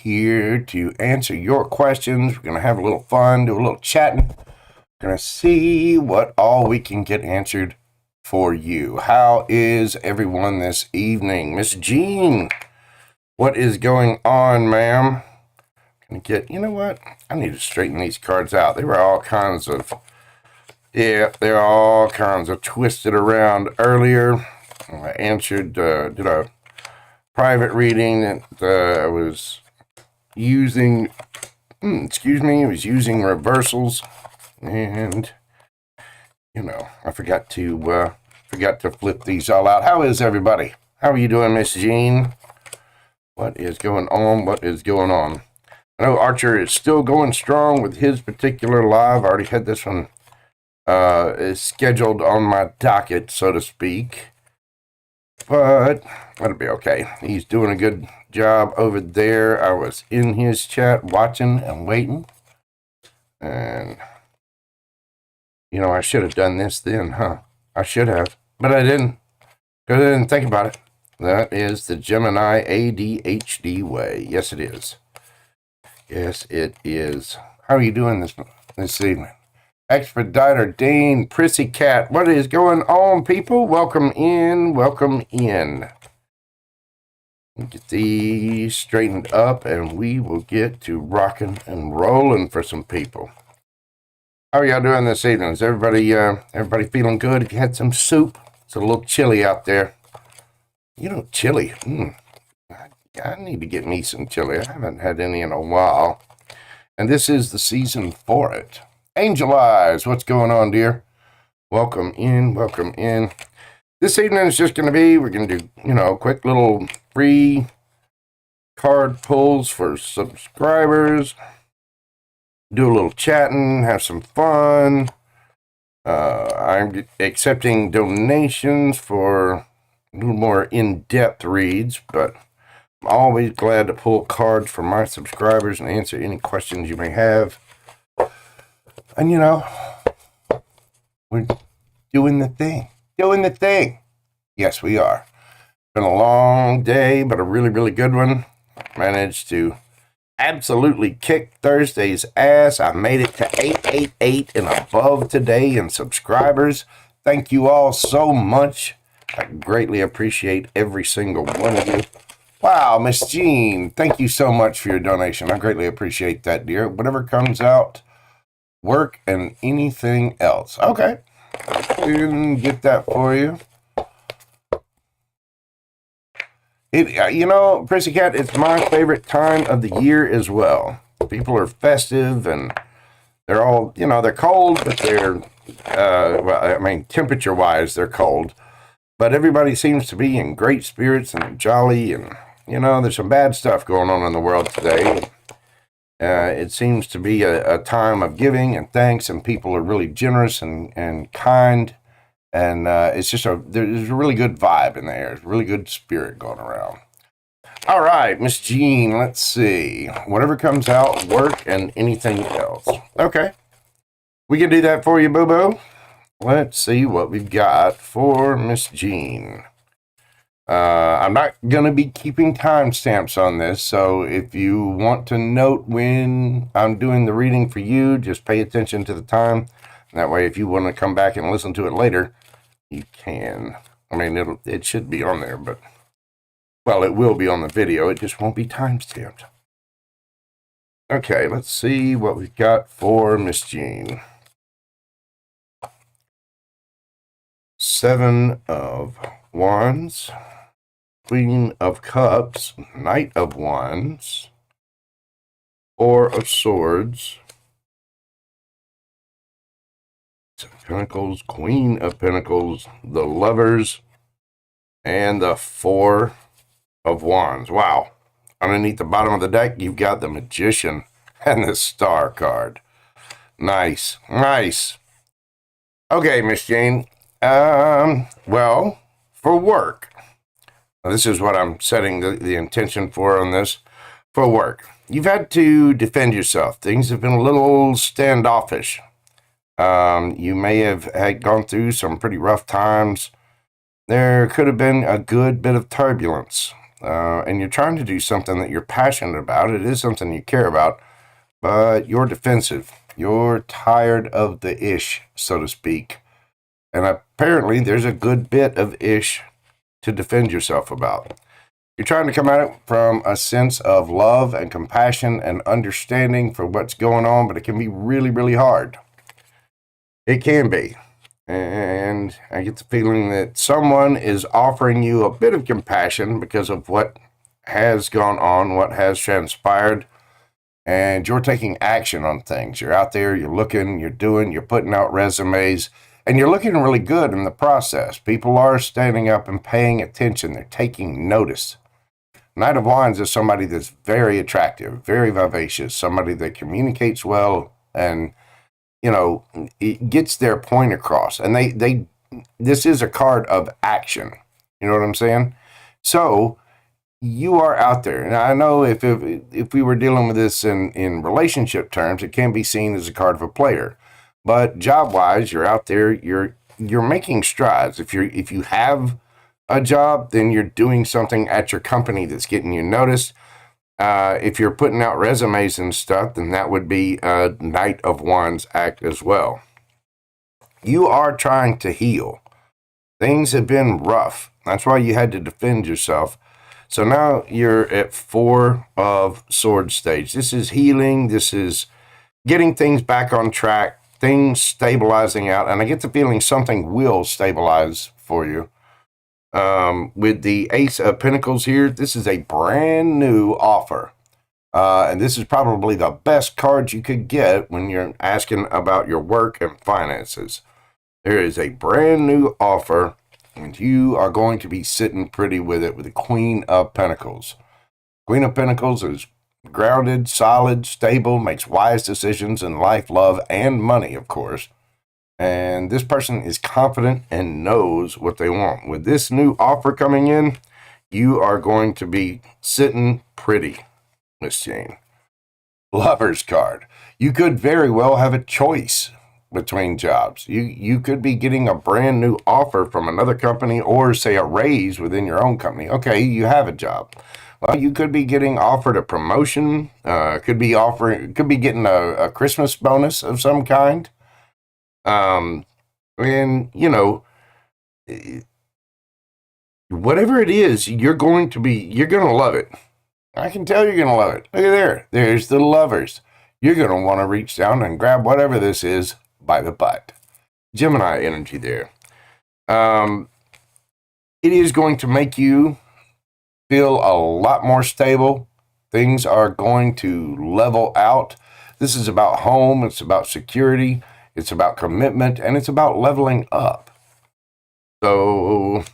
here to answer your questions. We're going to have a little fun, do a little chatting. We're going to see what all we can get answered for you. How is everyone this evening? Miss Jean, what is going on, ma'am? Gonna get, you know what? I need to straighten these cards out. They were all kinds of, they're all kinds of twisted around earlier. I answered, did a private reading that I was using, I was using reversals, and, you know, I forgot to flip these all out. How is everybody? How are you doing, Miss Jean? What is going on? What is going on? I know Archer is still going strong with his particular live. I already had this one is scheduled on my docket, so to speak. But that'll be okay. He's doing a good job over there. I was in his chat watching and waiting. And, you know, I should have done this then, huh? I should have. But I didn't. Because I didn't think about it. That is the Gemini ADHD way. Yes, it is. Yes, it is. How are you doing this evening? Expediter Dane, Prissy Cat, what is going on, people? Welcome in, welcome in. Get these straightened up, and we will get to rocking and rolling for some people. How are y'all doing this evening? Is everybody feeling good? If you had some soup, it's a little chilly out there. You know, chili. I need to get me some chili. I haven't had any in a while. And this is the season for it. Angel Eyes, what's going on, dear? Welcome in, welcome in. This evening is just going to be, we're going to do, you know, quick little free card pulls for subscribers. Do a little chatting, have some fun. I'm accepting donations for a little more in-depth reads, but I'm always glad to pull cards for my subscribers and answer any questions you may have. And, you know, we're doing the thing. Doing the thing. Yes, we are. Been a long day, but a really, really good one. Managed to absolutely kick Thursday's ass. I made it to 888 and above today in subscribers. Thank you all so much. I greatly appreciate every single one of you. Wow, Miss Jean, thank you so much for your donation. I greatly appreciate that, dear. Whatever comes out, work and anything else. Okay, we can get that for you. You know, Prissy Cat, it's my favorite time of the year as well. People are festive and they're all, you know, they're cold, but they're, well, I mean, temperature-wise, they're cold. But everybody seems to be in great spirits and jolly, and, you know, there's some bad stuff going on in the world today. It seems to be a time of giving and thanks, and people are really generous and kind. And it's just there's a really good vibe in the air. There's a really good spirit going around. All right, Miss Jean, let's see. Whatever comes out, work and anything else. Okay. We can do that for you, boo-boo. Let's see what we've got for Miss Jean. I'm not going to be keeping timestamps on this, so if you want to note when I'm doing the reading for you, just pay attention to the time. That way, if you want to come back and listen to it later, you can. I mean, it should be on there, but, well, it will be on the video. It just won't be timestamped. Okay, let's see what we've got for Miss Jean. 7 of Wands, Queen of Cups, Knight of Wands, 4 of Swords, Pentacles, Queen of Pentacles, the Lovers, and the 4 of Wands. Wow. Underneath the bottom of the deck, you've got the Magician and the Star card. Nice. Nice. Okay, Miss Jane. Well, for work. Now, this is what I'm setting the intention for on this. For work. You've had to defend yourself. Things have been a little standoffish. You may have had gone through some pretty rough times. There could have been a good bit of turbulence. and you're trying to do something that you're passionate about. It is something you care about, but you're defensive. You're tired of the ish, so to speak. And apparently there's a good bit of ish to defend yourself about. You're trying to come at it from a sense of love and compassion and understanding for what's going on, but it can be really, really hard. It can be. And I get the feeling that someone is offering you a bit of compassion because of what has gone on, what has transpired, and you're taking action on things. You're out there, you're looking, you're doing, you're putting out resumes, and you're looking really good in the process. People are standing up and paying attention. They're taking notice. Knight of Wands is somebody that's very attractive, very vivacious, somebody that communicates well and, you know, it gets their point across. And this is a card of action. You know what I'm saying? So you are out there. And I know if we were dealing with this in relationship terms, it can be seen as a card of a player. But job-wise, you're out there, you're making strides. If you have a job, then you're doing something at your company that's getting you noticed. If you're putting out resumes and stuff, then that would be a Knight of Wands act as well. You are trying to heal. Things have been rough. That's why you had to defend yourself. So now you're at 4 of Swords stage. This is healing. This is getting things back on track, things stabilizing out. And I get the feeling something will stabilize for you. With the Ace of Pentacles here, this is a brand new offer. And this is probably the best card you could get when you're asking about your work and finances. There is a brand new offer, and you are going to be sitting pretty with it with the Queen of Pentacles. Queen of Pentacles is grounded, solid, stable, makes wise decisions in life, love, and money, of course. And this person is confident and knows what they want. With this new offer coming in, you are going to be sitting pretty, Miss Jane. Lover's card. You could very well have a choice between jobs. You could be getting a brand new offer from another company or, say, a raise within your own company. Okay, you have a job. Well, you could be getting offered a promotion. Could be getting a Christmas bonus of some kind. And you know, whatever it is, you're going to love it. I can tell you're going to love it. Look at there's the lovers. You're going to want to reach down and grab whatever this is by the butt. Gemini energy there. It is going to make you feel a lot more stable. Things are going to level out. This is about home. It's about security. It's about commitment, and it's about leveling up. So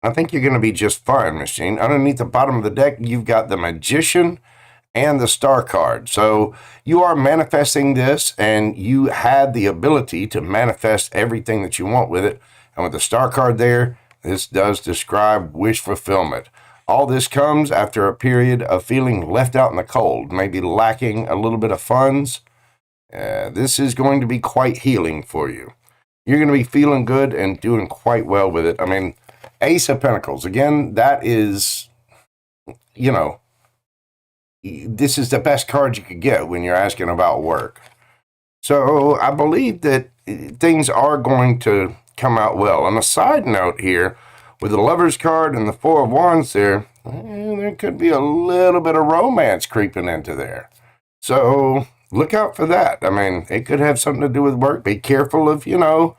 I think you're going to be just fine, Miss Jean. Underneath the bottom of the deck, you've got the Magician and the Star card. So you are manifesting this, and you have the ability to manifest everything that you want with it. And with the Star card there, this does describe wish fulfillment. All this comes after a period of feeling left out in the cold, maybe lacking a little bit of funds. This is going to be quite healing for you. You're going to be feeling good and doing quite well with it. I mean, Ace of Pentacles, again, that is, you know, this is the best card you could get when you're asking about work. So I believe that things are going to come out well. On a side note here, with the Lover's card and the 4 of Wands there could be a little bit of romance creeping into there. So look out for that. I mean, it could have something to do with work. Be careful of, you know,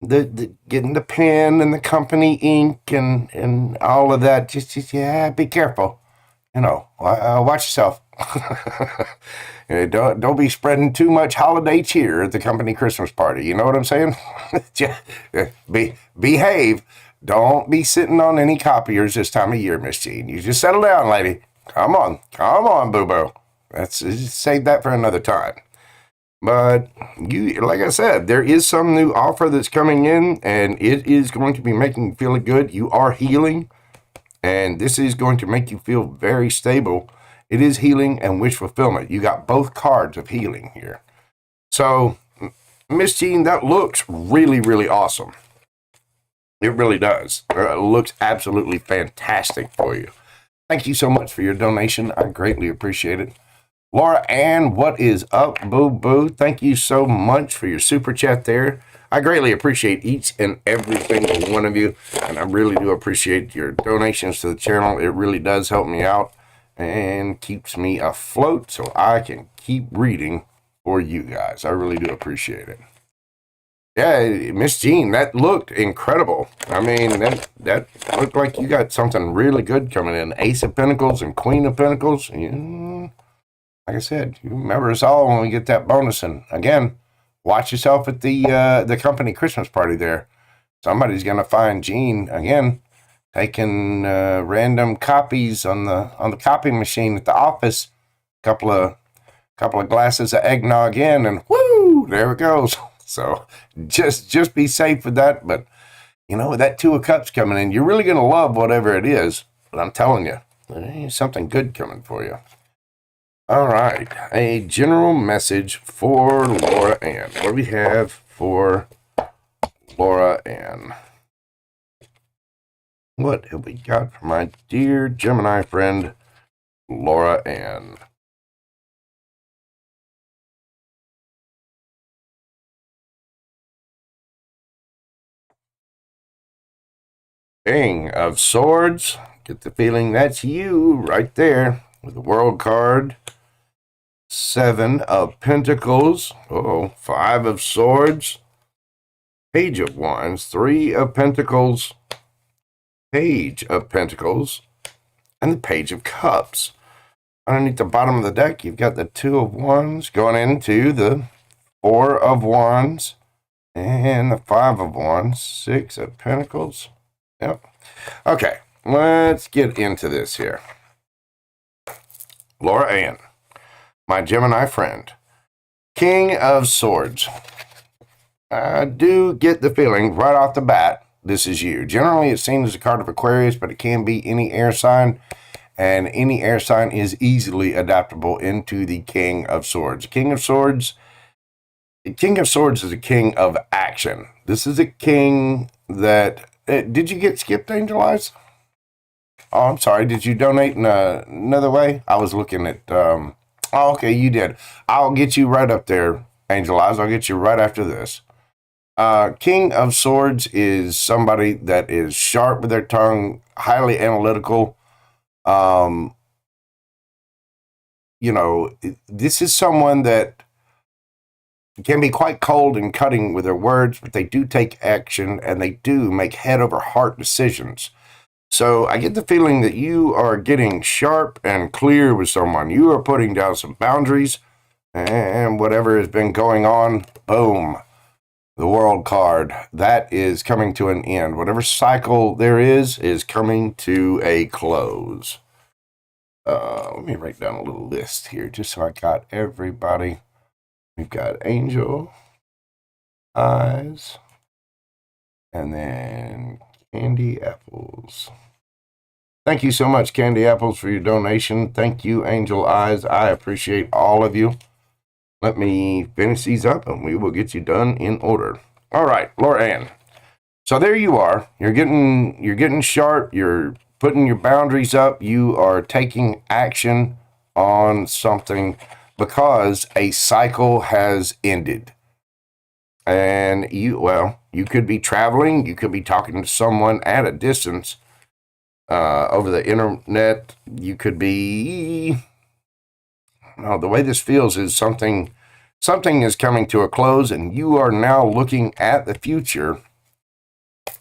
the getting the pen and the company ink and all of that. Just yeah, be careful. You know, watch yourself. Don't be spreading too much holiday cheer at the company Christmas party. You know what I'm saying? Behave. Don't be sitting on any copiers this time of year, Miss Jean. You just settle down, lady. Come on, boo-boo. Let's save that for another time. But you, like I said, there is some new offer that's coming in, and it is going to be making you feel good. You are healing, and this is going to make you feel very stable. It is healing and wish fulfillment. You got both cards of healing here. So, Miss Jean, that looks really, really awesome. It really does. It looks absolutely fantastic for you. Thank you so much for your donation. I greatly appreciate it. Laura Ann, what is up, boo-boo? Thank you so much for your super chat there. I greatly appreciate each and every single one of you, and I really do appreciate your donations to the channel. It really does help me out and keeps me afloat so I can keep reading for you guys. I really do appreciate it. Yeah, Miss Jean, that looked incredible. I mean, that looked like you got something really good coming in. Ace of Pentacles and Queen of Pentacles. Yeah. Like I said, you remember us all when we get that bonus. And again, watch yourself at the company Christmas party there. Somebody's gonna find Gene again taking random copies on the copy machine at the office. Couple of glasses of eggnog in, and whoo, there it goes. So just be safe with that. But you know, with that Two of Cups coming in, you're really gonna love whatever it is. But I'm telling you, there's something good coming for you. All right, a general message for Laura Ann. What do we have for Laura Ann? What have we got for my dear Gemini friend, Laura Ann? King of Swords. Get the feeling that's you right there with the World card. Seven of Pentacles. Oh, Five of Swords. Page of Wands. Three of Pentacles. Page of Pentacles. And the Page of Cups. Underneath the bottom of the deck, you've got the Two of Wands going into the Four of Wands. And the Five of Wands. Six of Pentacles. Yep. Okay, let's get into this here. Laura Ann, my Gemini friend, King of Swords. I do get the feeling right off the bat, this is you. Generally, it's seen as a card of Aquarius, but it can be any air sign, and any air sign is easily adaptable into the King of Swords. King of Swords is a king of action. This is a king that... did you get skipped, Angel Eyes? Oh, I'm sorry. Did you donate in another way? I was looking at... oh, okay, you did. I'll get you right up there, Angel Eyes. I'll get you right after this. King of Swords is somebody that is sharp with their tongue, highly analytical. You know, this is someone that can be quite cold and cutting with their words, but they do take action and they do make head over heart decisions. So I get the feeling that you are getting sharp and clear with someone. You are putting down some boundaries, and whatever has been going on, boom, the World card, that is coming to an end. Whatever cycle there is coming to a close. Let me write down a little list here just so I got everybody. We've got Angel Eyes, and then Candy Apples. Thank you so much, Candy Apples, for your donation. Thank you, Angel Eyes. I appreciate all of you. Let me finish these up, and we will get you done in order. All right, Laura Ann. So there you are. You're getting sharp. You're putting your boundaries up. You are taking action on something because a cycle has ended. And you could be traveling. You could be talking to someone at a distance over the internet. You could be... No, the way this feels is something is coming to a close, and you are now looking at the future,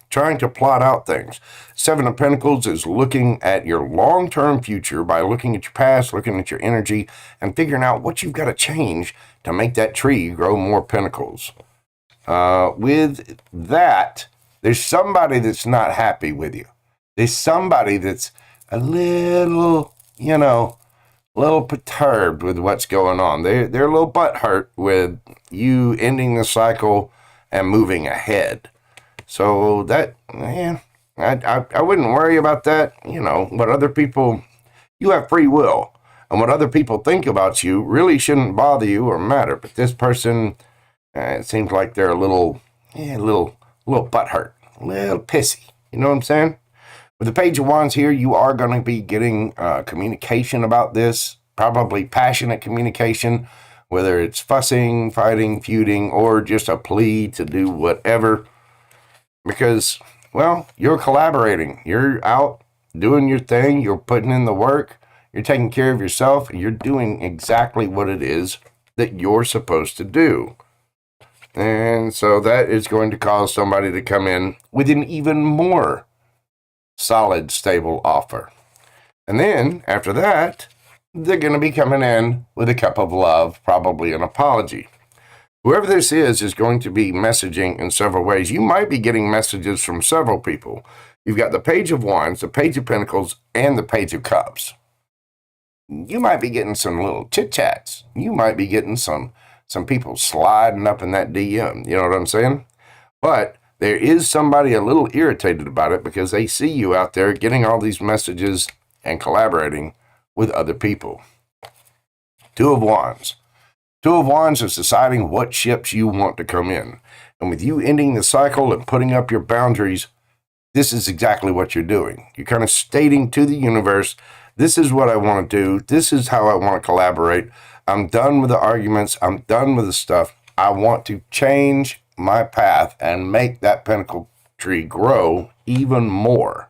trying to plot out things. Seven of Pentacles is looking at your long-term future by looking at your past, looking at your energy, and figuring out what you've got to change to make that tree grow more pentacles. With that, there's somebody that's not happy with you. There's somebody that's a little, a little perturbed with what's going on. They're a little butthurt with you ending the cycle and moving ahead. So that, I wouldn't worry about that. What other people, you have free will, and what other people think about you really shouldn't bother you or matter. But this person, it seems like they're a little butthurt, a little pissy. You know what I'm saying? With the Page of Wands here, you are going to be getting communication about this, probably passionate communication, whether it's fussing, fighting, feuding, or just a plea to do whatever. Because, well, you're collaborating. You're out doing your thing. You're putting in the work. You're taking care of yourself. And you're doing exactly what it is that you're supposed to do. And so that is going to cause somebody to come in with an even more solid, stable offer. And then, after that, they're going to be coming in with a cup of love, probably an apology. Whoever this is going to be messaging in several ways. You might be getting messages from several people. You've got the Page of Wands, the Page of Pentacles, and the Page of Cups. You might be getting some little chit-chats. You might be getting some people sliding up in that DM. You know what I'm saying? But there is somebody a little irritated about it because they see you out there getting all these messages and collaborating with other people. Two of Wands. Two of Wands is deciding what ships you want to come in. And with you ending the cycle and putting up your boundaries, this is exactly what you're doing. You're kind of stating to the universe, this is what I want to do. This is how I want to collaborate. I'm done with the arguments. I'm done with the stuff. I want to change my path and make that pentacle tree grow even more.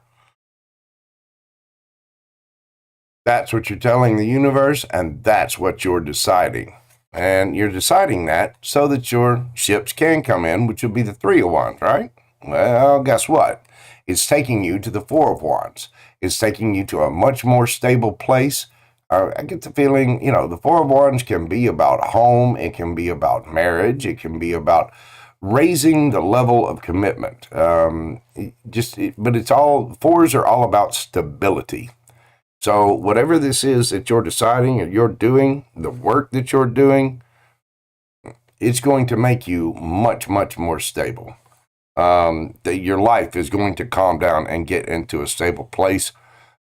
That's what you're telling the universe, and that's what you're deciding. And you're deciding that so that your ships can come in, which will be the Three of Wands, right? Well, guess what? It's taking you to the Four of Wands. It's taking you to a much more stable place. I get the feeling, the Four of Wands can be about home. It can be about marriage. It can be about raising the level of commitment. But it's all, fours are all about stability. So whatever this is that you're deciding and you're doing, the work that you're doing, it's going to make you much, much more stable. That your life is going to calm down and get into a stable place.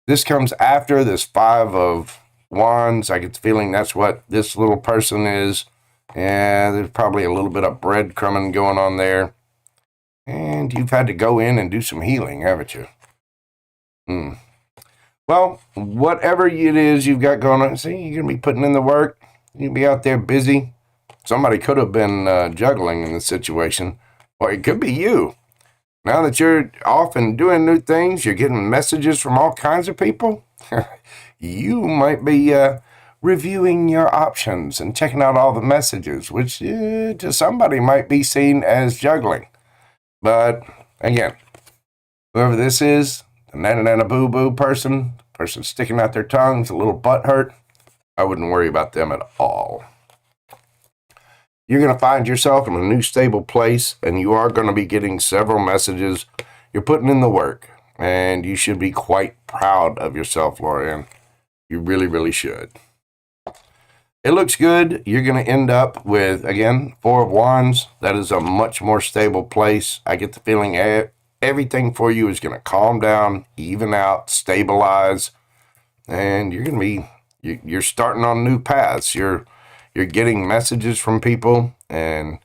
This comes after this Five of Wands. I get the feeling that's what this little person is. And there's probably a little bit of breadcrumbing going on there. And you've had to go in and do some healing, haven't you? Well, whatever it is you've got going on, see, you're going to be putting in the work. You'll be out there busy. Somebody could have been juggling in this situation. Or it could be you. Now that you're off and doing new things, you're getting messages from all kinds of people. You might be reviewing your options and checking out all the messages, which to somebody might be seen as juggling. But again, whoever this is, the nana-nana-boo-boo person sticking out their tongues, a little butt hurt, I wouldn't worry about them at all. You're going to find yourself in a new stable place, and you are going to be getting several messages. You're putting in the work, and you should be quite proud of yourself, Lorianne. You really, really should. It looks good. You're going to end up with, again, Four of Wands. That is a much more stable place. I get the feeling everything for you is going to calm down, even out, stabilize, and you're going to be, you're starting on new paths. You're getting messages from people, and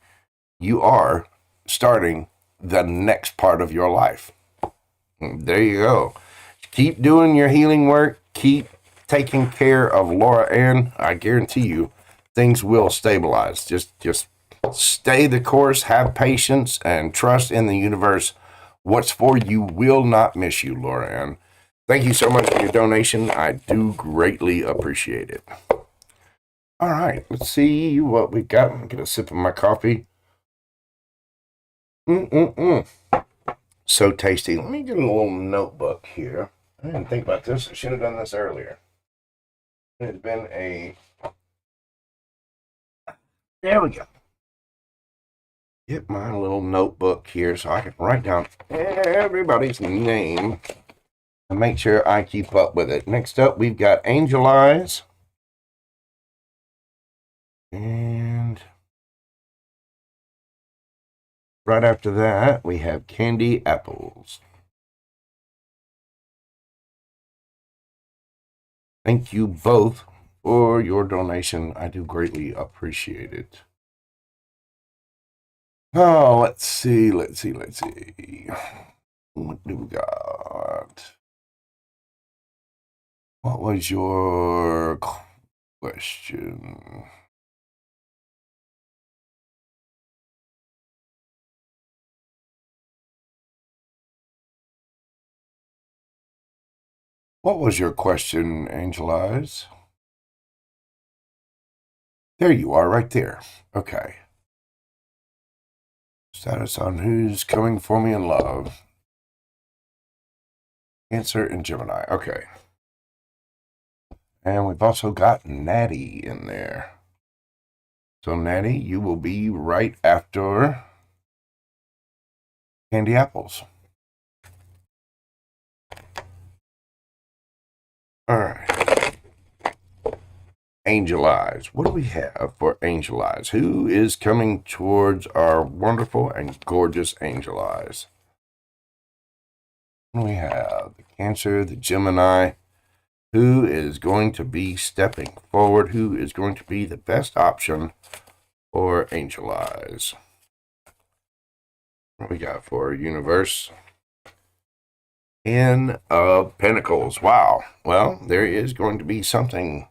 you are starting the next part of your life. There you go. Keep doing your healing work. Keep taking care of Laura Ann. I guarantee you things will stabilize. Just stay the course, have patience, and trust in the universe. What's for you will not miss you, Laura Ann. Thank you so much for your donation. I do greatly appreciate it. All right, let's see what we got. I'm get a sip of my coffee. So tasty. Let me get a little notebook here. I didn't think about this. I should have done this earlier. It's been there we go. Get my little notebook here so I can write down everybody's name and make sure I keep up with it. Next up, we've got Angel Eyes. And right after that, we have Candy Apples. Thank you both for your donation. I do greatly appreciate it. Oh, let's see. What do we got? What was your question? What was your question, Angel Eyes? There you are, right there. Okay. Status on who's coming for me in love. Cancer and Gemini. Okay. And we've also got Natty in there. So, Natty, you will be right after Candy Apples. All right. Angel Eyes. What do we have for Angel Eyes? Who is coming towards our wonderful and gorgeous Angel Eyes? We have the Cancer, the Gemini. Who is going to be stepping forward? Who is going to be the best option for Angel Eyes? What we got for Universe? Ten of Pentacles. Wow. Well, there is going to be something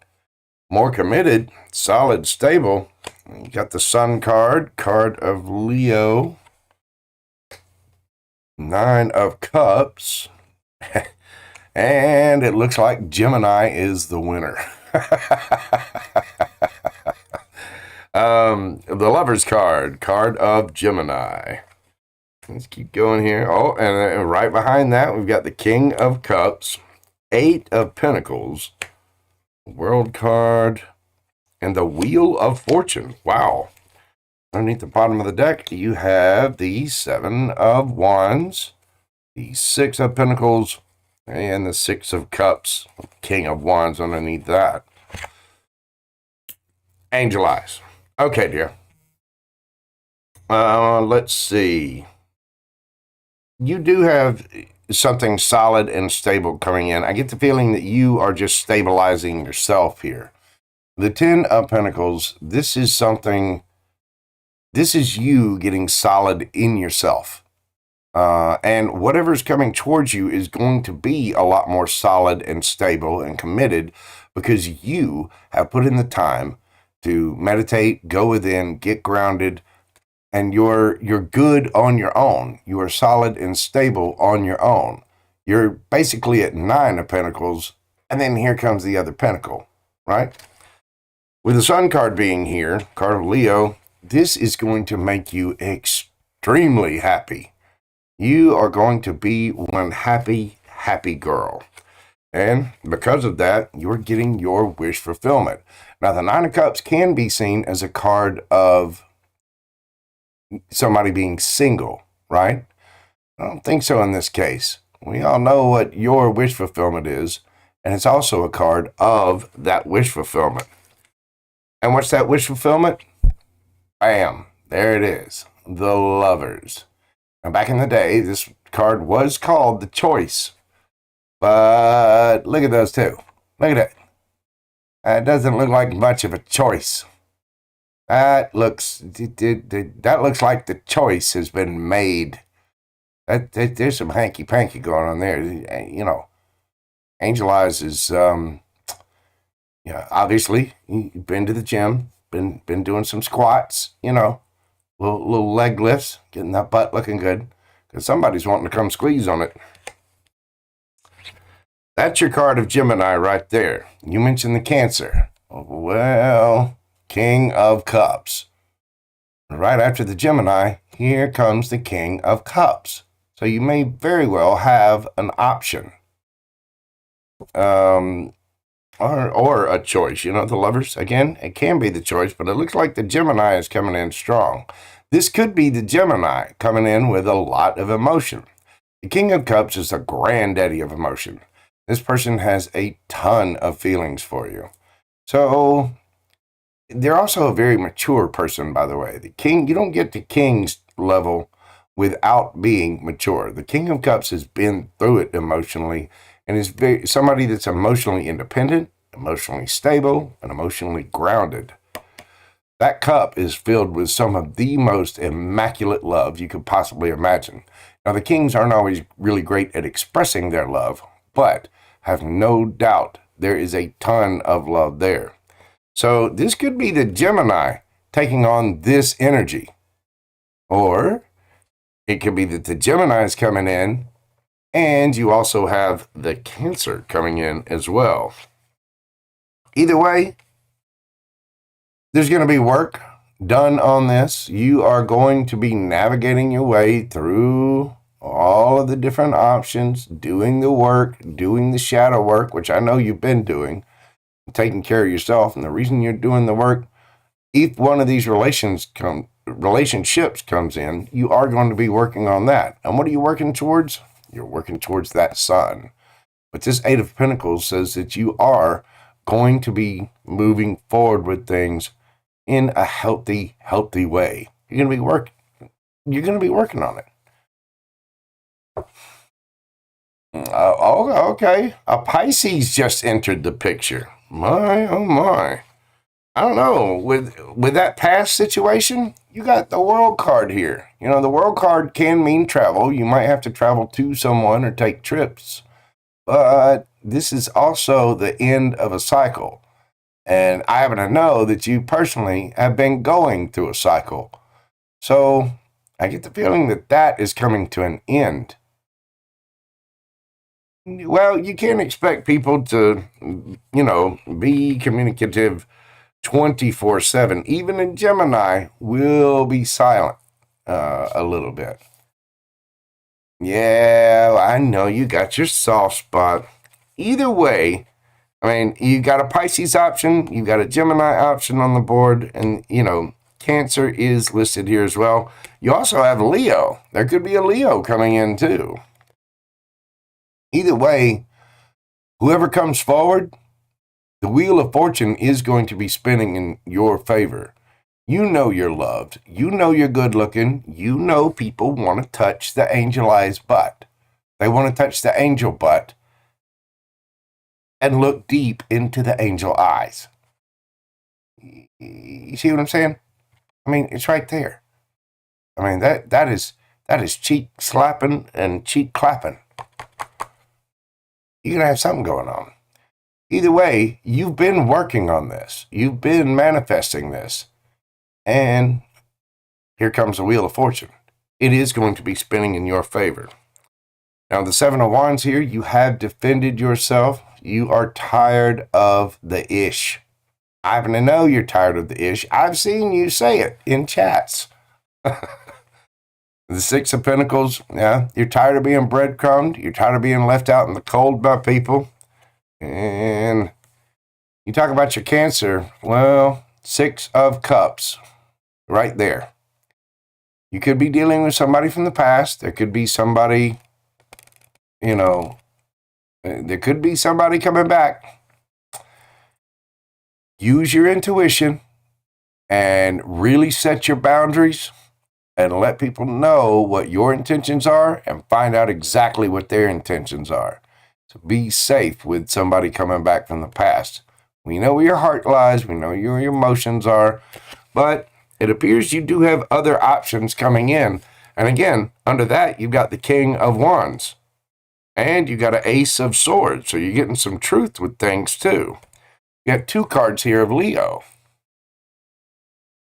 more committed, solid, stable. You got the Sun card of Leo. Nine of Cups. And it looks like Gemini is the winner. The Lover's card of Gemini. Let's keep going here. Oh, and right behind that, we've got the King of Cups, Eight of Pentacles, World card, and the Wheel of Fortune. Wow. Underneath the bottom of the deck, you have the Seven of Wands, the Six of Pentacles, and the Six of Cups, King of Wands underneath that. Angel Eyes. Okay, dear. Let's see. You do have something solid and stable coming in. I get the feeling that you are just stabilizing yourself here. The Ten of Pentacles, this is you getting solid in yourself. And whatever's coming towards you is going to be a lot more solid and stable and committed because you have put in the time to meditate, go within, get grounded, and you're good on your own. You are solid and stable on your own. You're basically at Nine of Pentacles, and then here comes the other pentacle, right? With the Sun card being here, card of Leo, this is going to make you extremely happy. You are going to be one happy, happy girl. And because of that, you're getting your wish fulfillment. Now, the Nine of Cups can be seen as a card of somebody being single, right? I don't think so in this case. We all know what your wish fulfillment is, and it's also a card of that wish fulfillment. And what's that wish fulfillment? Bam, there it is, the Lovers. Now, back in the day, this card was called the Choice, but look at those two. Look at that. That doesn't look like much of a choice. That looks like the choice has been made. There's some hanky panky going on there. You know, Angel Eyes is obviously you've been to the gym, been doing some squats. You know, little leg lifts, getting that butt looking good because somebody's wanting to come squeeze on it. That's your card of Gemini right there. You mentioned the Cancer. Well, King of Cups. Right after the Gemini, here comes the King of Cups. So you may very well have an option. Or a choice. You know, the Lovers, again, it can be the choice, but it looks like the Gemini is coming in strong. This could be the Gemini coming in with a lot of emotion. The King of Cups is the granddaddy of emotion. This person has a ton of feelings for you. So they're also a very mature person, by the way. The King, you don't get to King's level without being mature. The King of Cups has been through it emotionally and is somebody that's emotionally independent, emotionally stable, and emotionally grounded. That cup is filled with some of the most immaculate love you could possibly imagine. Now, the kings aren't always really great at expressing their love, but have no doubt there is a ton of love there. So this could be the Gemini taking on this energy. Or it could be that the Gemini is coming in and you also have the Cancer coming in as well. Either way, there's going to be work done on this. You are going to be navigating your way through all of the different options, doing the work, doing the shadow work, which I know you've been doing, taking care of yourself. And the reason you're doing the work, if one of these relationships comes in, you are going to be working on that. And what are you working towards? You're working towards that sun. But this Eight of Pentacles says that you are going to be moving forward with things in a healthy way. You're going to be working on it. Okay. A Pisces just entered the picture. My, oh my. I don't know. With that past situation, you got the World card here. You know, the World card can mean travel. You might have to travel to someone or take trips. But this is also the end of a cycle. And I happen to know that you personally have been going through a cycle. So I get the feeling that that is coming to an end. Well, you can't expect people to, be communicative 24/7. Even in Gemini, will be silent a little bit. Yeah, I know you got your soft spot. Either way, I mean, you got a Pisces option, you got a Gemini option on the board, and, Cancer is listed here as well. You also have Leo. There could be a Leo coming in too. Either way, whoever comes forward, the Wheel of Fortune is going to be spinning in your favor. You know you're loved. You know you're good looking. You know people want to touch the angel eyes butt. They want to touch the angel butt and look deep into the angel eyes. You see what I'm saying? I mean, it's right there. I mean, that is cheek slapping and cheek clapping. You're going to have something going on. Either way, you've been working on this. You've been manifesting this. And here comes the Wheel of Fortune. It is going to be spinning in your favor. Now, the Seven of Wands here, you have defended yourself. You are tired of the ish. I happen to know you're tired of the ish. I've seen you say it in chats. The Six of Pentacles, yeah, you're tired of being breadcrumbed. You're tired of being left out in the cold by people. And you talk about your Cancer, well, Six of Cups, right there. You could be dealing with somebody from the past. There could be somebody, there could be somebody coming back. Use your intuition and really set your boundaries and let people know what your intentions are and find out exactly what their intentions are. So be safe with somebody coming back from the past. We know where your heart lies. We know where your emotions are. But it appears you do have other options coming in. And again, under that, you've got the King of Wands. And you got an Ace of Swords. So you're getting some truth with things too. You got two cards here of Leo.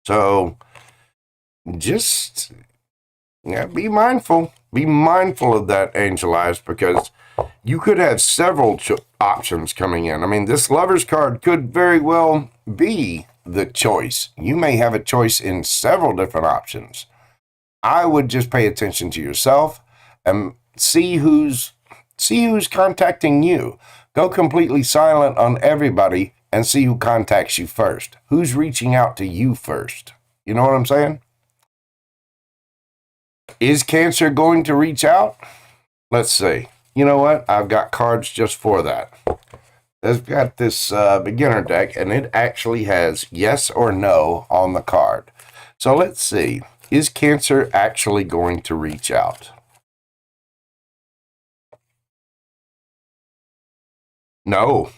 So just be mindful. Be mindful of that, angel eyes, because you could have several options coming in. I mean, this Lover's card could very well be the choice. You may have a choice in several different options. I would just pay attention to yourself and see who's contacting you. Go completely silent on everybody and see who contacts you first. Who's reaching out to you first? You know what I'm saying? Is Cancer going to reach out? Let's see. You know what? I've got cards just for that. I've got this beginner deck, and it actually has yes or no on the card. So let's see. Is Cancer actually going to reach out? No.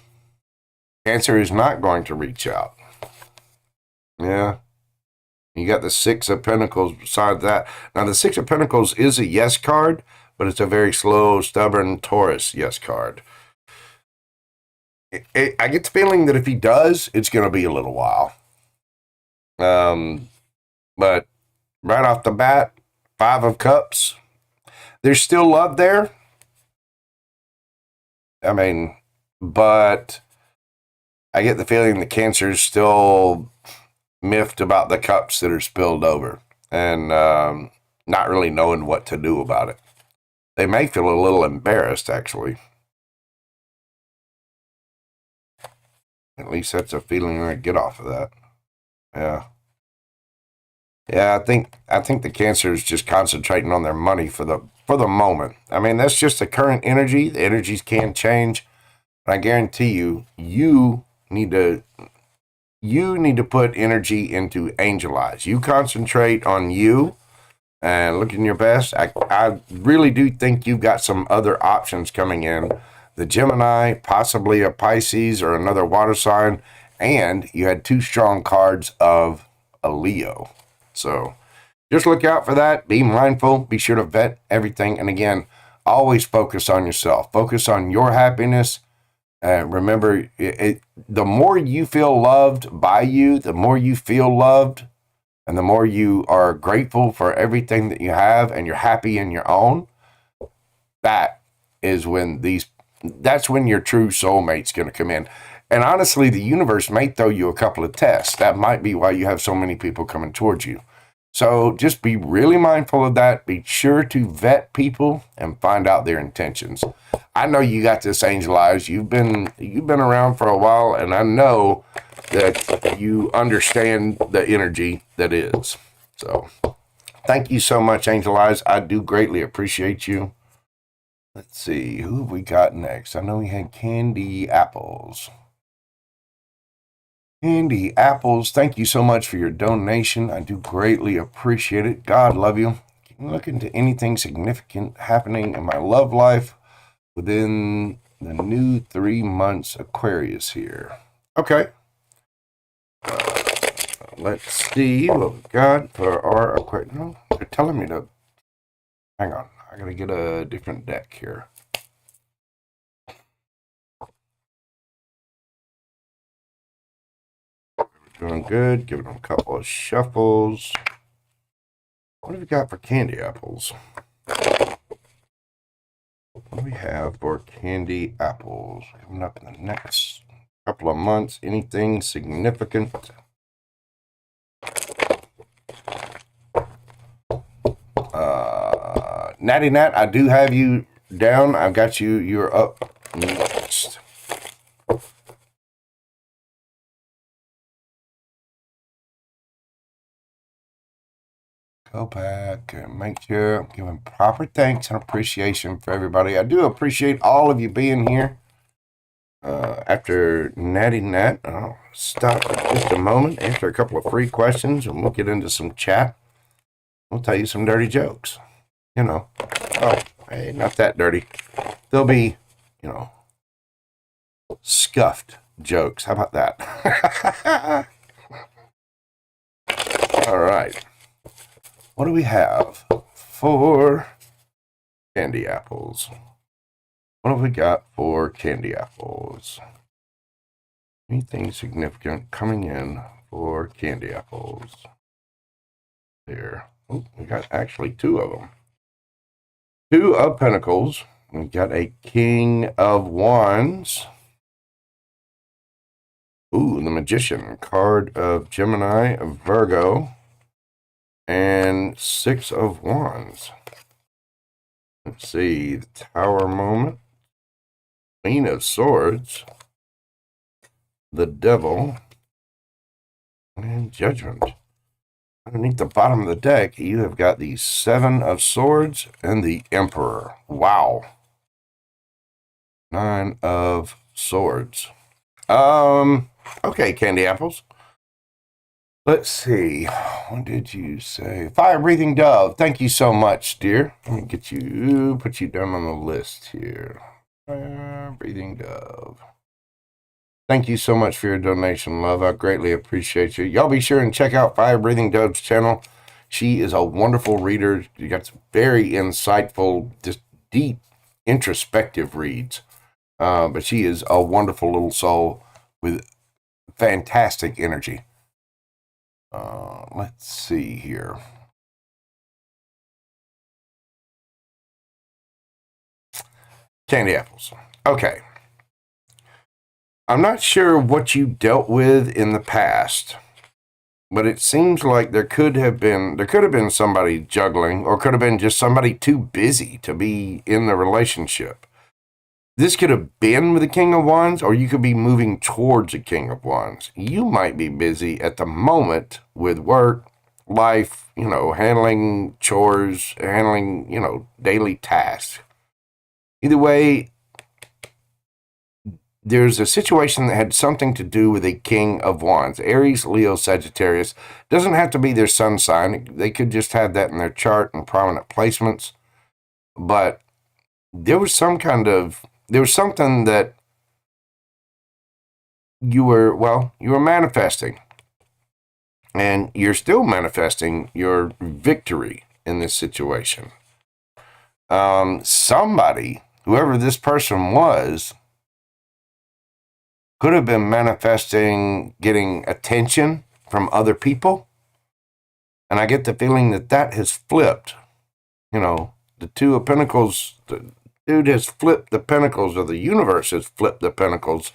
Cancer is not going to reach out. Yeah. You got the Six of Pentacles beside that. Now, the Six of Pentacles is a yes card, but it's a very slow, stubborn Taurus yes card. I get the feeling that if he does, it's going to be a little while. But right off the bat, Five of Cups. There's still love there. I mean, but I get the feeling that Cancer's still miffed about the cups that are spilled over and not really knowing what to do about it. They may feel a little embarrassed, actually. At least that's a feeling I get off of that. Yeah. Yeah, I think the Cancer is just concentrating on their money for the moment. I mean, that's just the current energy. The energies can change. But I guarantee you, you need to put energy into Angel Eyes. You concentrate on you and looking your best. I really do think you've got some other options coming in. The Gemini, possibly a Pisces or another water sign, and you had two strong cards of a Leo. So just look out for that. Be mindful. Be sure to vet everything. And again, always focus on yourself. Focus on your happiness. Remember, the more you feel loved by you, the more you feel loved, and the more you are grateful for everything that you have and you're happy in your own, that's when your true soulmate's going to come in. And honestly, the universe may throw you a couple of tests. That might be why you have so many people coming towards you. So just be really mindful of that. Be sure to vet people and find out their intentions. I know you got this, Angel Eyes. You've been around for a while, and I know that you understand the energy that is. So thank you so much, Angel Eyes. I do greatly appreciate you. Let's see, who have we got next? I know we had Candy Apples. Candy Apples, thank you so much for your donation. I do greatly appreciate it. God love you. Can you look into anything significant happening in my love life within the new 3 months Aquarius here? Okay. Let's see what we've got for our Aquarius. No, they're telling me to... Hang on. I gotta get a different deck here. Doing good. Giving them a couple of shuffles. What have we got for Candy Apples? What do we have for Candy Apples? Coming up in the next couple of months. Anything significant? Natty Nat, I do have you down. I've got you. You're up next. Go back and make sure I'm giving proper thanks and appreciation for everybody. I do appreciate all of you being here. After Natty Nat, I'll stop for just a moment, answer a couple of free questions, and we'll get into some chat. We'll tell you some dirty jokes. You know. Oh, hey, not that dirty. They'll be, scuffed jokes. How about that? All right. What do we have for Candy Apples? What have we got for Candy Apples? Anything significant coming in for Candy Apples? There. Oh, we got actually two of them. Two of Pentacles. We got a King of Wands. Ooh, the Magician. Card of Gemini, of Virgo. And Six of Wands. Let's see. The Tower moment. Queen of Swords. The Devil. And Judgment. Underneath the bottom of the deck, you have got the Seven of Swords and the Emperor. Wow. Nine of Swords. Okay, Candy Apples. Let's see. What did you say? Fire-breathing dove. Thank you so much, dear. Let me put you down on the list here. Fire-breathing dove. Thank you so much for your donation, love. I greatly appreciate you. Y'all be sure and check out Fire Breathing Dove's channel. She is a wonderful reader. You got some very insightful, just deep, introspective reads. But she is a wonderful little soul with fantastic energy. Let's see here. Candy apples. Okay. I'm not sure what you dealt with in the past, but it seems like there could have been somebody juggling, or could have been just somebody too busy to be in the relationship. This could have been with the King of Wands, or you could be moving towards the King of Wands. You might be busy at the moment with work, life, handling chores, handling, daily tasks. Either way, there's a situation that had something to do with a King of Wands. Aries, Leo, Sagittarius. Doesn't have to be their sun sign. They could just have that in their chart and prominent placements. But there was something that you were manifesting. And you're still manifesting your victory in this situation. Somebody, whoever this person was, could have been manifesting getting attention from other people. And I get the feeling that has flipped. The Two of Pentacles, the dude has flipped the pentacles, or the universe has flipped the pentacles.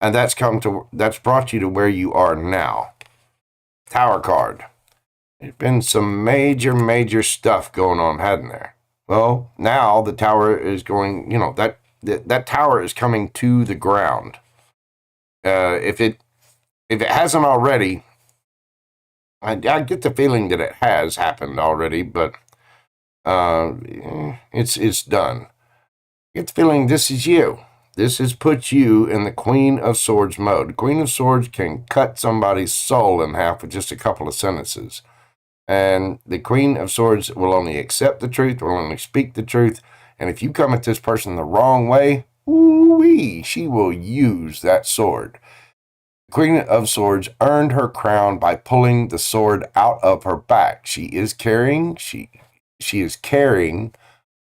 And that's brought you to where you are now. Tower card. There's been some major, major stuff going on, hadn't there? Well, now the tower is going, that tower is coming to the ground. If it hasn't already, I get the feeling that it has happened already, but it's done. I get the feeling this is you. This has put you in the Queen of Swords mode. The Queen of Swords can cut somebody's soul in half with just a couple of sentences. And the Queen of Swords will only accept the truth, will only speak the truth. And if you come at this person the wrong way, ooh-wee, she will use that sword. The Queen of Swords earned her crown by pulling the sword out of her back. She is caring,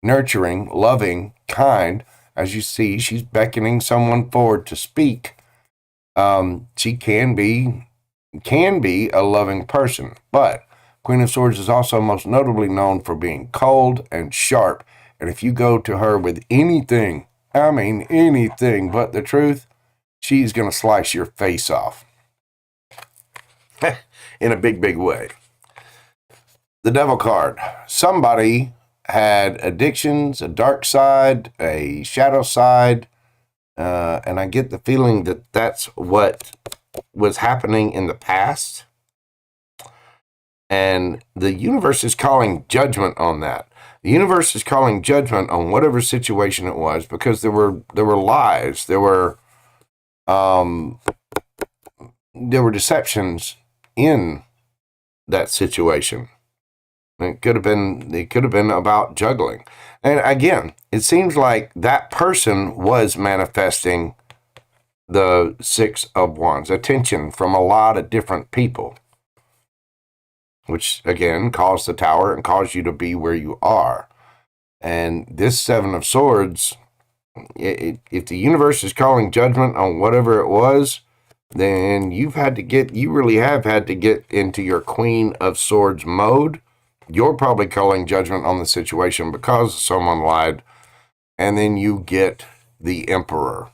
nurturing, loving, kind. As you see, she's beckoning someone forward to speak. She can be a loving person, but Queen of Swords is also most notably known for being cold and sharp. And if you go to her with anything but the truth, she's going to slice your face off. In a big, big way. The Devil card. Somebody had addictions, a dark side, a shadow side, and I get the feeling that that's what was happening in the past. And the universe is calling judgment on that. The universe is calling judgment on whatever situation it was, because there were lies, there were deceptions in that situation. It could have been about juggling. And again, it seems like that person was manifesting the Six of Wands, attention from a lot of different people, which again caused the tower and caused you to be where you are. And this Seven of Swords, if the universe is calling judgment on whatever it was, then you really have had to get into your Queen of Swords mode. You're probably calling judgment on the situation because someone lied. And then you get the Emperor.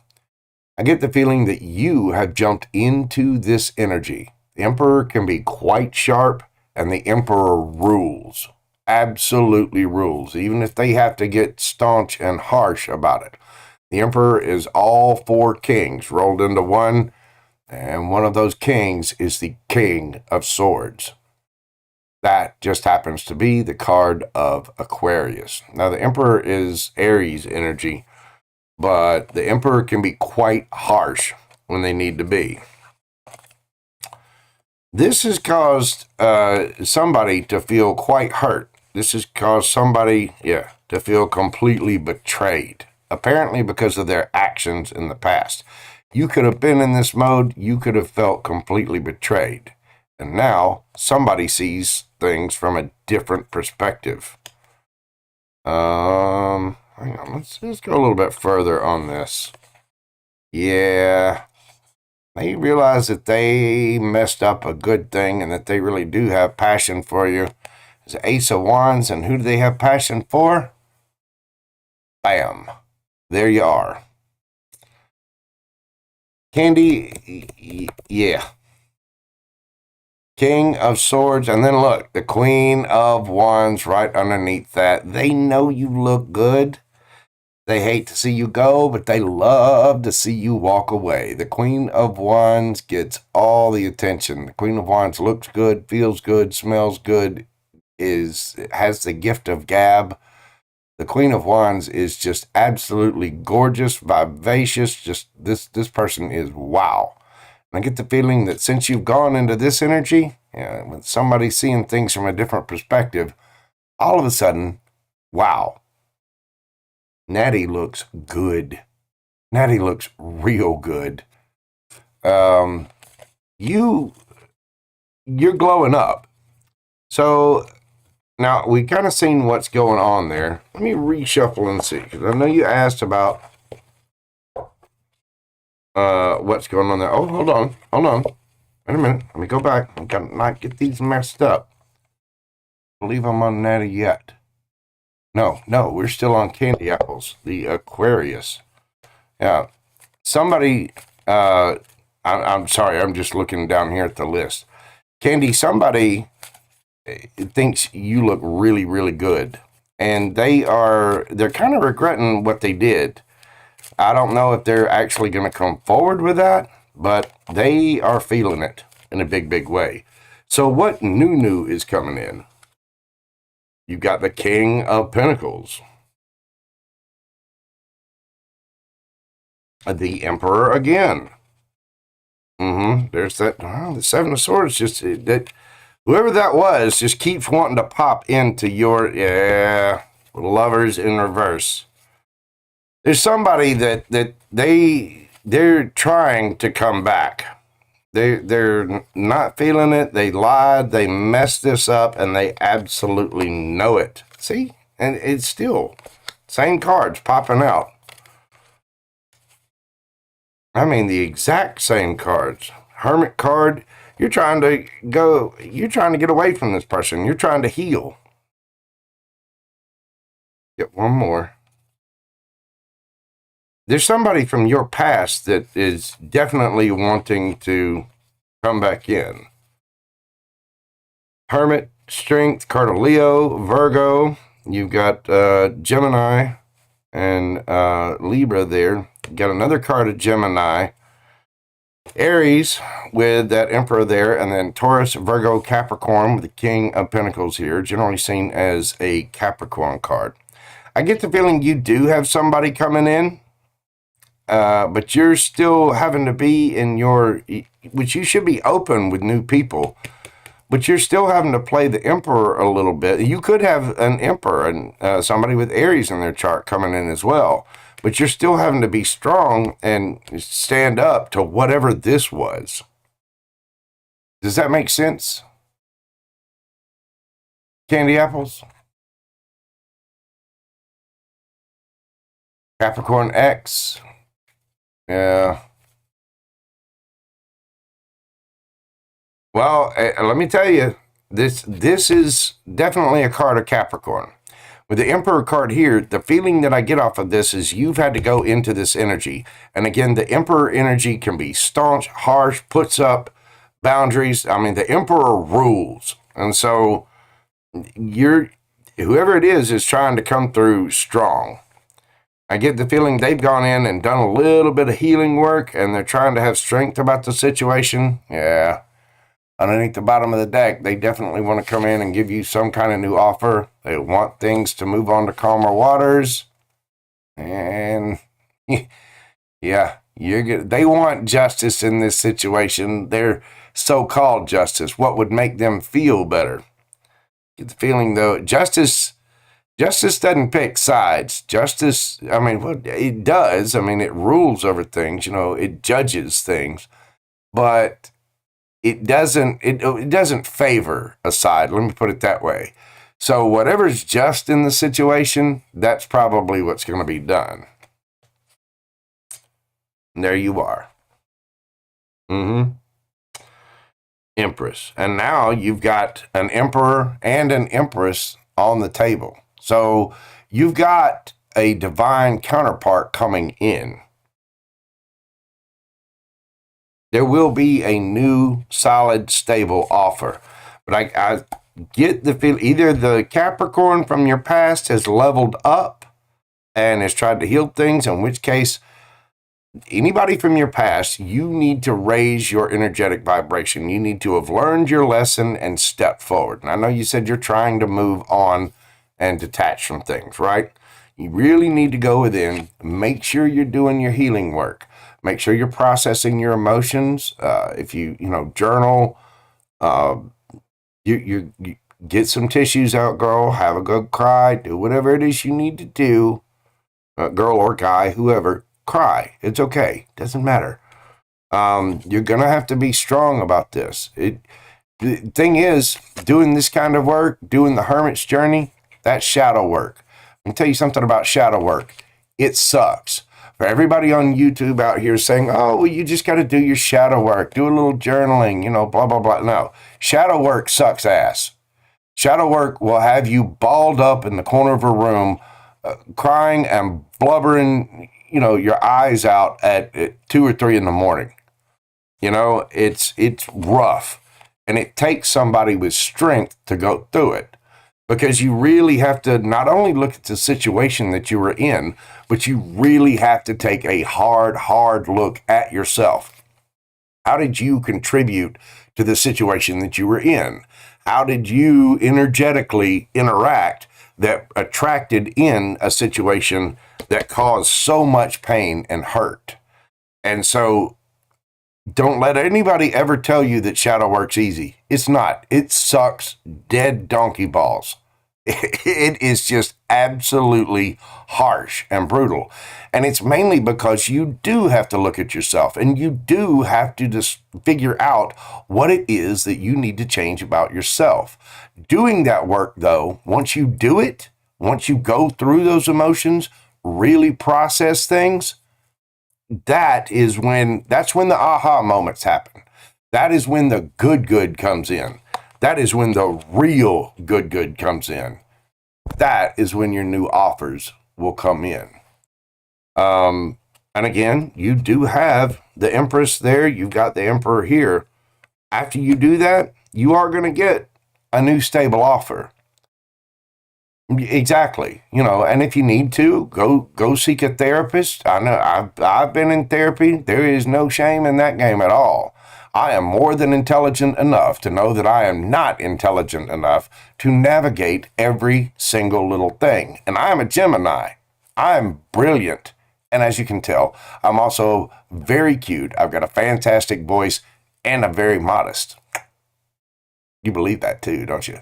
I get the feeling that you have jumped into this energy. The Emperor can be quite sharp, and the Emperor rules. Absolutely rules, even if they have to get staunch and harsh about it. The Emperor is all four kings rolled into one, and one of those kings is the King of Swords. That just happens to be the card of Aquarius. Now, the Emperor is Aries energy, but the Emperor can be quite harsh when they need to be. This has caused somebody to feel quite hurt. This has caused somebody, to feel completely betrayed, apparently because of their actions in the past. You could have been in this mode. You could have felt completely betrayed. And now somebody sees things from a different perspective. Hang on. Let's go a little bit further on this. Yeah. They realize that they messed up a good thing and that they really do have passion for you. It's the Ace of Wands, and who do they have passion for? Bam. There you are. Candy, yeah. King of Swords, and then look, the Queen of Wands right underneath that. They know you look good. They hate to see you go, but they love to see you walk away. The Queen of Wands gets all the attention. The Queen of Wands looks good, feels good, smells good, has the gift of gab. The Queen of Wands is just absolutely gorgeous, vivacious. Just this person is wow. And I get the feeling that since you've gone into this energy, with somebody seeing things from a different perspective, all of a sudden, wow. Natty looks good. Natty looks real good. You're glowing up. So now we kind of seen what's going on there. Let me reshuffle and see, because I know you asked about what's going on there. Oh, hold on. Wait a minute. Let me go back. I'm gonna not get these messed up. I believe I'm on Natty yet. No, we're still on Candy Apples, the Aquarius. Yeah, somebody, I'm sorry, I'm just looking down here at the list. Candy, somebody thinks you look really, really good. And they're kind of regretting what they did. I don't know if they're actually going to come forward with that, but they are feeling it in a big, big way. So what new is coming in? You've got the King of Pentacles. The Emperor again. There's that. The Seven of Swords. Just that. Whoever that was just keeps wanting to pop into your Lovers in reverse. There's somebody that they're trying to come back. They're not feeling it. They lied. They messed this up, and they absolutely know it. See? And it's still same cards popping out. I mean, the exact same cards. Hermit card. You're trying to get away from this person. You're trying to heal. Get one more. There's somebody from your past that is definitely wanting to come back in. Hermit, Strength, card of Leo, Virgo. You've got Gemini and Libra there. You've got another card of Gemini. Aries with that Emperor there, and then Taurus, Virgo, Capricorn with the King of Pentacles here, generally seen as a Capricorn card. I get the feeling you do have somebody coming in. But you're still having to be in which you should be open with new people, but you're still having to play the Emperor a little bit. You could have an Emperor and somebody with Aries in their chart coming in as well, but you're still having to be strong and stand up to whatever this was. Does that make sense? Candy Apples? Capricorn X. Yeah. Well, let me tell you, this is definitely a card of Capricorn. With the Emperor card here, the feeling that I get off of this is you've had to go into this energy. And again, the Emperor energy can be staunch, harsh, puts up boundaries. I mean, the Emperor rules. And so whoever it is trying to come through strong. I get the feeling they've gone in and done a little bit of healing work, and they're trying to have strength about the situation. Yeah. Underneath the bottom of the deck, they definitely want to come in and give you some kind of new offer. They want things to move on to calmer waters. And yeah, they want justice in this situation. Their so-called justice, what would make them feel better. Get the feeling, though, justice Justice doesn't pick sides. Justice, I mean, well, it does. I mean, it rules over things, it judges things, but it doesn't favor a side. Let me put it that way. So whatever's just in the situation, that's probably what's going to be done. And there you are. Empress. And now you've got an emperor and an empress on the table. So you've got a divine counterpart coming in. There will be a new, solid, stable offer. But I get the feel either the Capricorn from your past has leveled up and has tried to heal things, in which case, anybody from your past, you need to raise your energetic vibration. You need to have learned your lesson and step forward. And I know you said you're trying to move on and detach from things, right? You really need to go within, make sure you're doing your healing work. Make sure you're processing your emotions. If you journal, you get some tissues out, girl. Have a good cry. Do whatever it is you need to do, girl or guy, whoever. Cry. It's okay. Doesn't matter. You're gonna have to be strong about this. The thing is, doing this kind of work, doing the hermit's journey, that's shadow work. Let me tell you something about shadow work. It sucks. For everybody on YouTube out here saying, oh, well, you just got to do your shadow work, do a little journaling, blah, blah, blah. No, shadow work sucks ass. Shadow work will have you balled up in the corner of a room, crying and blubbering, your eyes out at 2 or 3 in the morning. It's rough. And it takes somebody with strength to go through it. Because you really have to not only look at the situation that you were in, but you really have to take a hard look at yourself. How did you contribute to the situation that you were in? How did you energetically interact that attracted in a situation that caused so much pain and hurt? And so don't let anybody ever tell you that shadow work's easy. It's not. It sucks dead donkey balls. It is just absolutely harsh and brutal. And it's mainly because you do have to look at yourself and you do have to just figure out what it is that you need to change about yourself. Doing that work, though, once you do it, once you go through those emotions, really process things, that's when the aha moments happen. That is when the good comes in. That is when the real good comes in. That is when your new offers will come in. And again, you do have the Empress there. You've got the Emperor here. After you do that, you are going to get a new stable offer. Exactly. And if you need to, go seek a therapist. I know I've been in therapy. There is no shame in that game at all. I am more than intelligent enough to know that I am not intelligent enough to navigate every single little thing. And I am a Gemini. I'm brilliant. And as you can tell, I'm also very cute. I've got a fantastic voice and I'm very modest. You believe that too, don't you?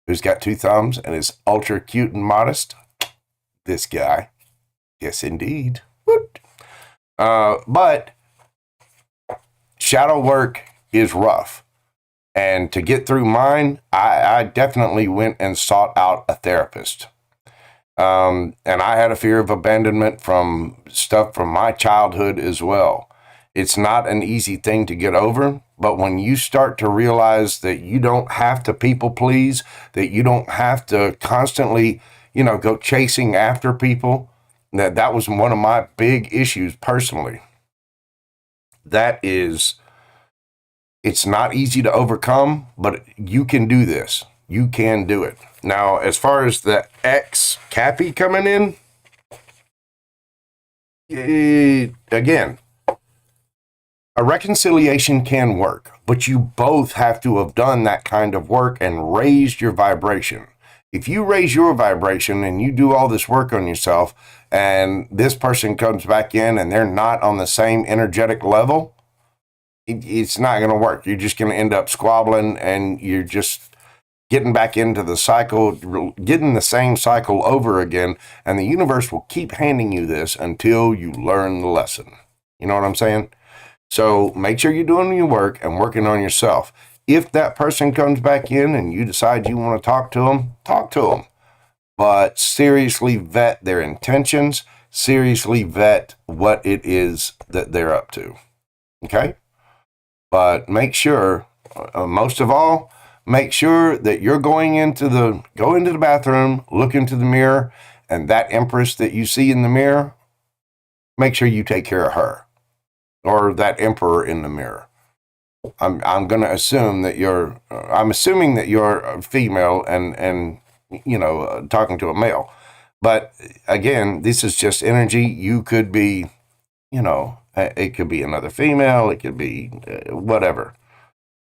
Who's got 2 thumbs and is ultra cute and modest? This guy. Yes, indeed. But shadow work is rough. And to get through mine, I definitely went and sought out a therapist. And I had a fear of abandonment from stuff from my childhood as well. It's not an easy thing to get over, but when you start to realize that you don't have to people please, that you don't have to constantly, go chasing after people, that was one of my big issues personally. It's not easy to overcome, but you can do this. You can do it. Now, as far as the ex-Cappy coming in, again, a reconciliation can work, but you both have to have done that kind of work and raised your vibration. If you raise your vibration and you do all this work on yourself and this person comes back in and they're not on the same energetic level, it's not going to work. You're just going to end up squabbling and you're just getting back into the cycle, getting the same cycle over again, and the universe will keep handing you this until you learn the lesson. You know what I'm saying? So make sure you're doing your work and working on yourself. If that person comes back in and you decide you want to talk to them, talk to them. But seriously vet their intentions, seriously vet what it is that they're up to. Okay? But make sure, most of all, make sure that you're go into the bathroom, look into the mirror, and that empress that you see in the mirror, make sure you take care of her, or that emperor in the mirror. I'm going to assume that I'm assuming that you're a female and talking to a male. But again, this is just energy. You could be, it could be another female. It could be whatever.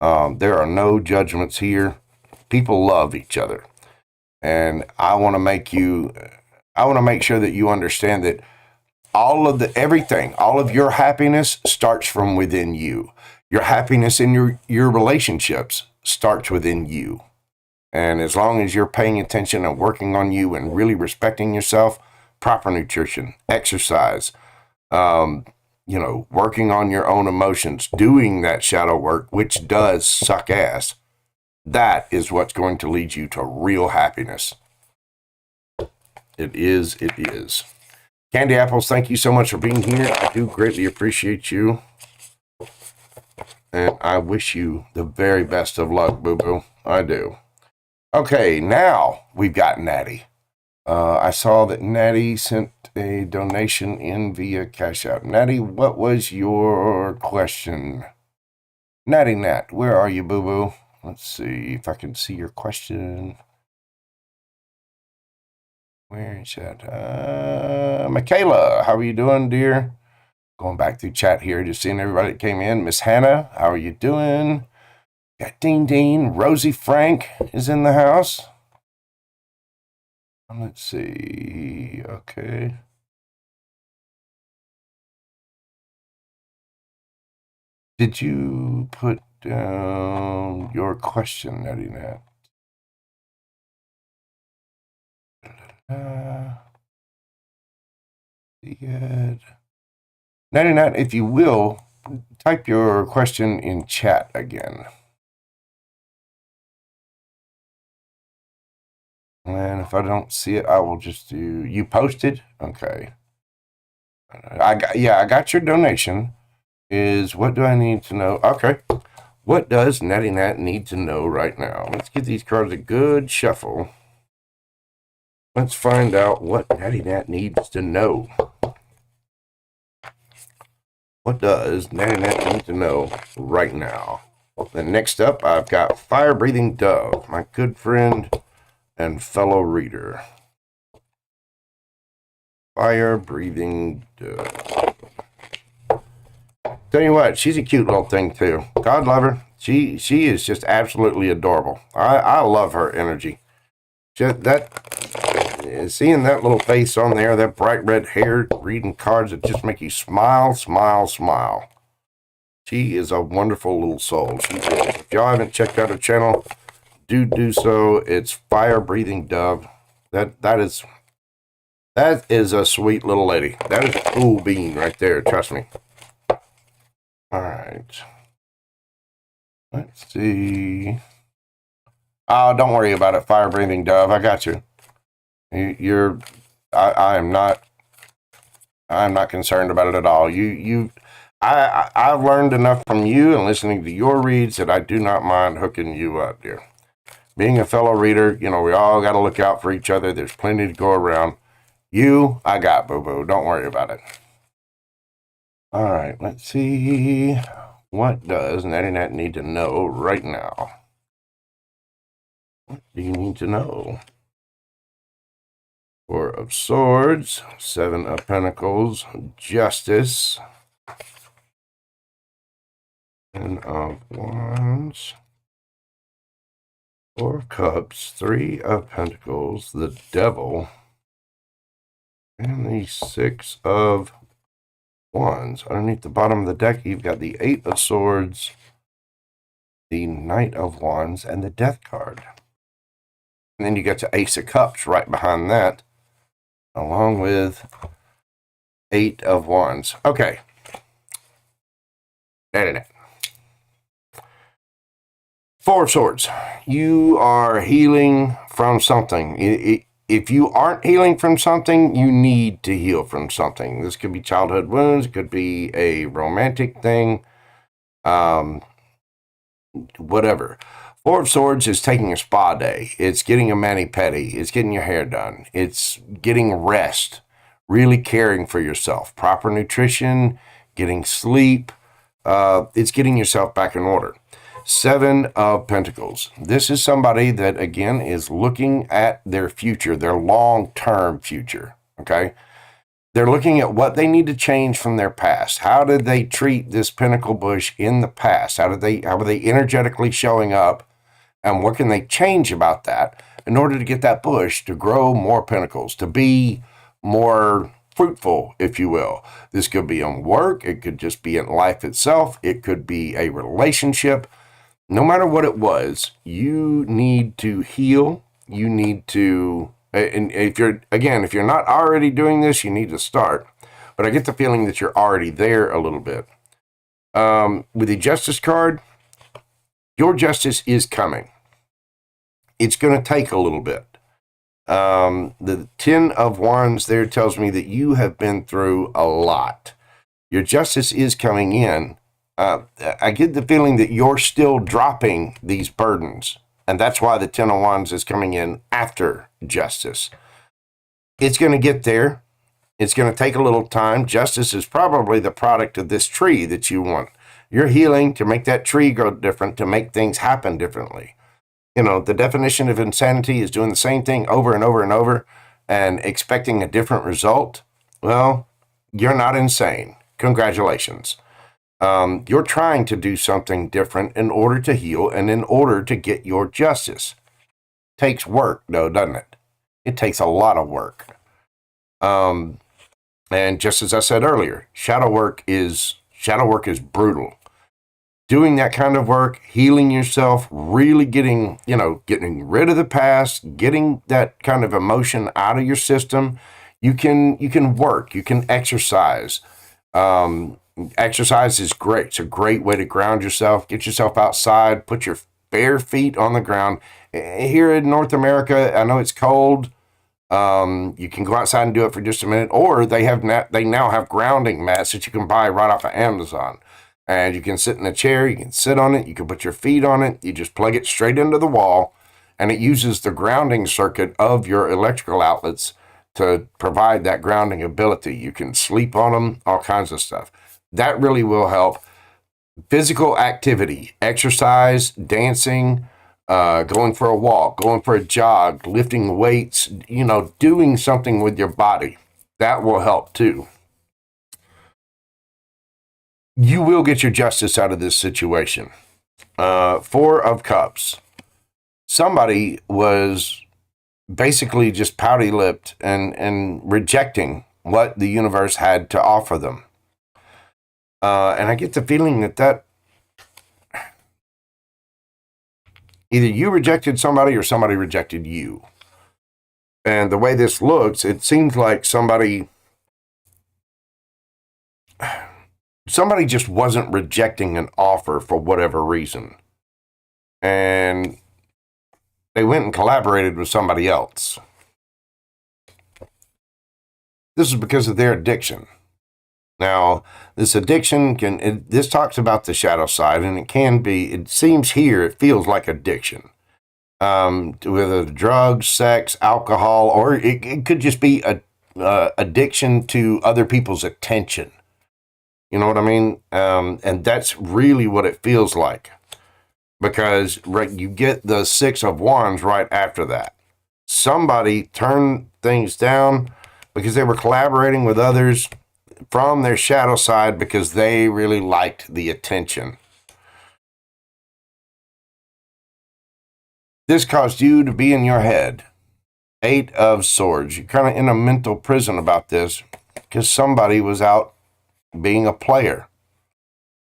There are no judgments here. People love each other. And I want to make sure that you understand that all of your happiness starts from within you. Your happiness in your relationships starts within you. And as long as you're paying attention and working on you and really respecting yourself, proper nutrition, exercise, working on your own emotions, doing that shadow work, which does suck ass, that is what's going to lead you to real happiness. It is. Candy Apples, thank you so much for being here. I do greatly appreciate you. And I wish you the very best of luck, boo-boo. I do. Okay, now we've got Natty. I saw that Natty sent a donation in via CashApp. Natty, what was your question? Natty Nat, where are you, boo-boo? Let's see if I can see your question. Where is that? Michaela, how are you doing, dear? Going back through chat here, just seeing everybody that came in. Miss Hannah, how are you doing? Got Dean. Rosie Frank is in the house. Let's see. Okay. Did you put down your question, Natty Nat? Natty Nat, if you will, type your question in chat again. And if I don't see it, I will just do. You posted? Okay. I got your donation. What do I need to know? Okay. What does Natty Nat need to know right now? Let's give these cards a good shuffle. Let's find out what Natty Nat needs to know. What does Natty Nat need to know right now? Then next up, I've got Fire Breathing Dove, my good friend and fellow reader. Fire Breathing Dove. Tell you what, she's a cute little thing too. God love her. She is just absolutely adorable. I love her energy. Just seeing that little face on there, that bright red hair, reading cards that just make you smile, smile, smile. She is a wonderful little soul. She is. If y'all haven't checked out her channel, do so. It's Fire Breathing Dove. That is a sweet little lady. That is a cool bean right there. Trust me. All right. Let's see. Oh, don't worry about it, Fire Breathing Dove. I got you. I'm not concerned about it at all. I've learned enough from you and listening to your reads that I do not mind hooking you up, dear. Being a fellow reader, we all got to look out for each other. There's plenty to go around. I got, boo-boo. Don't worry about it. All right, let's see. What does Natty Nat need to know right now? What do you need to know? Four of Swords, Seven of Pentacles, Justice, Ten of Wands, Four of Cups, Three of Pentacles, the Devil, and the Six of Wands. Underneath the bottom of the deck, you've got the Eight of Swords, the Knight of Wands, and the Death card. And then you got the Ace of Cups right behind that, along with 8 of Wands. Okay. Four of Swords. You are healing from something. If you aren't healing from something, you need to heal from something. This could be childhood wounds. It could be a romantic thing. Whatever. Four of Swords is taking a spa day. It's getting a mani-pedi. It's getting your hair done. It's getting rest. Really caring for yourself. Proper nutrition. Getting sleep. It's getting yourself back in order. 7 of Pentacles. This is somebody that, again, is looking at their future, their long-term future, okay? They're looking at what they need to change from their past. How did they treat this pentacle bush in the past? How were they energetically showing up? And what can they change about that in order to get that bush to grow more pentacles, to be more fruitful, if you will? This could be on work. It could just be in life itself. It could be a relationship. No matter what it was, you need to heal. You need to, and if you're not already doing this, you need to start. But I get the feeling that you're already there a little bit. With the Justice card, your justice is coming. It's going to take a little bit. The 10 of Wands there tells me that you have been through a lot. Your justice is coming in. I get the feeling that you're still dropping these burdens, and that's why the 10 of Wands is coming in after justice. It's going to get there. It's going to take a little time. Justice is probably the product of this tree that you want. You're healing to make that tree grow different, to make things happen differently. You know, the definition of insanity is doing the same thing over and over and over and expecting a different result. Well, you're not insane. Congratulations. You're trying to do something different in order to heal and in order to get your justice. Takes work, though, doesn't it? It takes a lot of work. And just as I said earlier, shadow work is brutal. Doing that kind of work, healing yourself, really getting rid of the past, getting that kind of emotion out of your system. You can work, you can exercise. Exercise is great. It's a great way to ground yourself, get yourself outside, put your bare feet on the ground. Here in North America, I know it's cold. You can go outside and do it for just a minute, or they now have grounding mats that you can buy right off of Amazon. And you can sit in a chair, you can sit on it, you can put your feet on it, you just plug it straight into the wall, and it uses the grounding circuit of your electrical outlets to provide that grounding ability. You can sleep on them, all kinds of stuff. That really will help. Physical activity, exercise, dancing, going for a walk, going for a jog, lifting weights, doing something with your body. That will help too. You will get your justice out of this situation. 4 of Cups. Somebody was basically just pouty-lipped and rejecting what the universe had to offer them. And I get the feeling that either you rejected somebody or somebody rejected you. And the way this looks, it seems like somebody just wasn't rejecting an offer for whatever reason. And they went and collaborated with somebody else. This is because of their addiction. Now, this addiction this talks about the shadow side, and it feels like addiction. Whether drugs, sex, alcohol, or it could just be addiction to other people's attention. You know what I mean? And that's really what it feels like. Because you get the 6 of Wands right after that. Somebody turned things down because they were collaborating with others from their shadow side because they really liked the attention. This caused you to be in your head. 8 of Swords. You're kind of in a mental prison about this because somebody was out being a player.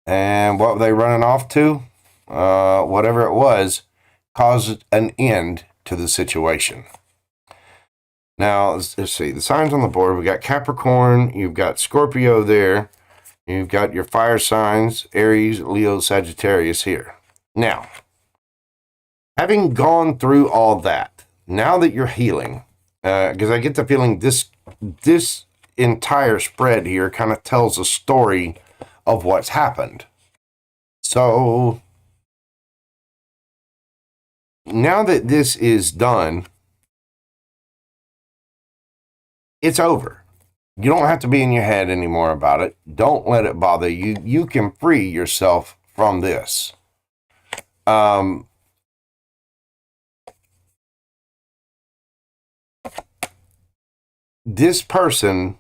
And what were they running off to? Whatever it was, caused an end to the situation. Now, let's see. The signs on the board, we got Capricorn, you've got Scorpio there, you've got your fire signs, Aries, Leo, Sagittarius here. Now, having gone through all that, now that you're healing, because I get the feeling this entire spread here kind of tells a story of what's happened. So, now that this is done, it's over. You don't have to be in your head anymore about it. Don't let it bother you. You can free yourself from this. This person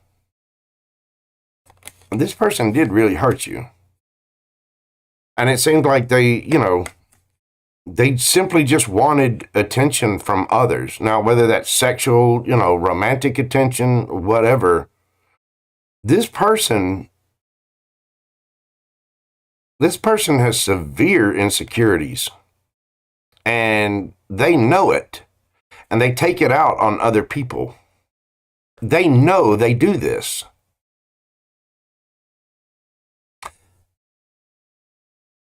did really hurt you. And it seemed like they simply just wanted attention from others. Now, whether that's sexual, romantic attention, whatever, this person has severe insecurities, and they know it, and they take it out on other people. They know they do this.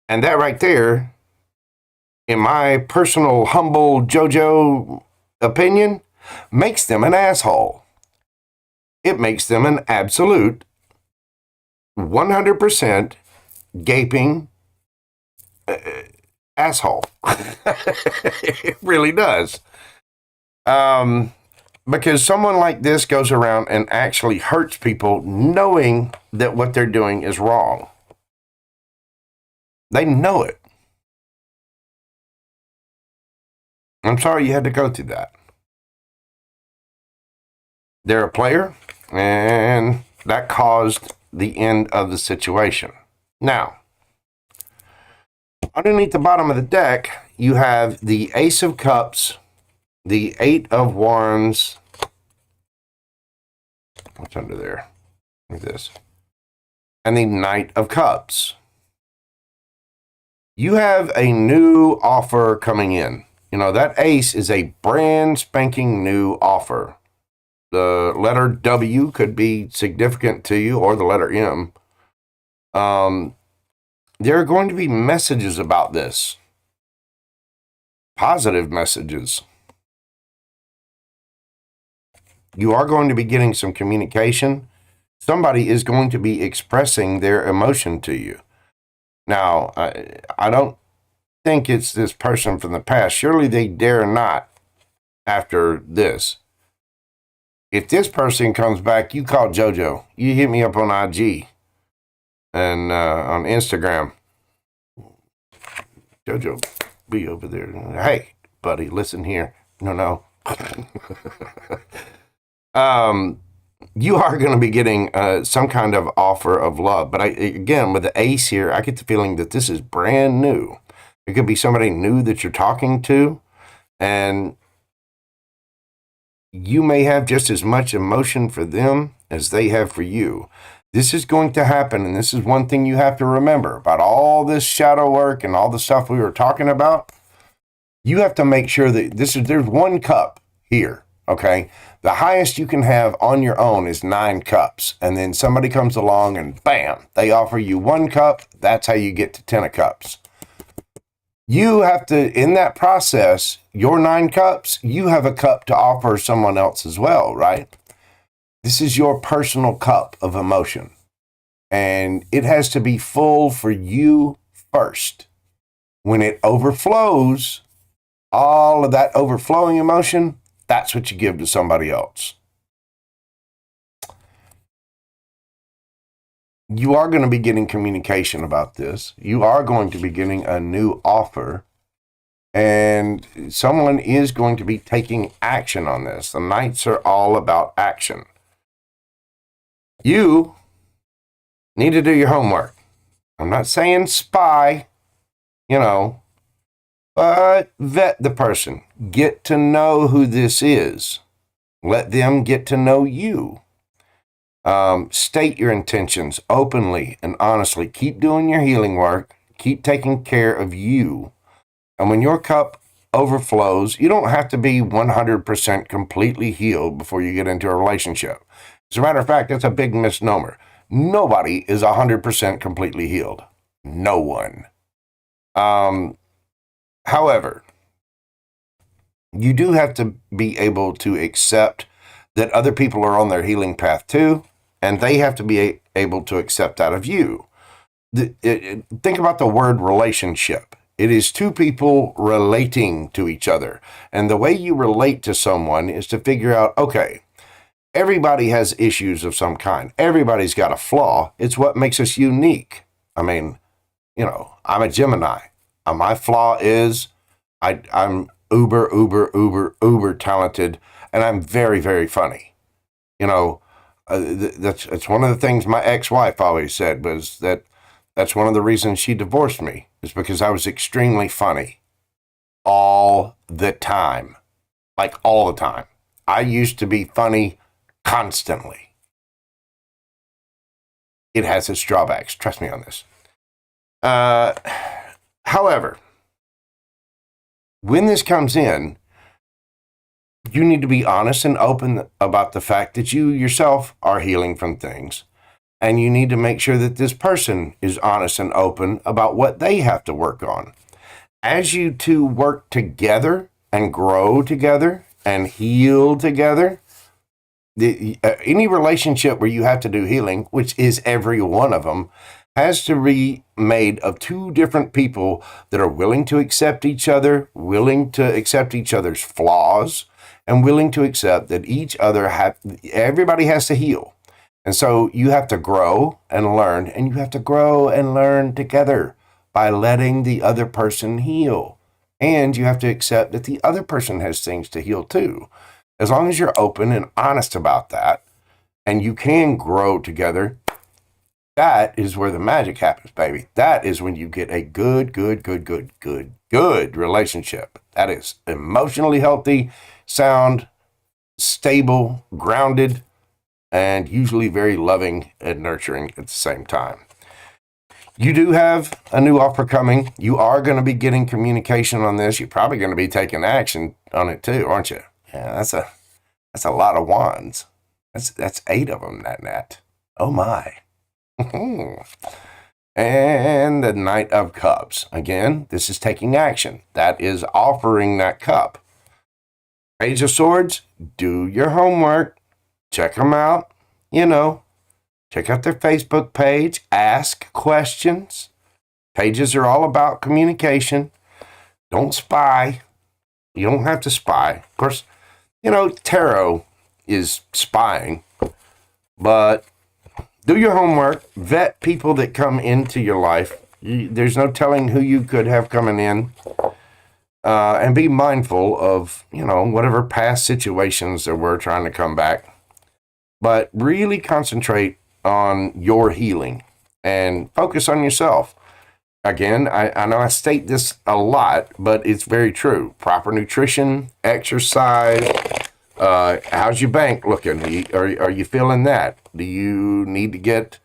And that right there, in my personal, humble JoJo opinion, makes them an asshole. It makes them an absolute 100% gaping asshole. It really does. Because someone like this goes around and actually hurts people knowing that what they're doing is wrong. They know it. I'm sorry you had to go through that. They're a player, and that caused the end of the situation. Now, underneath the bottom of the deck, you have the Ace of Cups, the Eight of Wands. What's under there? Look at this. And the Knight of Cups. You have a new offer coming in. That ace is a brand spanking new offer. The letter W could be significant to you, or the letter M. There are going to be messages about this. Positive messages. You are going to be getting some communication. Somebody is going to be expressing their emotion to you. Now, I don't think it's this person from the past. Surely they dare not after this. If this person comes back, you call JoJo. You hit me up on IG and on Instagram. JoJo, be over there. Hey, buddy, listen here. No. You are going to be getting some kind of offer of love. But again, with the ace here, I get the feeling that this is brand new. It could be somebody new that you're talking to, and you may have just as much emotion for them as they have for you. This is going to happen, and this is one thing you have to remember about all this shadow work and all the stuff we were talking about. You have to make sure that there's one cup here, okay? The highest you can have on your own is 9 cups, and then somebody comes along and bam, they offer you 1 cup. That's how you get to 10 of cups. You have to, in that process, your 9 cups, you have a cup to offer someone else as well, right? This is your personal cup of emotion, and it has to be full for you first. When it overflows, all of that overflowing emotion, that's what you give to somebody else. You are going to be getting communication about this. You are going to be getting a new offer, and someone is going to be taking action on this. The Knights are all about action. You need to do your homework. I'm not saying spy, but vet the person. Get to know who this is. Let them get to know you. State your intentions openly and honestly. Keep doing your healing work. Keep taking care of you. And when your cup overflows. You don't have to be 100% completely healed before you get into a relationship. As a matter of fact, that's a big misnomer. Nobody is 100% completely healed. No one. However, you do have to be able to accept that other people are on their healing path too, and they have to be able to accept that of you. Think about the word relationship. It is two people relating to each other. And the way you relate to someone is to figure out, okay, everybody has issues of some kind. Everybody's got a flaw. It's what makes us unique. I mean, I'm a Gemini. My flaw is I'm uber talented, and I'm very, very funny. That's one of the things my ex-wife always said was that's one of the reasons she divorced me, is because I was extremely funny all the time. Like all the time. I used to be funny constantly. It has its drawbacks. Trust me on this. However, when this comes in, you need to be honest and open about the fact that you yourself are healing from things. And you need to make sure that this person is honest and open about what they have to work on. As you two work together and grow together and heal together, any relationship where you have to do healing, which is every one of them, has to be made of two different people that are willing to accept each other, willing to accept each other's flaws, and willing to accept that everybody has to heal. And so you have to grow and learn, and you have to grow and learn together by letting the other person heal. And you have to accept that the other person has things to heal too. As long as you're open and honest about that, and you can grow together, that is where the magic happens, baby. That is when you get a good relationship. That is emotionally healthy, sound, stable, grounded, and usually very loving and nurturing at the same time. You do have a new offer coming. You are going to be getting communication on this. You're probably going to be taking action on it too, aren't you? Yeah, that's a lot of wands. That's 8 of them, Nat. Oh my. And the Knight of Cups. Again, this is taking action. That is offering that cup. Page of Swords, do your homework. Check them out. Check out their Facebook page. Ask questions. Pages are all about communication. Don't spy. You don't have to spy. Of course, tarot is spying. But do your homework. Vet people that come into your life. There's no telling who you could have coming in. And be mindful of, whatever past situations there were trying to come back. But really concentrate on your healing and focus on yourself. Again, I know I state this a lot, but it's very true. Proper nutrition, exercise. How's your bank looking? Are you feeling that? Do you need to get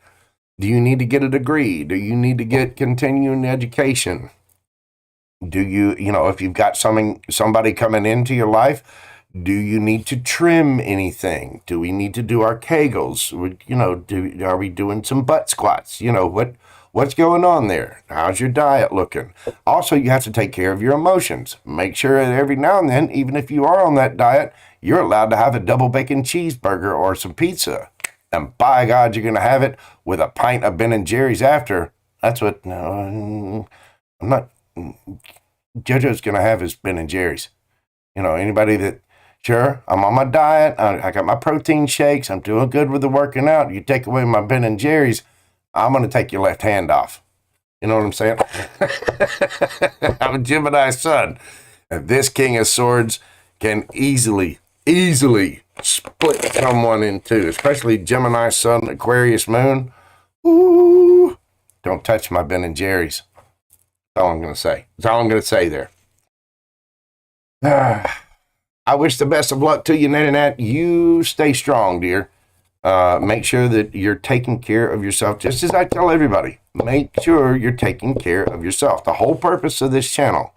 a degree? Do you need to get continuing education? Do you, if you've got somebody coming into your life, do you need to trim anything? Do we need to do our Kegels? Are we doing some butt squats? What's going on there? How's your diet looking? Also, you have to take care of your emotions. Make sure that every now and then, even if you are on that diet, you're allowed to have a double bacon cheeseburger or some pizza. And by God, you're going to have it with a pint of Ben & Jerry's after. That's what, I'm not, JoJo's going to have his Ben & Jerry's. Anybody that, sure, I'm on my diet. I got my protein shakes. I'm doing good with the working out. You take away my Ben & Jerry's, I'm going to take your left hand off. You know what I'm saying? I'm a Gemini sun. And this King of Swords can easily split someone in two, especially Gemini sun, Aquarius moon. Ooh, don't touch my Ben & Jerry's. That's all I'm going to say. That's all I'm going to say there. I wish the best of luck to you, Nat. You stay strong, dear. Make sure that you're taking care of yourself, just as I tell everybody. Make sure you're taking care of yourself. The whole purpose of this channel,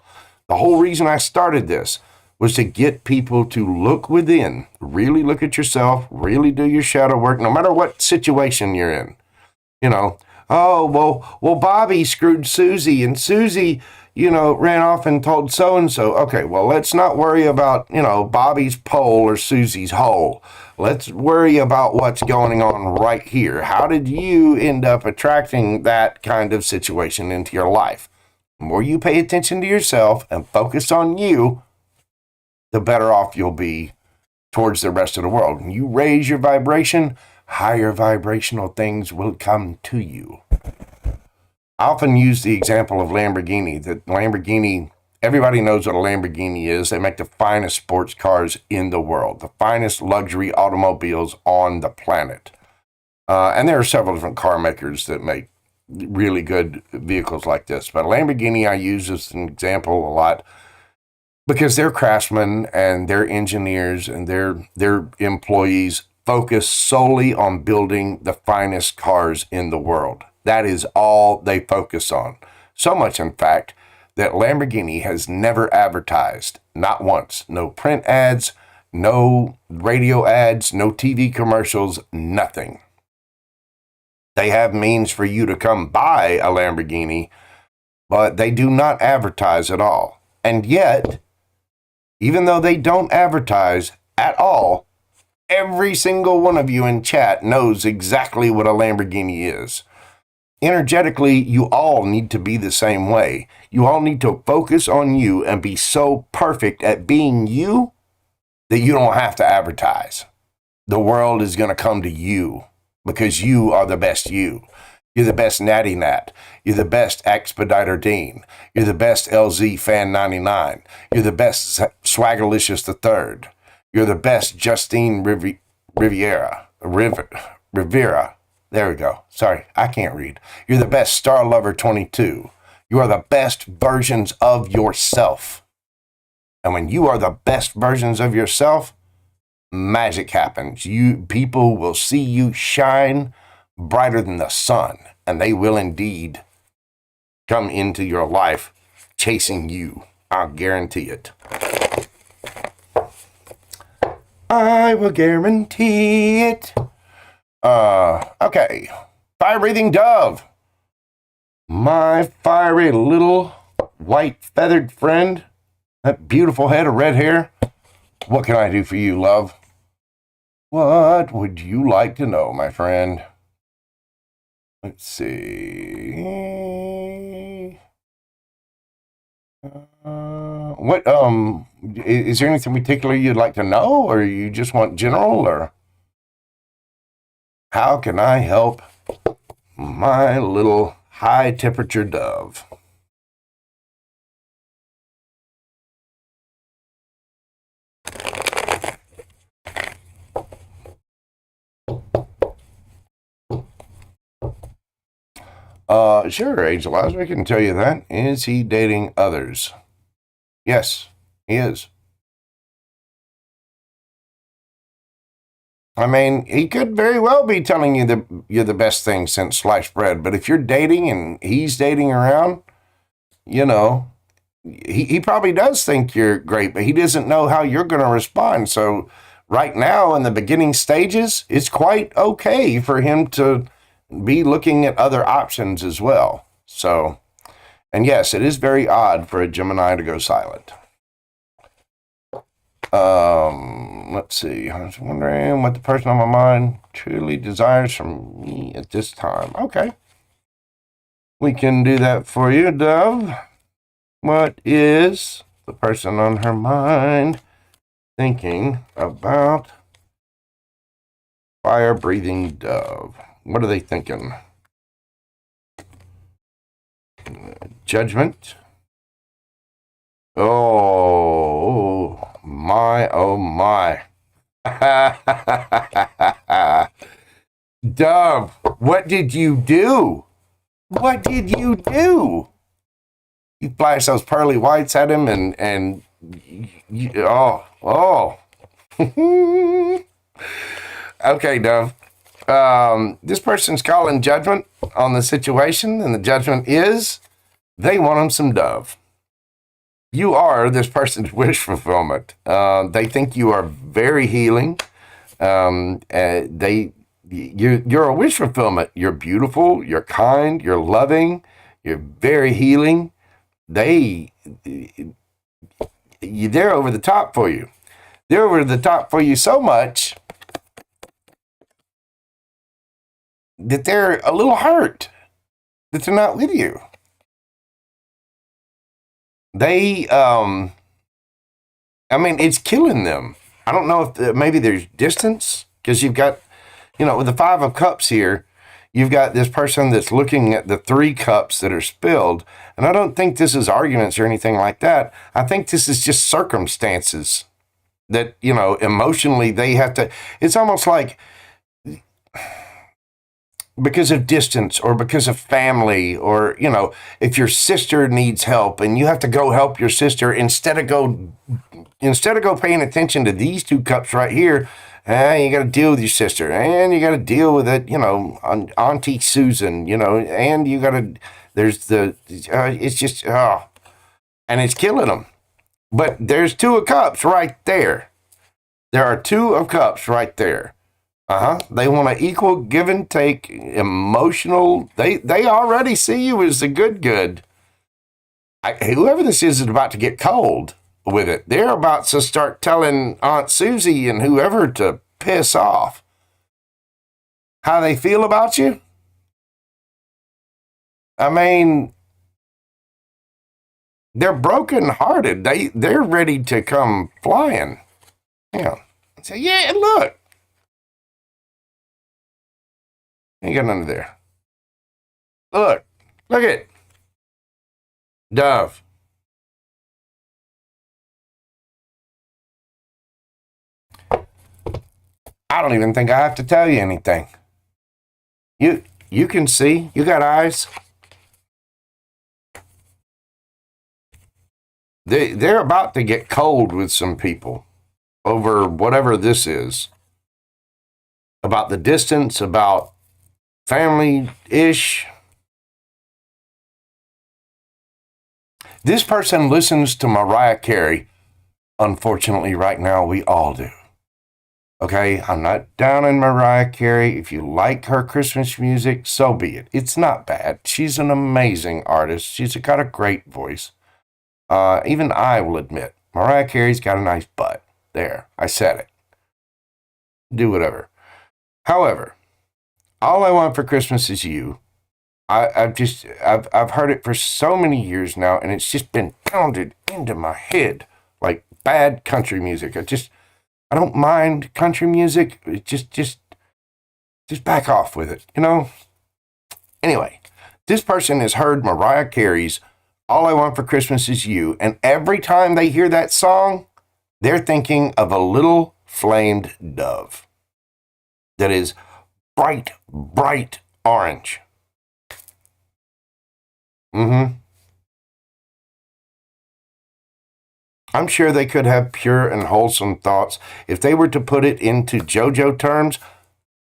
The whole reason I started this was to get people to look within, really look at yourself, really do your shadow work, no matter what situation you're in. You know, oh, well, Bobby screwed Susie, and Susie, ran off and told so-and-so. Okay, well, let's not worry about, Bobby's pole or Susie's hole. Let's worry about what's going on right here. How did you end up attracting that kind of situation into your life? The more you pay attention to yourself and focus on you, the better off you'll be towards the rest of the world. When you raise your vibration, higher vibrational things will come to you. I often use the example of Lamborghini. That Lamborghini, everybody knows what a Lamborghini is. They make the finest sports cars in the world, the finest luxury automobiles on the planet. And there are several different car makers that make really good vehicles like this. But Lamborghini I use as an example a lot because their craftsmen and their engineers and their employees focus solely on building the finest cars in the world. That is all they focus on. So much, in fact, that Lamborghini has never advertised, not once. No print ads, no radio ads, no TV commercials, nothing. They have means for you to come buy a Lamborghini, but they do not advertise at all. And yet, even though they don't advertise at all, every single one of you in chat knows exactly what a Lamborghini is. Energetically, you all need to be the same way. You all need to focus on you and be so perfect at being you that you don't have to advertise. The world is going to come to you because you are the best you. You're the best Natty Nat. You're the best Expediter Dean. You're the best LZ Fan 99. You're the best Swaggerlicious III. You're the best Justine Rivera. There we go. Sorry, I can't read. You're the best Star Lover 22. You are the best versions of yourself. And when you are the best versions of yourself, magic happens. People will see you shine brighter than the sun, and they will indeed come into your life chasing you. I'll guarantee it. I will guarantee it. Okay. Fire-breathing dove. My fiery little white feathered friend. That beautiful head of red hair. What can I do for you, love? What would you like to know, my friend? Let's see. What, is there anything particular you'd like to know, or you just want general, or how can I help my little high temperature dove? Sure, Angel Eyes, I can tell you that. Is he dating others? Yes, he is. I mean, he could very well be telling you you're the best thing since sliced bread, but if you're dating and he's dating around, he probably does think you're great, but he doesn't know how you're going to respond. So right now, in the beginning stages, it's quite okay for him to be looking at other options as well. So, and yes, it is very odd for a Gemini to go silent. Let's see. I was wondering what the person on my mind truly desires from me at this time. Okay. We can do that for you, Dove. What is the person on her mind thinking about fire-breathing dove? What are they thinking? Judgment. Oh my, oh my. Dove, what did you do? What did you do? You flash those pearly whites at him and Okay, Dove. This person's calling judgment on the situation, and the judgment is they want him some dove. You are this person's wish fulfillment. They think you are very healing. You're a wish fulfillment. You're beautiful. You're kind. You're loving. You're very healing. They're over the top for you. They're over the top for you so much that they're a little hurt that they're not with you. It's killing them. I don't know if maybe there's distance, because you've got, with the Five of Cups here, you've got this person that's looking at the 3 cups that are spilled. And I don't think this is arguments or anything like that. I think this is just circumstances that, emotionally they have to, it's almost like because of distance or because of family, or, if your sister needs help and you have to go help your sister instead of go paying attention to these 2 cups right here. You got to deal with your sister, and you got to deal with it, Auntie Susan, and you got to, it's just, and it's killing them. But there's 2 of Cups right there. There are 2 of Cups right there. They want to equal give and take, emotional. They already see you as the good. Whoever this is about to get cold with it. They're about to start telling Aunt Susie and whoever to piss off. How they feel about you? They're brokenhearted. They're ready to come flying. Say, yeah, look. Ain't got none of there. Look it. Dove. I don't even think I have to tell you anything. You can see. You got eyes. They're about to get cold with some people over whatever this is. About the distance, about family-ish. This person listens to Mariah Carey. Unfortunately, right now, we all do. Okay, I'm not down in Mariah Carey. If you like her Christmas music, so be it. It's not bad. She's an amazing artist. She's got a great voice. Even I will admit, Mariah Carey's got a nice butt. There, I said it. Do whatever. However, all I want for Christmas is you. I've heard it for so many years now, and it's just been pounded into my head like bad country music. I don't mind country music. Just back off with it, Anyway, this person has heard Mariah Carey's All I Want for Christmas Is You, and every time they hear that song, they're thinking of a little flamed dove that is bright, bright orange. I'm sure they could have pure and wholesome thoughts. If they were to put it into JoJo terms,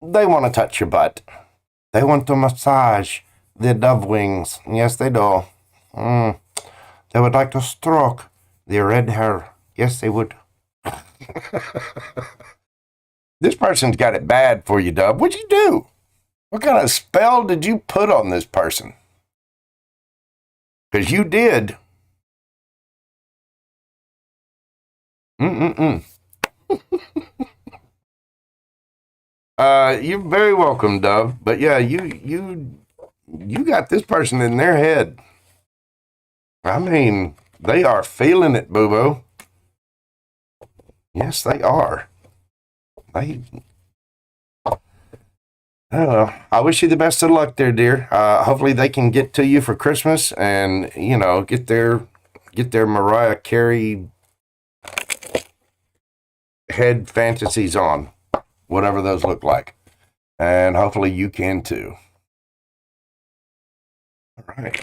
they want to touch your butt. They want to massage their dove wings. Yes, they do. They would like to stroke their red hair. Yes, they would. This person's got it bad for you, Dove. What'd you do? What kind of spell did you put on this person? Because you did. You're very welcome, Dove. But yeah, you got this person in their head. They are feeling it, boo-boo. Yes, they are. I wish you the best of luck there, dear. Hopefully they can get to you for Christmas and, get their Mariah Carey head fantasies on, whatever those look like. And hopefully you can too. All right.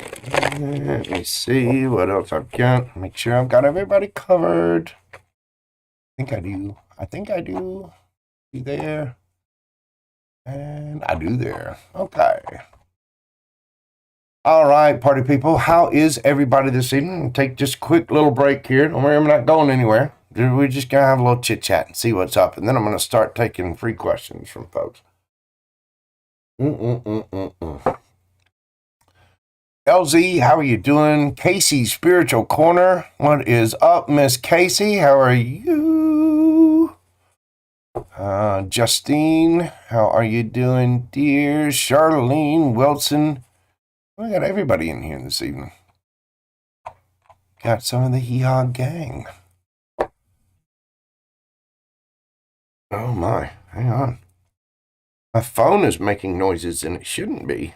Let me see what else I've got. Make sure I've got everybody covered. I think I do. See there. And I do there. Okay. All right, party people, how is everybody this evening? Take just a quick little break here. Don't worry, I'm not going anywhere. We're just going to have a little chit chat and see what's up. And then I'm going to start taking free questions from folks. LZ, how are you doing? Casey, Spiritual Corner. What is up, Miss Casey? How are you? Justine, how are you doing, dear? Charlene, Wilson. We got everybody in here this evening. Got some of the hee-haw gang. Oh my, hang on. My phone is making noises and it shouldn't be.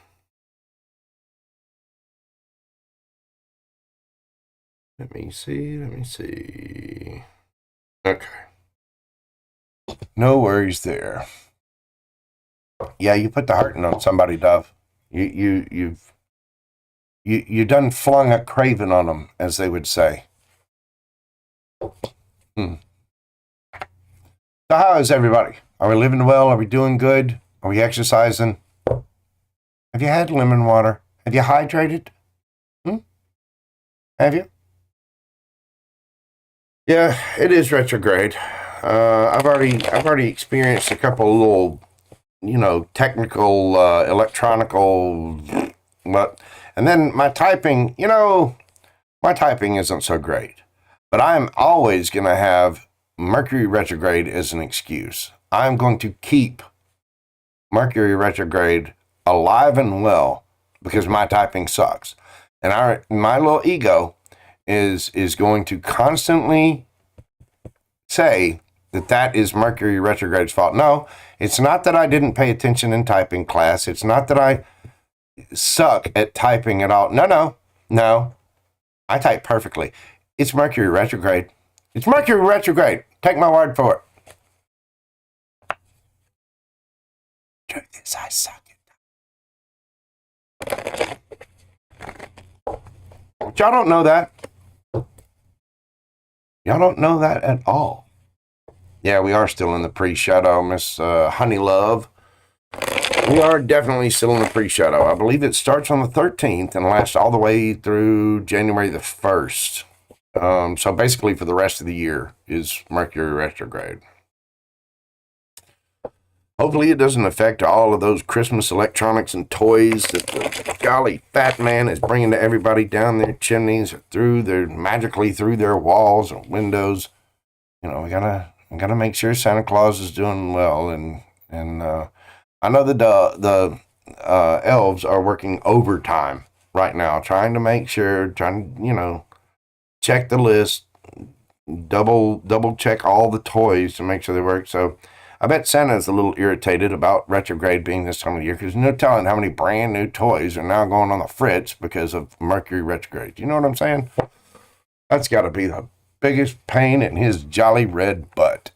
Let me see. Okay. No worries there. Yeah, you put the hearting on somebody, Dove. You done flung a craven on them, as they would say. So how is everybody? Are we living well? Are we doing good? Are we exercising? Have you had lemon water? Have you hydrated? Have you? Yeah, it is retrograde. I've already experienced a couple little, technical, electronical, and then my typing. My typing isn't so great, but I'm always going to have Mercury retrograde as an excuse. I'm going to keep Mercury retrograde alive and well because my typing sucks, and my little ego is going to constantly say that is Mercury retrograde's fault. No, it's not that I didn't pay attention in typing class. It's not that I suck at typing at all. No. I type perfectly. It's Mercury retrograde. It's Mercury retrograde. Take my word for it. Truth is, I suck at but y'all don't know that. Y'all don't know that at all. Yeah, we are still in the pre-shadow, Miss Honey Love. We are definitely still in the pre-shadow. I believe it starts on the 13th and lasts all the way through January the 1st. So basically for the rest of the year is Mercury retrograde. Hopefully it doesn't affect all of those Christmas electronics and toys that the golly fat man is bringing to everybody down their chimneys or magically through their walls or windows. We gotta make sure Santa Claus is doing well, and I know the elves are working overtime right now, trying to check the list, double check all the toys to make sure they work. So I bet Santa's a little irritated about retrograde being this time of year because no telling how many brand new toys are now going on the fritz because of Mercury retrograde. You know what I'm saying? That's got to be the biggest pain in his jolly red butt.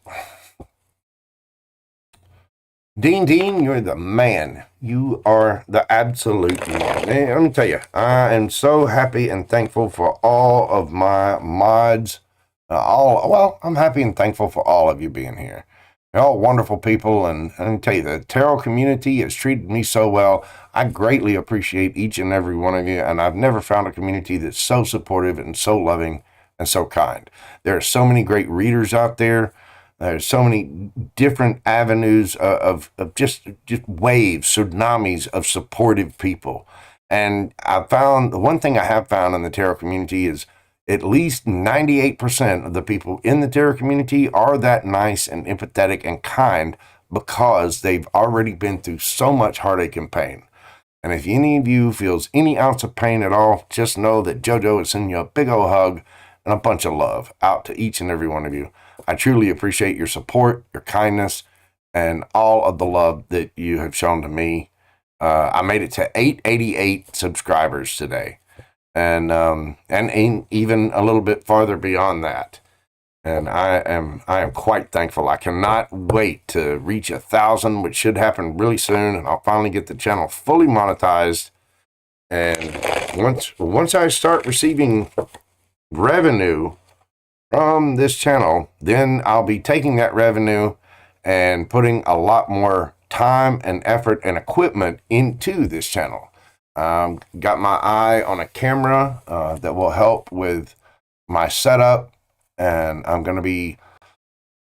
Dean, you're the man. You are the absolute man. And let me tell you, I am so happy and thankful for all of my mods. I'm happy and thankful for all of you being here. You're all wonderful people, and let me tell you, the tarot community has treated me so well. I greatly appreciate each and every one of you, and I've never found a community that's so supportive and so loving and so kind. There are so many great readers out there. There's so many different avenues of just waves, tsunamis of supportive people. And I found, the one thing I have found in the tarot community is at least 98% of the people in the tarot community are that nice and empathetic and kind because they've already been through so much heartache and pain. And if any of you feels any ounce of pain at all, just know that JoJo is sending you a big old hug and a bunch of love out to each and every one of you. I truly appreciate your support, your kindness, and all of the love that you have shown to me. I made it to 888 subscribers today, and even a little bit farther beyond that. And I am quite thankful. I cannot wait to reach 1,000, which should happen really soon, and I'll finally get the channel fully monetized. And once I start receiving revenue from this channel, then I'll be taking that revenue and putting a lot more time and effort and equipment into this channel. Got my eye on a camera that will help with my setup, and I'm going to be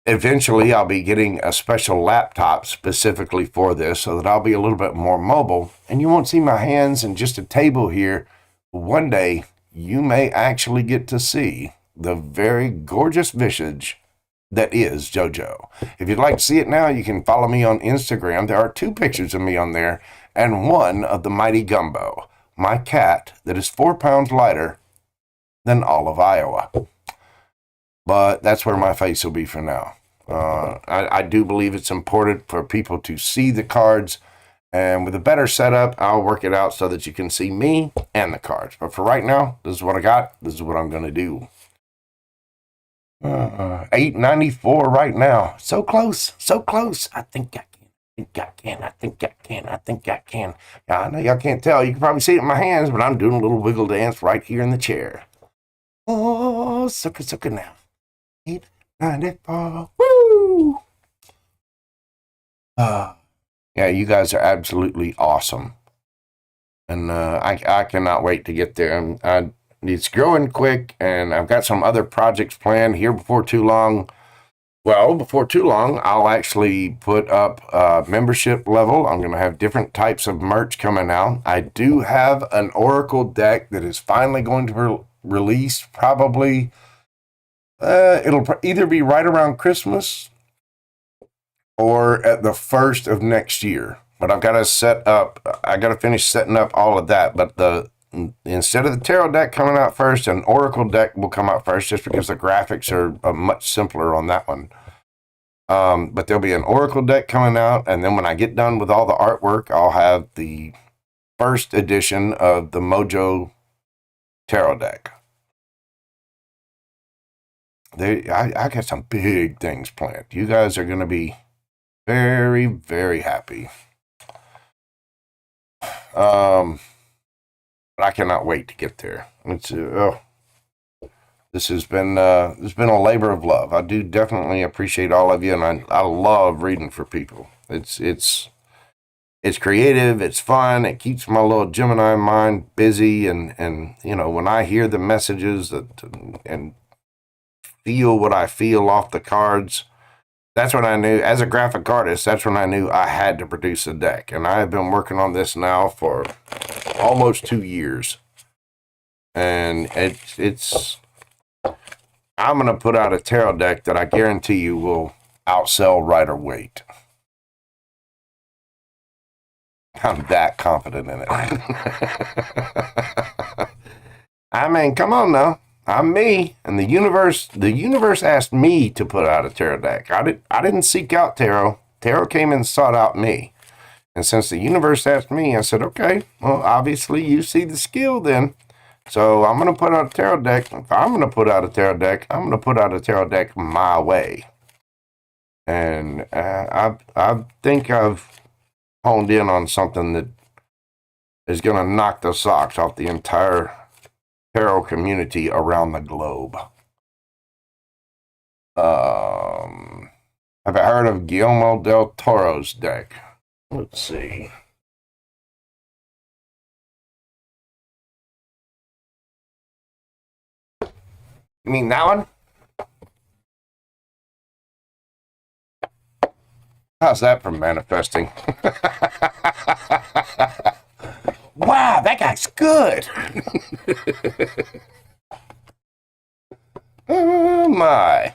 eventually I'll be getting a special laptop specifically for this so that I'll be a little bit more mobile, and you won't see my hands and just a table here. One day you may actually get to see the very gorgeous visage that is JoJo. If you'd like to see it now, you can follow me on Instagram. There are 2 pictures of me on there and one of the mighty Gumbo, my cat that is 4 pounds lighter than all of Iowa. But that's where my face will be for now. I do believe it's important for people to see the cards, and with a better setup, I'll work it out so that you can see me and the cards. But for right now, this is what I got. This is what I'm going to do. 894 right now. So close, so close. I think I can. I think I can. I know y'all can't tell. You can probably see it in my hands, but I'm doing a little wiggle dance right here in the chair. Oh, sucker now. 894. Woo! Yeah, you guys are absolutely awesome. And I cannot wait to get there. It's growing quick, and I've got some other projects planned here before too long. Well, before too long, I'll actually put up a membership level. I'm going to have different types of merch coming out. I do have an Oracle deck that is finally going to be released. Probably, it'll either be right around Christmas or at the first of next year. But I've got to finish setting up all of that. But instead of the tarot deck coming out first, an Oracle deck will come out first, just because the graphics are much simpler on that one. But there'll be an Oracle deck coming out, and then when I get done with all the artwork, I'll have the first edition of the Mojo tarot deck. I got some big things planned. You guys are going to be very, very happy. But I cannot wait to get there. This has been a labor of love. I do definitely appreciate all of you, and I love reading for people. It's creative, it's fun, it keeps my little Gemini mind busy, and you know, when I hear the messages and feel what I feel off the cards, that's when I knew, as a graphic artist, that's when I knew I had to produce a deck. And I have been working on this now for almost 2 years. And I'm going to put out a tarot deck that I guarantee you will outsell Rider Waite. I'm that confident in it. I mean, come on now. I'm me, and the universe asked me to put out a tarot deck. I didn't seek out tarot. Tarot came and sought out me. And since the universe asked me, I said, okay, well, obviously you see the skill then. So I'm going to put out a tarot deck. If I'm going to put out a tarot deck, I'm going to put out a tarot deck my way. And I think I've honed in on something that is going to knock the socks off the entire tarot community around the globe. Have I heard of Guillermo del Toro's deck? Let's see. You mean that one? How's that for manifesting? Wow, that guy's good. Oh my.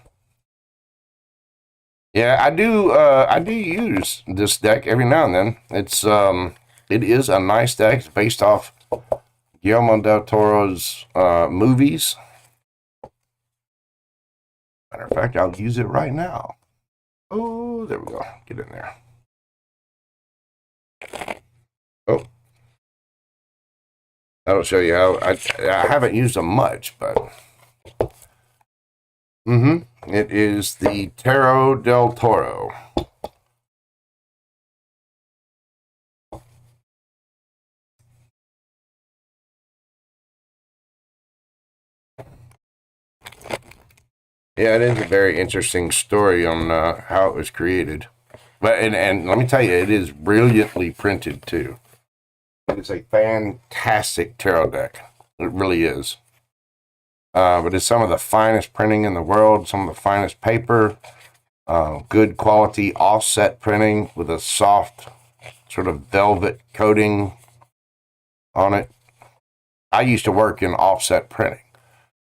Yeah, I do use this deck every now and then. It is a nice deck. It's based off Guillermo del Toro's movies. Matter of fact, I'll use it right now. Oh, there we go. Get in there. Oh. That'll show you how I haven't used them much, but it is the Tarot del Toro. Yeah, it is a very interesting story on how it was created. But and let me tell you, it is brilliantly printed too. It is a fantastic tarot deck. It really is. But it's some of the finest printing in the world, some of the finest paper, good quality offset printing with a soft sort of velvet coating on it. I used to work in offset printing,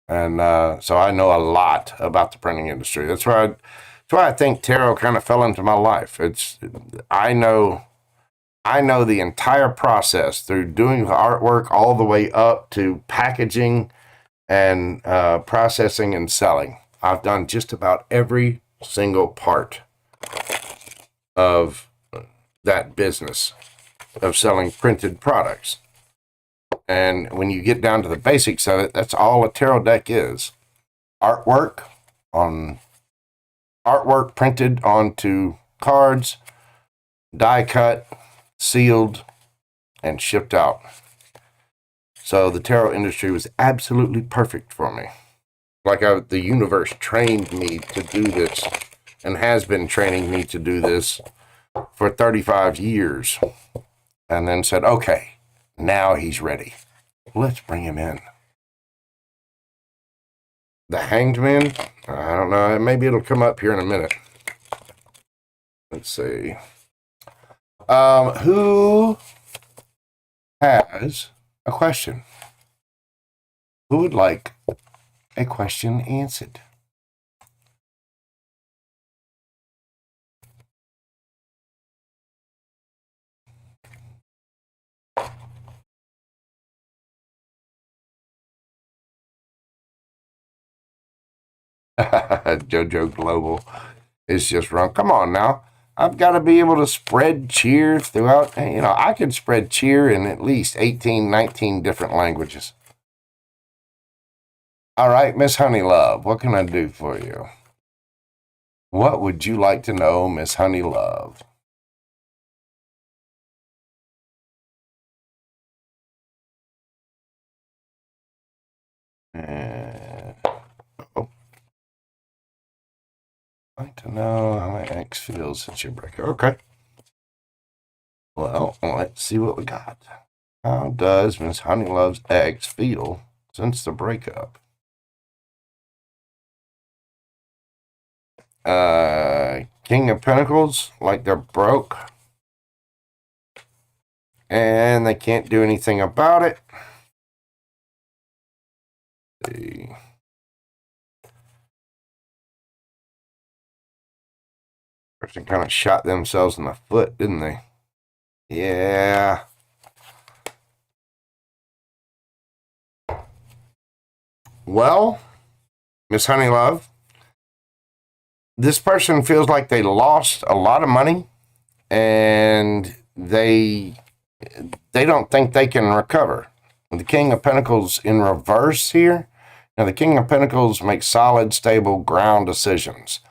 and so I know a lot about the printing industry. That's why I think tarot kind of fell into my life. I know the entire process through doing the artwork all the way up to packaging and processing and selling. I've done just about every single part of that business of selling printed products. And when you get down to the basics of it, that's all a tarot deck is. Artwork printed onto cards, die cut, sealed, and shipped out. So the tarot industry was absolutely perfect for me. Like the universe trained me to do this and has been training me to do this for 35 years. And then said, okay, now he's ready. Let's bring him in. The Hanged Man? I don't know. Maybe it'll come up here in a minute. Let's see. Who has a question? Who would like a question answered? Jojo Global is just wrong. Come on now. I've got to be able to spread cheer throughout. I can spread cheer in at least 18, 19 different languages. All right, Miss Honeylove, what can I do for you? What would you like to know, Miss Honeylove? I'd like to know how my ex feels since your breakup. Okay. Well, let's see what we got. How does Miss Honeylove's ex feel since the breakup? King of Pentacles, like they're broke. And they can't do anything about it. Let's see. Person kind of shot themselves in the foot, didn't they? Yeah. Well, Miss Honeylove, this person feels like they lost a lot of money and they don't think they can recover. The King of Pentacles in reverse here. Now, the King of Pentacles makes solid, stable ground decisions.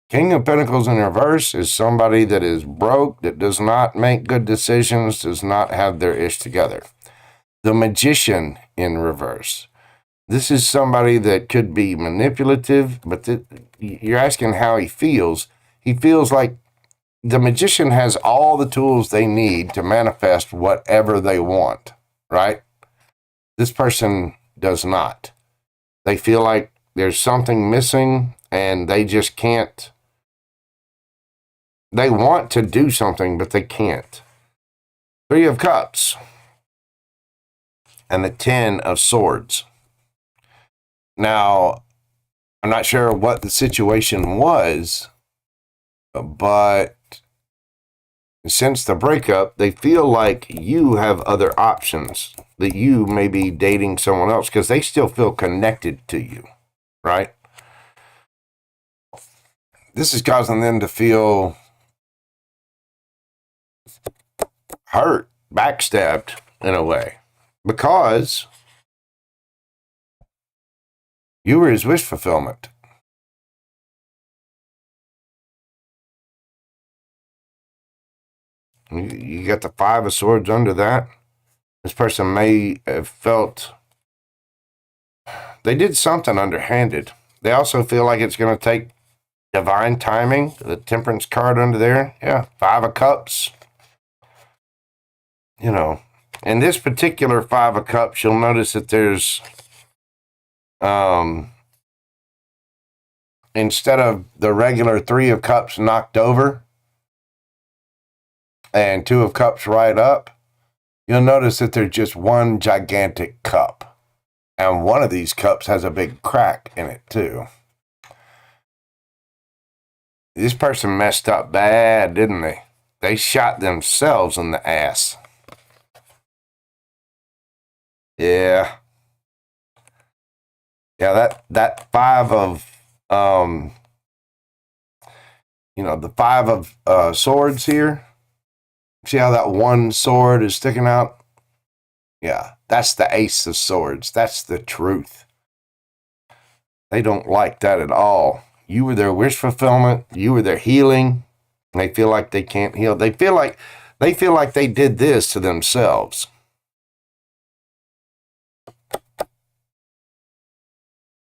King of Pentacles in reverse is somebody that is broke, that does not make good decisions, does not have their ish together. The Magician in reverse. This is somebody that could be manipulative, but you're asking how he feels. He feels like the Magician has all the tools they need to manifest whatever they want, right? This person does not. They feel like there's something missing and they just can't. They want to do something, but they can't. Three of Cups and the 10 of Swords. Now, I'm not sure what the situation was, but since the breakup, they feel like you have other options, that you may be dating someone else because they still feel connected to you, right? This is causing them to feel hurt, backstabbed in a way, because you were his wish fulfillment. You got the 5 of Swords under that. This person may have felt they did something underhanded. They also feel like it's going to take divine timing. The Temperance card under there. Yeah, 5 of Cups. In this particular Five of Cups, you'll notice that there's, instead of the regular Three of Cups knocked over and Two of Cups right up, you'll notice that there's just one gigantic cup. And one of these cups has a big crack in it, too. This person messed up bad, didn't they? They shot themselves in the ass. Yeah. Yeah, that five of, the Five of Swords here. See how that one sword is sticking out? Yeah, that's the Ace of Swords. That's the truth. They don't like that at all. You were their wish fulfillment. You were their healing. They feel like they can't heal. They feel like they did this to themselves.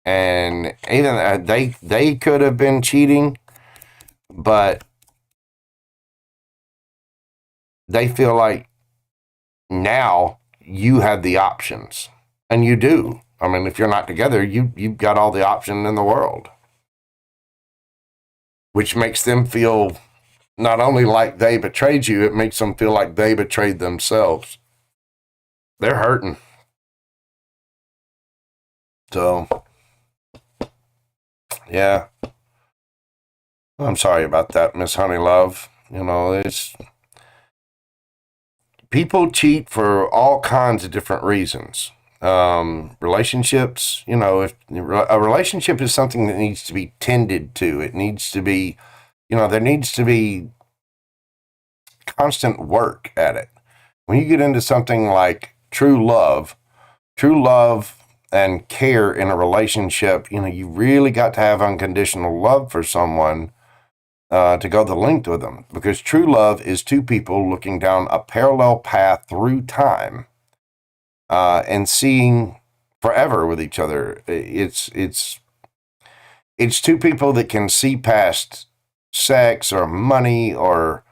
And even they could have been cheating, but they feel like now you have the options, and you do. I mean, if you're not together, you've got all the option in the world, which makes them feel not only like they betrayed you, it makes them feel like they betrayed themselves. They're hurting. So, yeah. I'm sorry about that, Miss Honeylove. It's people cheat for all kinds of different reasons. Relationships, if a relationship is something that needs to be tended to, it needs to be, there needs to be constant work at it. When you get into something like true love and care in a relationship, you really got to have unconditional love for someone to go the length with them, because true love is two people looking down a parallel path through time and seeing forever with each other. It's two people that can see past sex or money or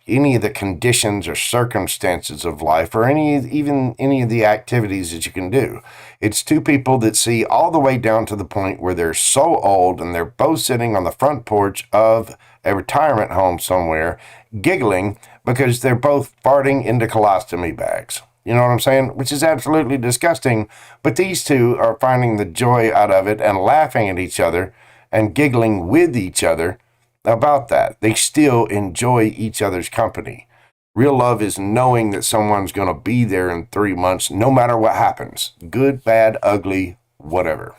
any of the conditions or circumstances of life, or even any of the activities that you can do. It's two people that see all the way down to the point where they're so old and they're both sitting on the front porch of a retirement home somewhere, giggling because they're both farting into colostomy bags. You know what I'm saying? Which is absolutely disgusting. But these two are finding the joy out of it and laughing at each other and giggling with each other about that. They still enjoy each other's company. Real love is knowing that someone's going to be there in 3 months, no matter what happens. Good, bad, ugly, whatever.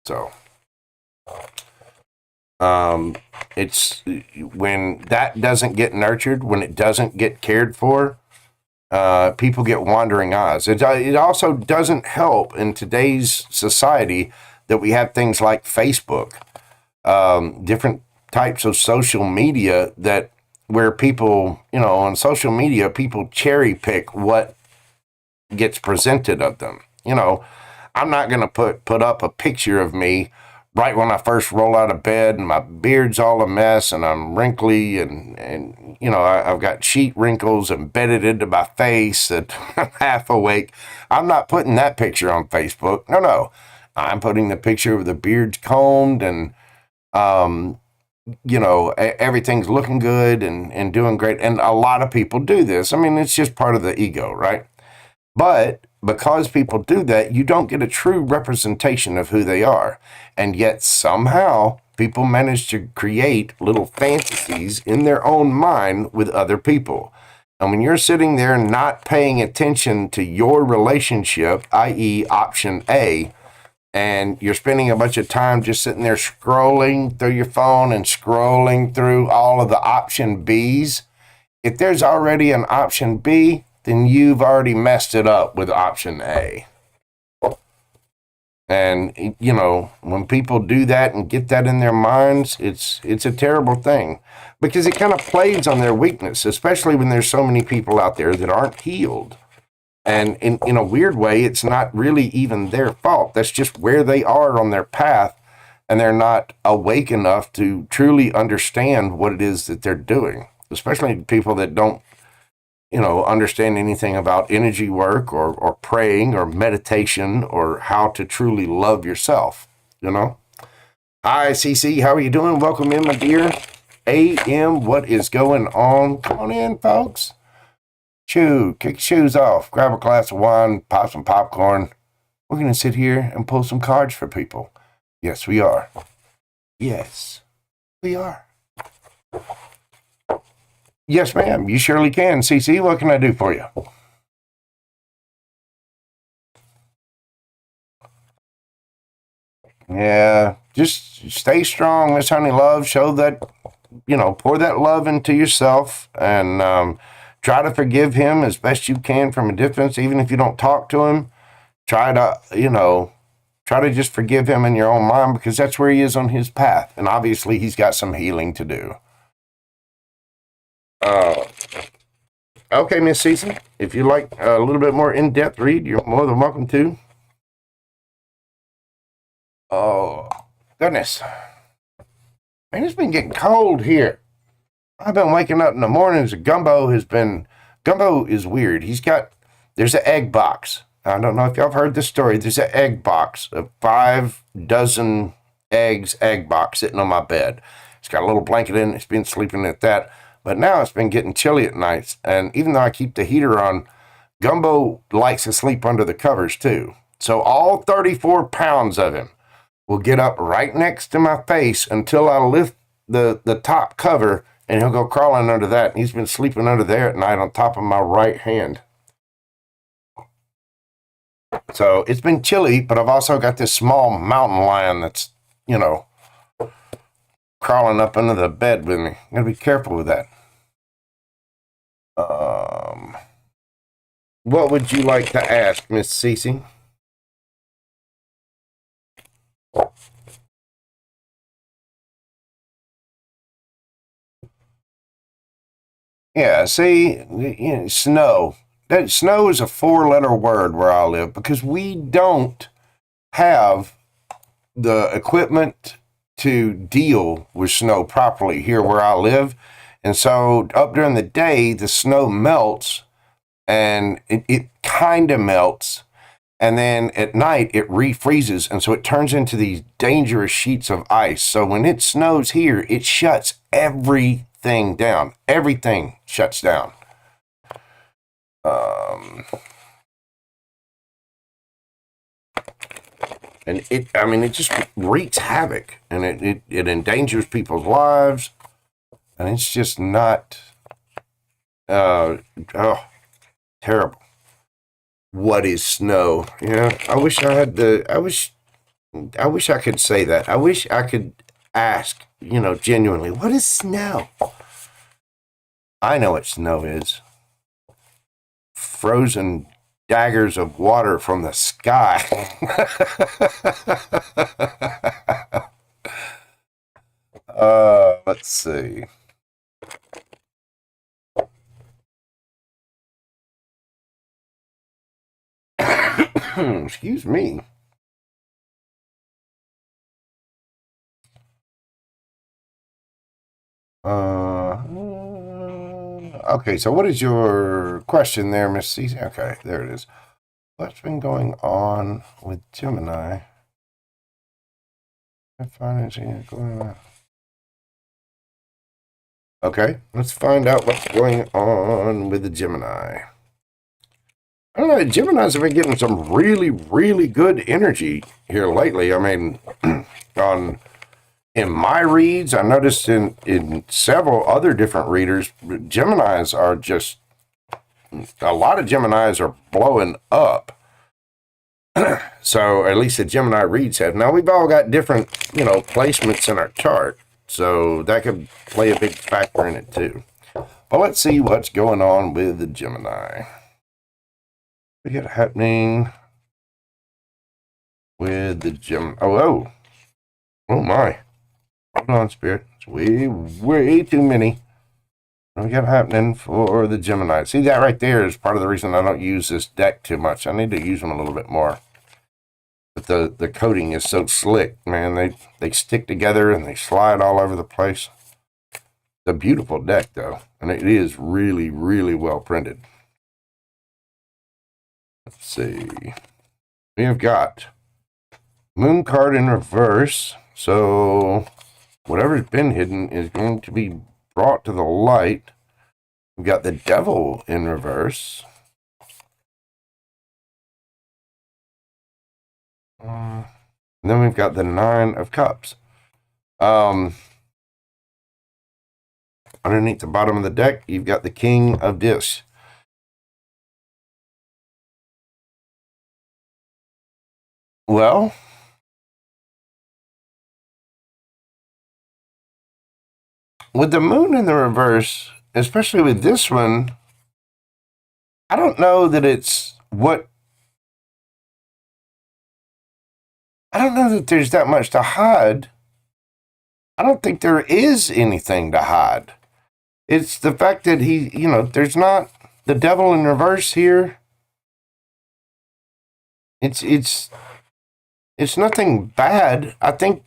So, it's when that doesn't get nurtured, when it doesn't get cared for, people get wandering eyes. It also doesn't help in today's society that we have things like Facebook, different types of social media where people, on social media, people cherry pick what gets presented of them. I'm not going to put up a picture of me right when I first roll out of bed and my beard's all a mess and I'm wrinkly and I've got sheet wrinkles embedded into my face and I'm half awake. I'm not putting that picture on Facebook. No. I'm putting the picture of the beard's combed and, everything's looking good and doing great. And a lot of people do this. I mean, it's just part of the ego, right? But because people do that, you don't get a true representation of who they are. And yet somehow people manage to create little fantasies in their own mind with other people. And when you're sitting there not paying attention to your relationship, i.e. option A, and you're spending a bunch of time just sitting there scrolling through your phone and scrolling through all of the option Bs, if there's already an option B, then you've already messed it up with option A. And, when people do that and get that in their minds, it's a terrible thing because it kind of plays on their weakness, especially when there's so many people out there that aren't healed. And in a weird way, it's not really even their fault. That's just where they are on their path, and they're not awake enough to truly understand what it is that they're doing, especially people that don't understand anything about energy work or praying or meditation or how to truly love yourself, Hi, CC. How are you doing? Welcome in, my dear. AM, what is going on? Come on in, folks. Kick your shoes off. Grab a glass of wine, pop some popcorn. We're going to sit here and pull some cards for people. Yes, we are. Yes, we are. Yes, ma'am. You surely can. CC, what can I do for you? Yeah, just stay strong, Miss Honey Love. Show that, pour that love into yourself and try to forgive him as best you can from a distance. Even if you don't talk to him, try to just forgive him in your own mind because that's where he is on his path. And obviously, he's got some healing to do. Okay, Miss Season, if you like a little bit more in-depth read, you're more than welcome to. Oh, goodness. Man, it's been getting cold here. I've been waking up in the mornings. Gumbo is weird. There's an egg box. I don't know if y'all have heard this story. There's an egg box, a 5 dozen egg box sitting on my bed. It's got a little blanket in it. It's been sleeping at that. But now it's been getting chilly at nights. And even though I keep the heater on, Gumbo likes to sleep under the covers too. So all 34 pounds of him will get up right next to my face until I lift the top cover, and he'll go crawling under that. And he's been sleeping under there at night on top of my right hand. So it's been chilly, but I've also got this small mountain lion that's, crawling up under the bed with me. I'm going to be careful with that. What would you like to ask, Miss Cece? Yeah, see, snow. That snow is a 4-letter word where I live because we don't have the equipment to deal with snow properly here where I live. And so up during the day, the snow melts and it kind of melts. And then at night, it refreezes. And so it turns into these dangerous sheets of ice. So when it snows here, it shuts everything down. Everything shuts down. And it just wreaks havoc and it endangers people's lives. And it's just not, terrible. What is snow? Yeah, I wish I could say that. I wish I could ask, genuinely, what is snow? I know what snow is. Frozen daggers of water from the sky. Let's see. Excuse me. Okay, so what is your question there, Miss Cece? Okay, there it is. What's been going on with Gemini? Okay, let's find out what's going on with the Gemini. I don't know, Geminis have been getting some really, really good energy here lately. I mean, in my reads, I noticed in several other different readers, Geminis are just, a lot of Geminis are blowing up. So at least the Gemini reads have. Now we've all got different, placements in our chart. So that could play a big factor in it too. But let's see what's going on with the Gemini. We got happening with the Gemini. Oh my. Hold on, Spirit. It's way too many. What we got happening for the Gemini? See, that right there is part of the reason I don't use this deck too much. I need to use them a little bit more. But the coating is so slick, man. They stick together and they slide all over the place. It's a beautiful deck, though. And it is really, really well printed. Let's see. We have got Moon card in reverse. So whatever's been hidden is going to be brought to the light. We've got the Devil in reverse. And then we've got the Nine of Cups. Underneath the bottom of the deck, you've got the King of Discs. Well, with the Moon in the reverse, especially with this one, I don't know that it's what... I don't know that there's that much to hide. I don't think there is anything to hide. It's the fact that there's not the Devil in reverse here. It's nothing bad. I think,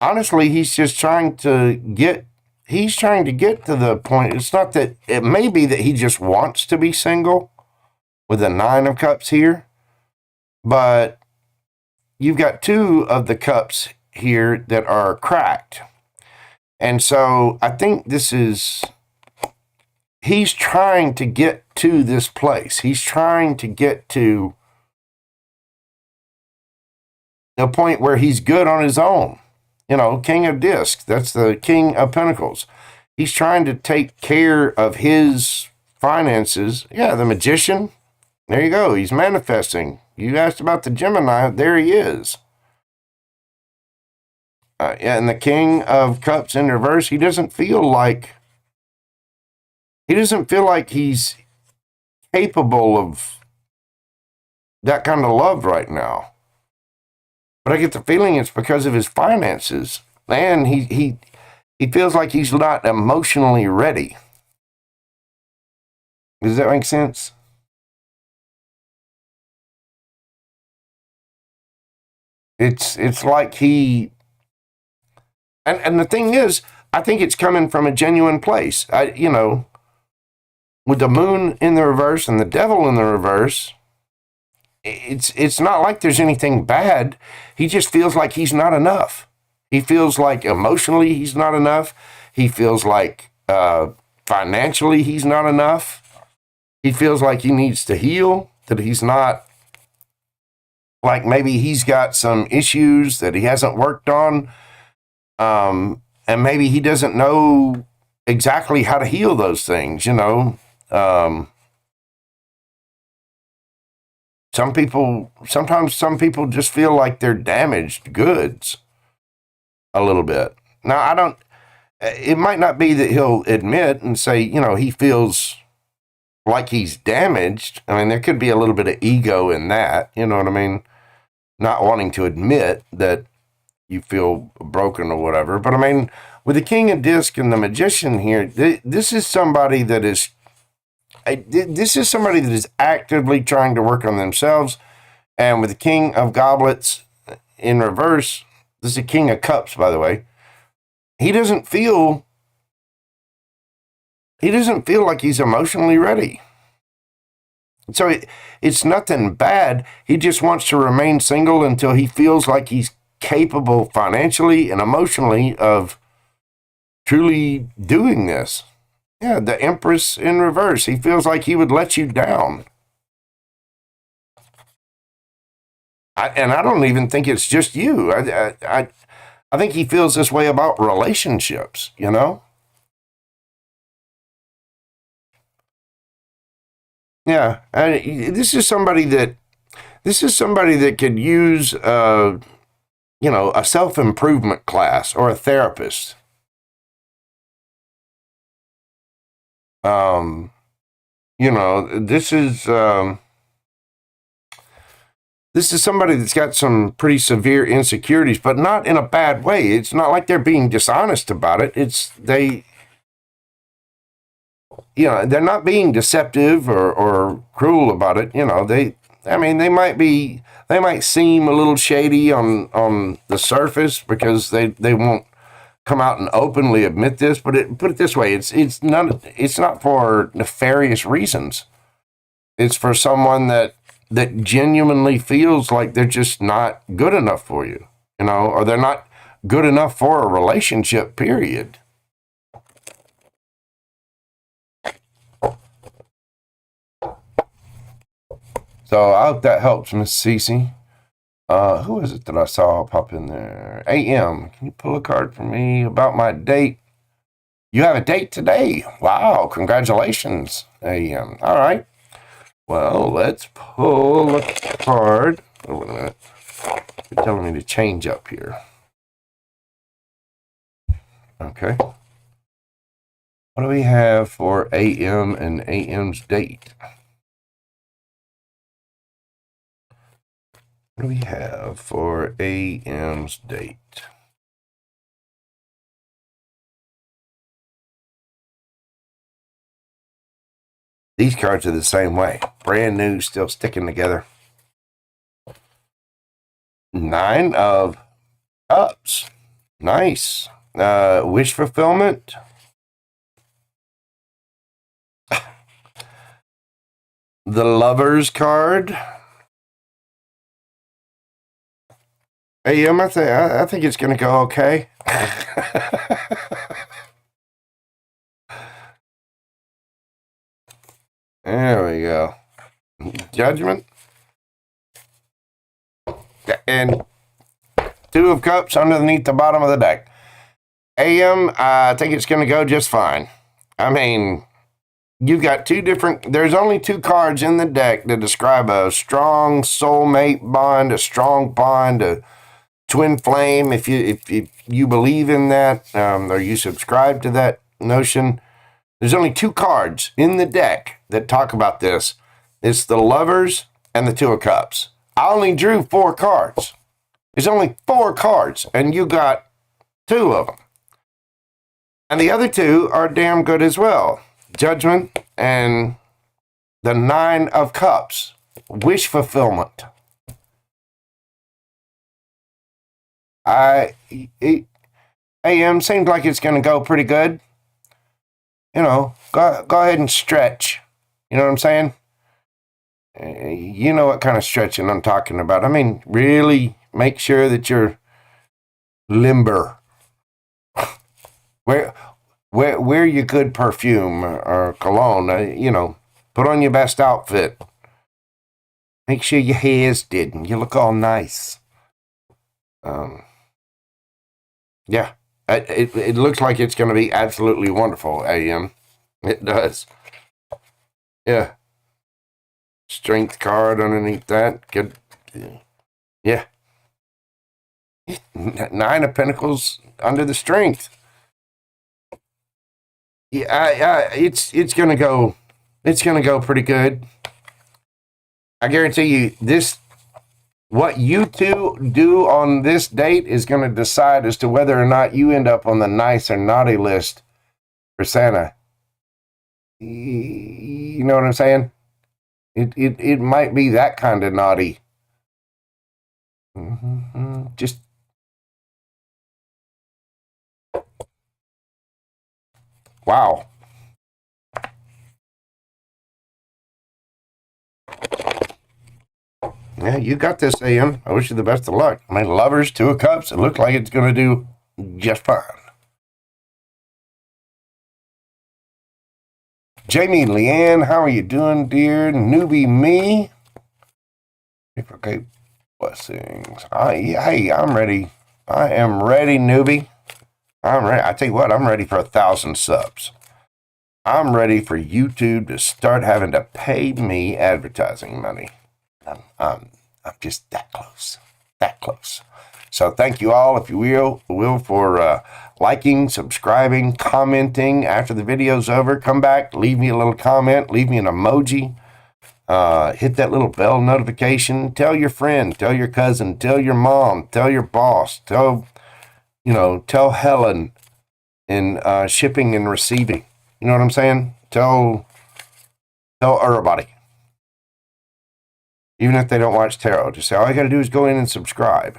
honestly, he's just trying to get to the point. It's not that, it may be that he just wants to be single with the Nine of Cups here, but you've got two of the cups here that are cracked. And so I think he's trying to get to this place. He's trying to get to a point where he's good on his own. King of Discs, that's the King of Pentacles. He's trying to take care of his finances. Yeah, the Magician. There you go. He's manifesting. You asked about the Gemini. There he is. And the King of Cups in reverse, he doesn't feel like he's capable of that kind of love right now. But I get the feeling it's because of his finances. And he feels like he's not emotionally ready. Does that make sense? It's like he... And the thing is, I think it's coming from a genuine place. With the Moon in the reverse and the Devil in the reverse, it's not like there's anything bad. He just feels like he's not enough. He feels like emotionally he's not enough. He feels like financially he's not enough. He feels like he needs to heal, that he's not, like maybe he's got some issues that he hasn't worked on. And maybe he doesn't know exactly how to heal those things, sometimes some people just feel like they're damaged goods a little bit. Now, it might not be that he'll admit and say, he feels like he's damaged. I mean, there could be a little bit of ego in that, you know what I mean? Not wanting to admit that you feel broken or whatever. But I mean, with the King of Discs and the Magician here, this is somebody that is actively trying to work on themselves. And with the King of Goblets in reverse, this is the King of Cups, by the way. He doesn't feel like he's emotionally ready. So it's nothing bad. He just wants to remain single until he feels like he's capable financially and emotionally of truly doing this. Yeah, the Empress in reverse. He feels like he would let you down. I don't even think it's just you. I think he feels this way about relationships, Yeah, this is somebody that could use a self-improvement class or a therapist. This is somebody that's got some pretty severe insecurities, but not in a bad way. It's not like they're being dishonest about it. They're not being deceptive or cruel about it. They might seem a little shady on the surface because they won't come out and openly admit this, but put it this way, it's not for nefarious reasons. It's for someone that genuinely feels like they're just not good enough for you, or they're not good enough for a relationship, period. So I hope that helps, Miss Cece. Who is it that I saw pop in there? AM, can you pull a card for me about my date? You have a date today. Wow, congratulations, AM. All right. Well, let's pull a card. Oh, wait a minute. You're telling me to change up here. Okay. What do we have for AM and AM's date? What do we have for AM's date? These cards are the same way. Brand new, still sticking together. 9 of Cups. Nice. Wish fulfillment. The Lovers card. AM, I think it's going to go okay. There we go. Judgment. And 2 of Cups underneath the bottom of the deck. AM, I think it's going to go just fine. I mean, you've got 2 different... There's only 2 cards in the deck that describe a strong soulmate bond, a strong bond, a twin flame, if you believe in that, or you subscribe to that notion. There's only 2 cards in the deck that talk about this. It's the Lovers and the 2 of Cups. I only drew 4 cards. There's only 4 cards, and you got 2 of them. And the other 2 are damn good as well. Judgment and the 9 of Cups. Wish fulfillment. AM seems like it's going to go pretty good. Go ahead and stretch. You know what I'm saying? You know what kind of stretching I'm talking about. I mean, really make sure that you're limber. Wear your good perfume or cologne. Put on your best outfit. Make sure your hair's did and you look all nice. Yeah, it looks like it's going to be absolutely wonderful, AM. It does. Yeah. Strength card underneath that. Good. Yeah. 9 of Pentacles under the Strength. Yeah, it's going to go. It's going to go pretty good. I guarantee you this. What you 2 do on this date is going to decide as to whether or not you end up on the nice or naughty list for Santa. You know what I'm saying? It might be that kind of naughty. Just wow. Yeah, you got this, AM. I wish you the best of luck. I mean, Lovers, 2 of Cups. It looks like it's going to do just fine. Jamie Leanne, how are you doing, dear? Newbie me. Okay, blessings. Hey, I'm ready. I am ready, newbie. I'm ready. I tell you what, I'm ready for 1,000 subs. I'm ready for YouTube to start having to pay me advertising money. I'm just that close. That close. So thank you all, if you will for liking, subscribing, commenting. After the video's over, come back, leave me a little comment, leave me an emoji, hit that little bell notification, tell your friend, tell your cousin, tell your mom, tell your boss, tell Helen in shipping and receiving. You know what I'm saying? Tell everybody. Even if they don't watch tarot, just say, all you got to do is go in and subscribe.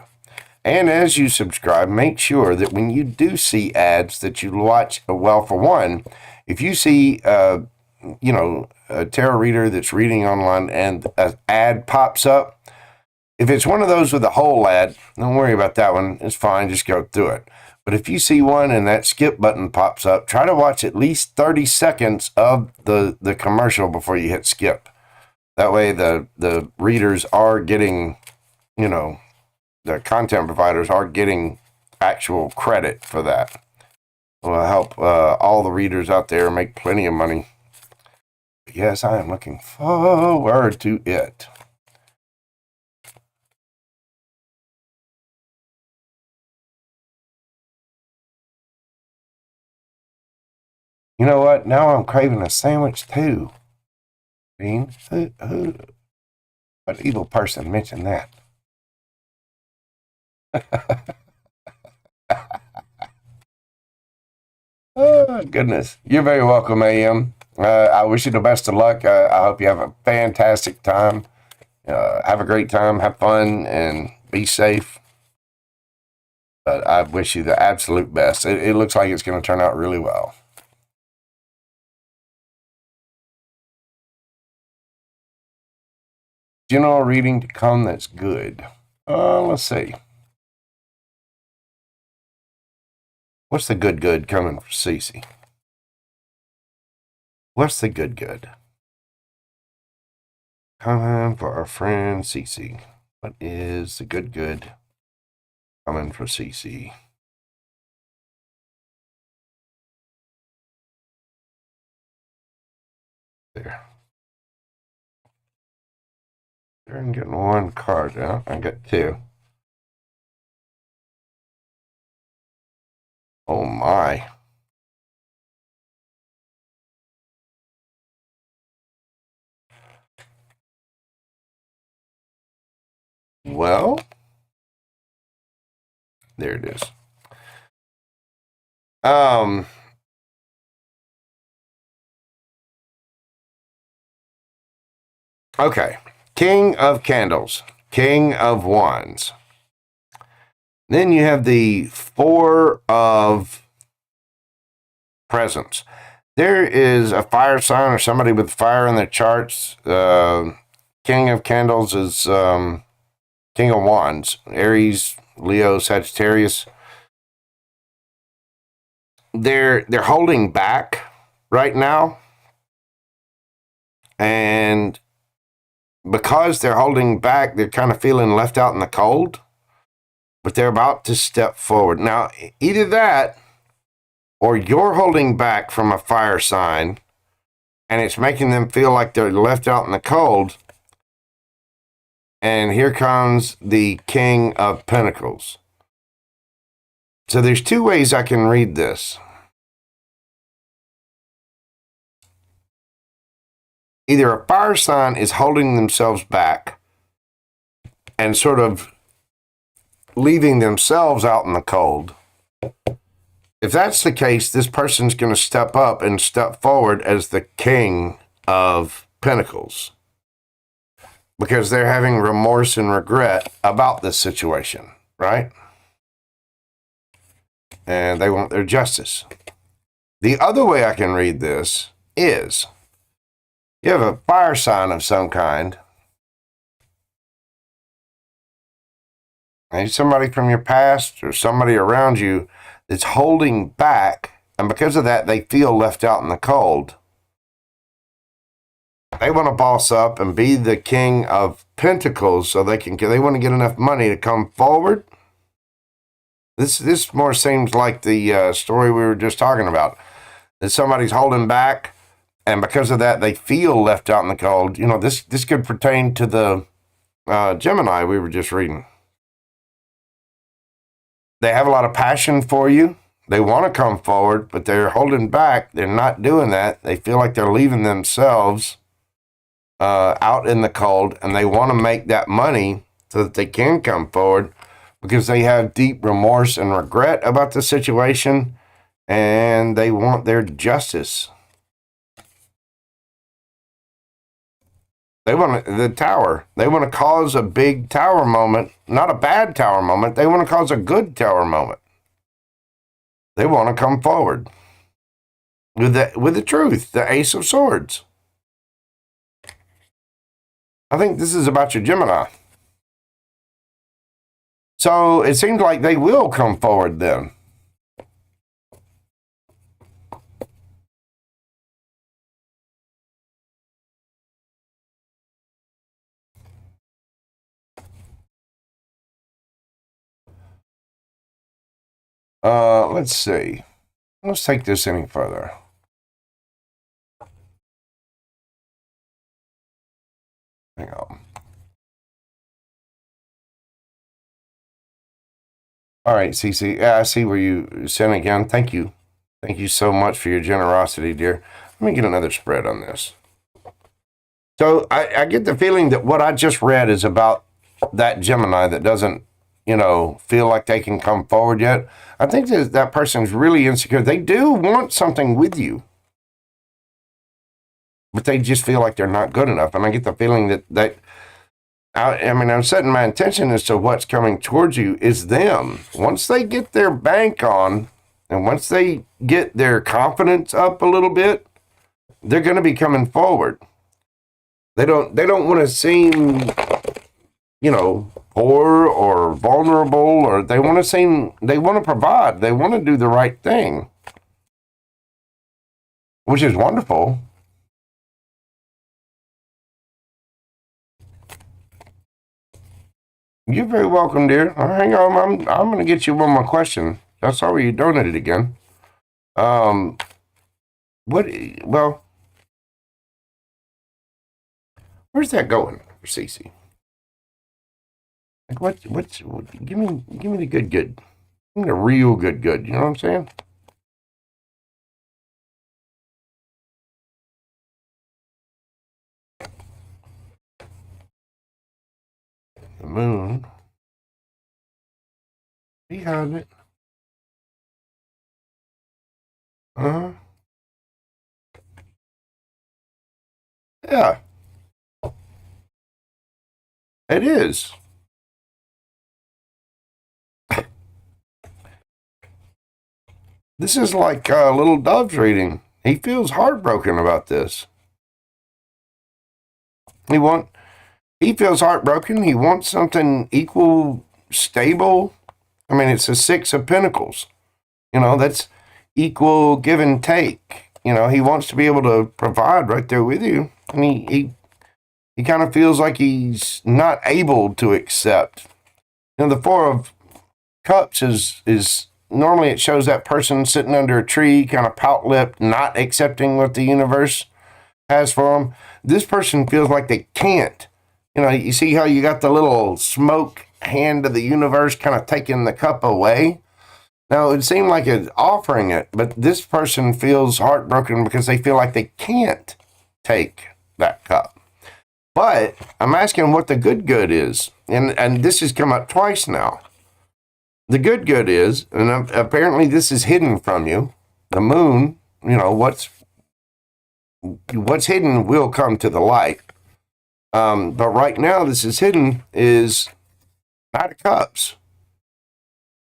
And as you subscribe, make sure that when you do see ads that you watch, well, for one, if you see, a tarot reader that's reading online and an ad pops up, if it's one of those with a whole ad, don't worry about that one. It's fine. Just go through it. But if you see one and that skip button pops up, try to watch at least 30 seconds of the commercial before you hit skip. That way the readers are getting, the content providers are getting actual credit for that. It will help all the readers out there make plenty of money. Yes, I am looking forward to it. You know what? Now I'm craving a sandwich too. Bean, what evil person mentioned that? Oh, goodness. You're very welcome, AM. I wish you the best of luck. I hope you have a fantastic time. Have a great time, have fun, and be safe. But I wish you the absolute best. It looks like it's going to turn out really well. General reading to come that's good. Let's see. What's the good coming for Cece? What's the good? Coming for our friend Cece. What is the good coming for Cece? There. I'm getting one card out. I got two. Oh my. Well, there it is. Okay. King of Candles, King of Wands. Then you have the Four of Presents. There is a fire sign or somebody with fire in their charts. King of Candles is King of Wands. Aries, Leo, Sagittarius. They're holding back right now. And because they're holding back, they're kind of feeling left out in the cold. But they're about to step forward. Now, either that or you're holding back from a fire sign and it's making them feel like they're left out in the cold. And here comes the King of Pentacles. So there's two ways I can read this. Either a fire sign is holding themselves back and sort of leaving themselves out in the cold. If that's the case, this person's going to step up and step forward as the King of Pentacles because they're having remorse and regret about this situation, right? And they want their justice. The other way I can read this is you have a fire sign of some kind. Maybe somebody from your past or somebody around you that's holding back, and because of that, they feel left out in the cold. They want to boss up and be the King of Pentacles so they want to get enough money to come forward. This more seems like the story we were just talking about. That somebody's holding back, and because of that, they feel left out in the cold. This could pertain to the Gemini we were just reading. They have a lot of passion for you. They want to come forward, but they're holding back. They're not doing that. They feel like they're leaving themselves out in the cold, and they want to make that money so that they can come forward because they have deep remorse and regret about the situation, and they want their justice. They want the tower. They want to cause a big tower moment, not a bad tower moment. They want to cause a good tower moment. They want to come forward with the truth, the Ace of Swords. I think this is about your Gemini. So it seems like they will come forward then. Let's see. Let's take this any further. Hang on. All right, Cece. Yeah, I see where you sent again. Thank you. Thank you so much for your generosity, dear. Let me get another spread on this. So I get the feeling that what I just read is about that Gemini that doesn't, feel like they can come forward yet. I think that person's really insecure. They do want something with you, but they just feel like they're not good enough. And I get the feeling that I'm setting my intention as to what's coming towards you is them. Once they get their bank on, and once they get their confidence up a little bit, they're going to be coming forward. They don't want to seem, poor or vulnerable, or they want to provide. They want to do the right thing, which is wonderful. You're very welcome, dear. Hang on, I'm going to get you one more question. I saw where you donated again. Well, where's that going for Cece? Like give me the good. Give me the real good. You know what I'm saying? The moon. Behind it. Uh-huh. Yeah. It is. This is like Little Dove's reading. He feels heartbroken about this. He feels heartbroken. He wants something equal, stable. I mean, it's a Six of Pentacles. That's equal give and take. He wants to be able to provide right there with you. And he kind of feels like he's not able to accept. The Four of Cups is normally it shows that person sitting under a tree, kind of pout-lipped, not accepting what the universe has for them. This person feels like they can't. You see how you got the little smoke hand of the universe kind of taking the cup away? Now, it would seem like it's offering it, but this person feels heartbroken because they feel like they can't take that cup. But I'm asking what the good is. And this has come up twice now. The good is, and apparently this is hidden from you, the moon, what's hidden will come to the light. But right now, this is hidden is Knight of Cups.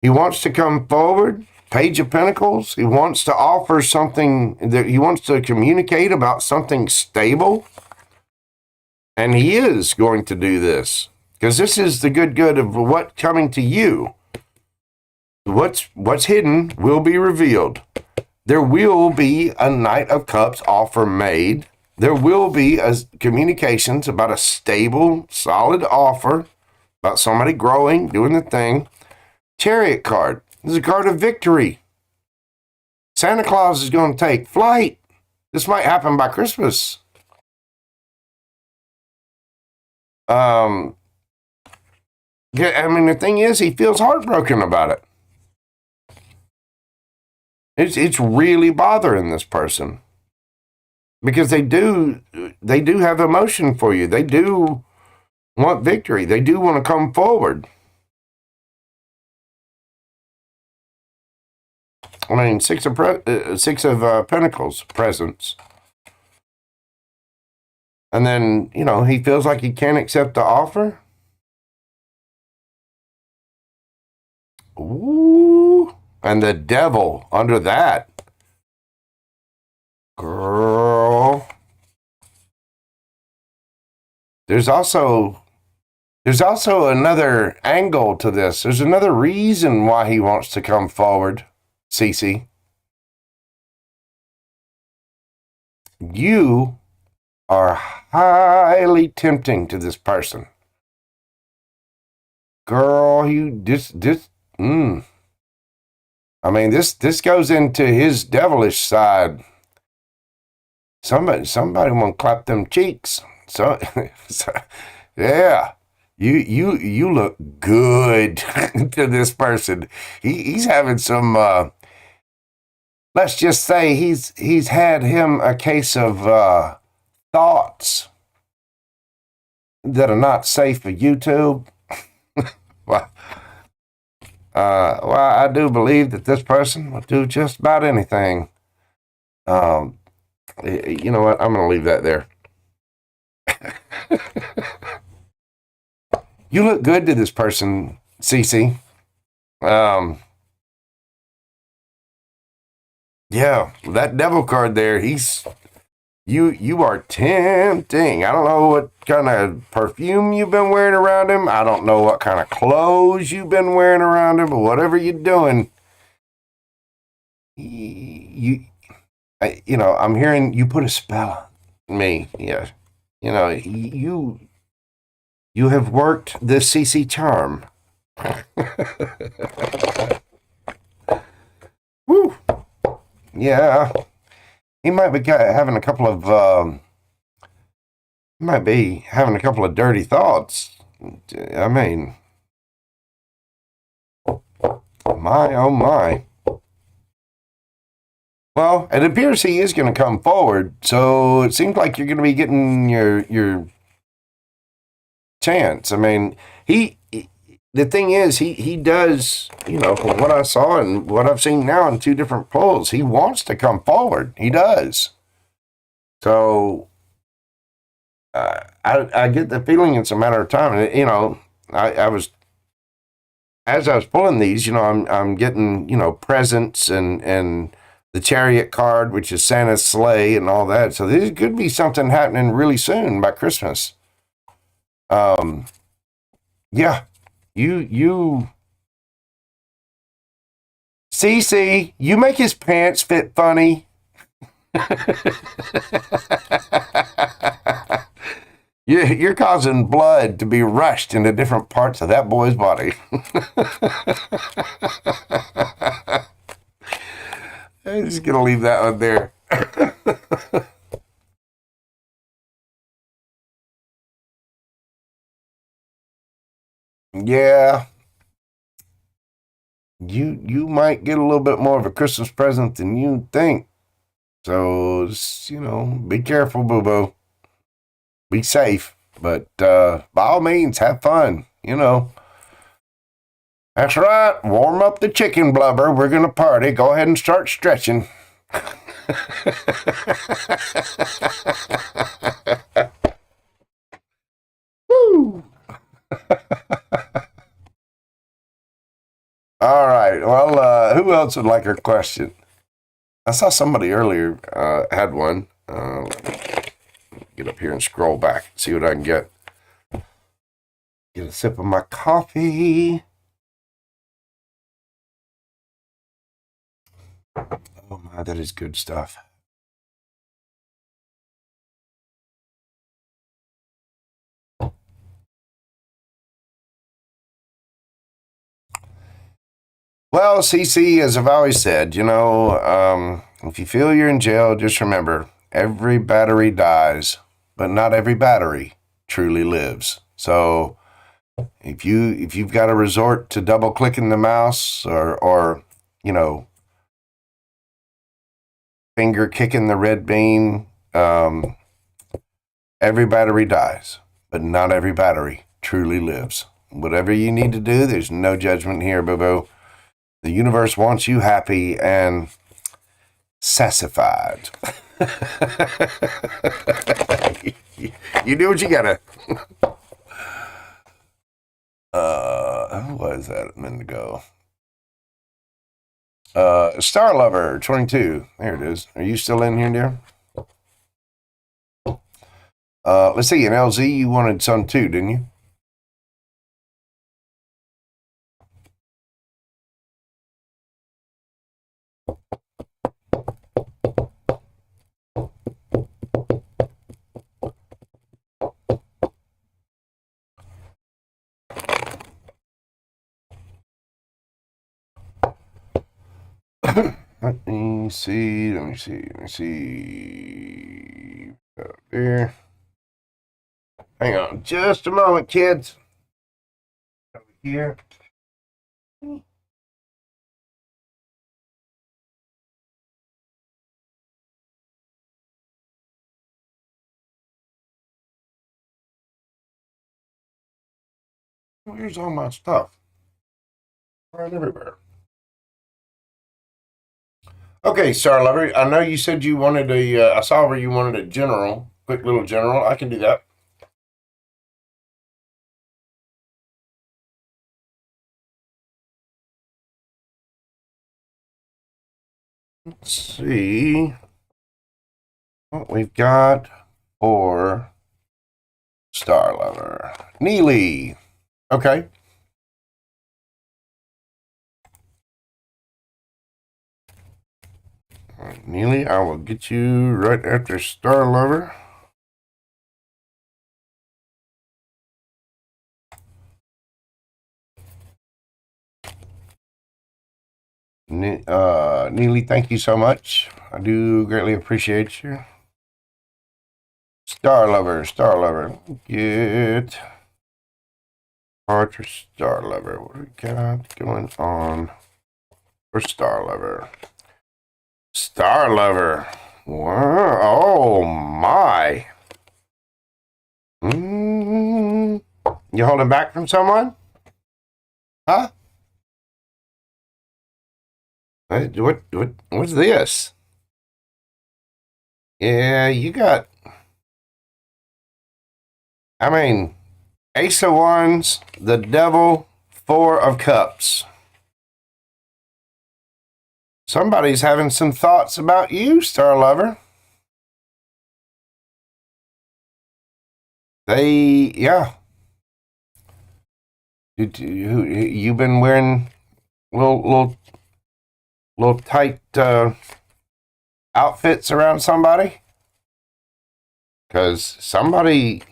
He wants to come forward, Page of Pentacles. He wants to offer something, that he wants to communicate about something stable. And he is going to do this, because this is the good of what's coming to you. What's hidden will be revealed. There will be a Knight of Cups offer made. There will be communications about a stable, solid offer, about somebody growing, doing the thing. Chariot card. This is a card of victory. Santa Claus is going to take flight. This might happen by Christmas. The thing is, he feels heartbroken about it. It's really bothering this person, because they do have emotion for you. They do want victory. They do want to come forward. Six of Pentacles, presence. And then, he feels like he can't accept the offer. Ooh. And the devil under that. Girl. There's also another angle to this. There's another reason why he wants to come forward, Cece. You are highly tempting to this person. Girl, this goes into his devilish side. Somebody want to clap them cheeks. So yeah. You look good to this person. He's having some let's just say he's had him a case of thoughts that are not safe for YouTube. Well, I do believe that this person will do just about anything. You know what? I'm going to leave that there. You look good to this person, Cece. Yeah, that devil card there, you are tempting. I don't know what kind of perfume you've been wearing around him. I don't know what kind of clothes you've been wearing around him, but whatever you're doing, I'm hearing you put a spell on me. Yeah. You have worked the CC charm. Woo. Yeah. He might be having a couple of dirty thoughts. I mean, my oh my. Well, it appears he is going to come forward, so it seems like you're going to be getting your chance. I mean, the thing is, he does, from what I saw and what I've seen now in 2 different polls, he wants to come forward. He does. So, I get the feeling it's a matter of time. As I was pulling these, I'm getting, presents and the Chariot card, which is Santa's sleigh and all that. So there could be something happening really soon by Christmas. Yeah, you, Cece, you make his pants fit funny. You're causing blood to be rushed into different parts of that boy's body. I'm just going to leave that one there. Yeah. You might get a little bit more of a Christmas present than you think. So, be careful, boo-boo. Be safe. But by all means, have fun, That's right. Warm up the chicken blubber. We're going to party. Go ahead and start stretching. Woo! All right. Well, who else would like a question? I saw somebody earlier had one. Let me get up here and scroll back, see what I can get. Get a sip of my coffee. Oh my, that is good stuff. Well, CC, as I've always said, if you feel you're in jail, just remember, every battery dies, but not every battery truly lives. So if you've got to resort to double clicking the mouse or finger kicking the red bean, every battery dies, but not every battery truly lives. Whatever you need to do, there's no judgment here, boo-boo. The universe wants you happy and sassified. You do what you gotta. Who was that a minute ago? Star Lover 22. There it is. Are you still in here, dear? Let's see. In LZ, you wanted some too, didn't you? Let me see. There. Hang on just a moment, kids. Over here. Where's all my stuff? Right everywhere. Okay, Star Lover. I know you said you wanted I saw where you wanted a general, quick little general. I can do that. Let's see what we've got for Star Lover. Neely. Okay. All right, Neely, I will get you right after Star Lover. Neely, thank you so much. I do greatly appreciate you. Star Lover. Get Archer Star Lover. What do we got going on for Star Lover? Star Lover. Wow. Oh my. You holding back from someone? Huh? What's this? Yeah, you got. I mean, Ace of Wands, the Devil, Four of Cups. Somebody's having some thoughts about you, Star Lover. Yeah. You've been wearing little tight outfits around somebody? Because somebody's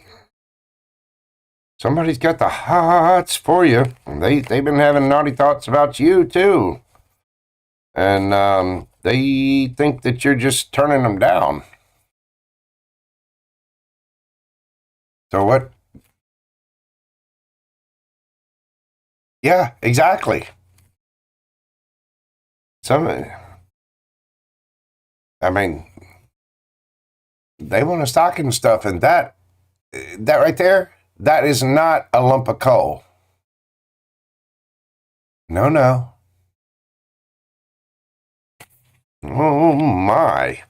got the hots for you. They've been having naughty thoughts about you too, and they think that you're just turning them down. So what? Yeah, exactly. I mean, they want to stock and stuff, and that right there, that is not a lump of coal. No, no. Oh my.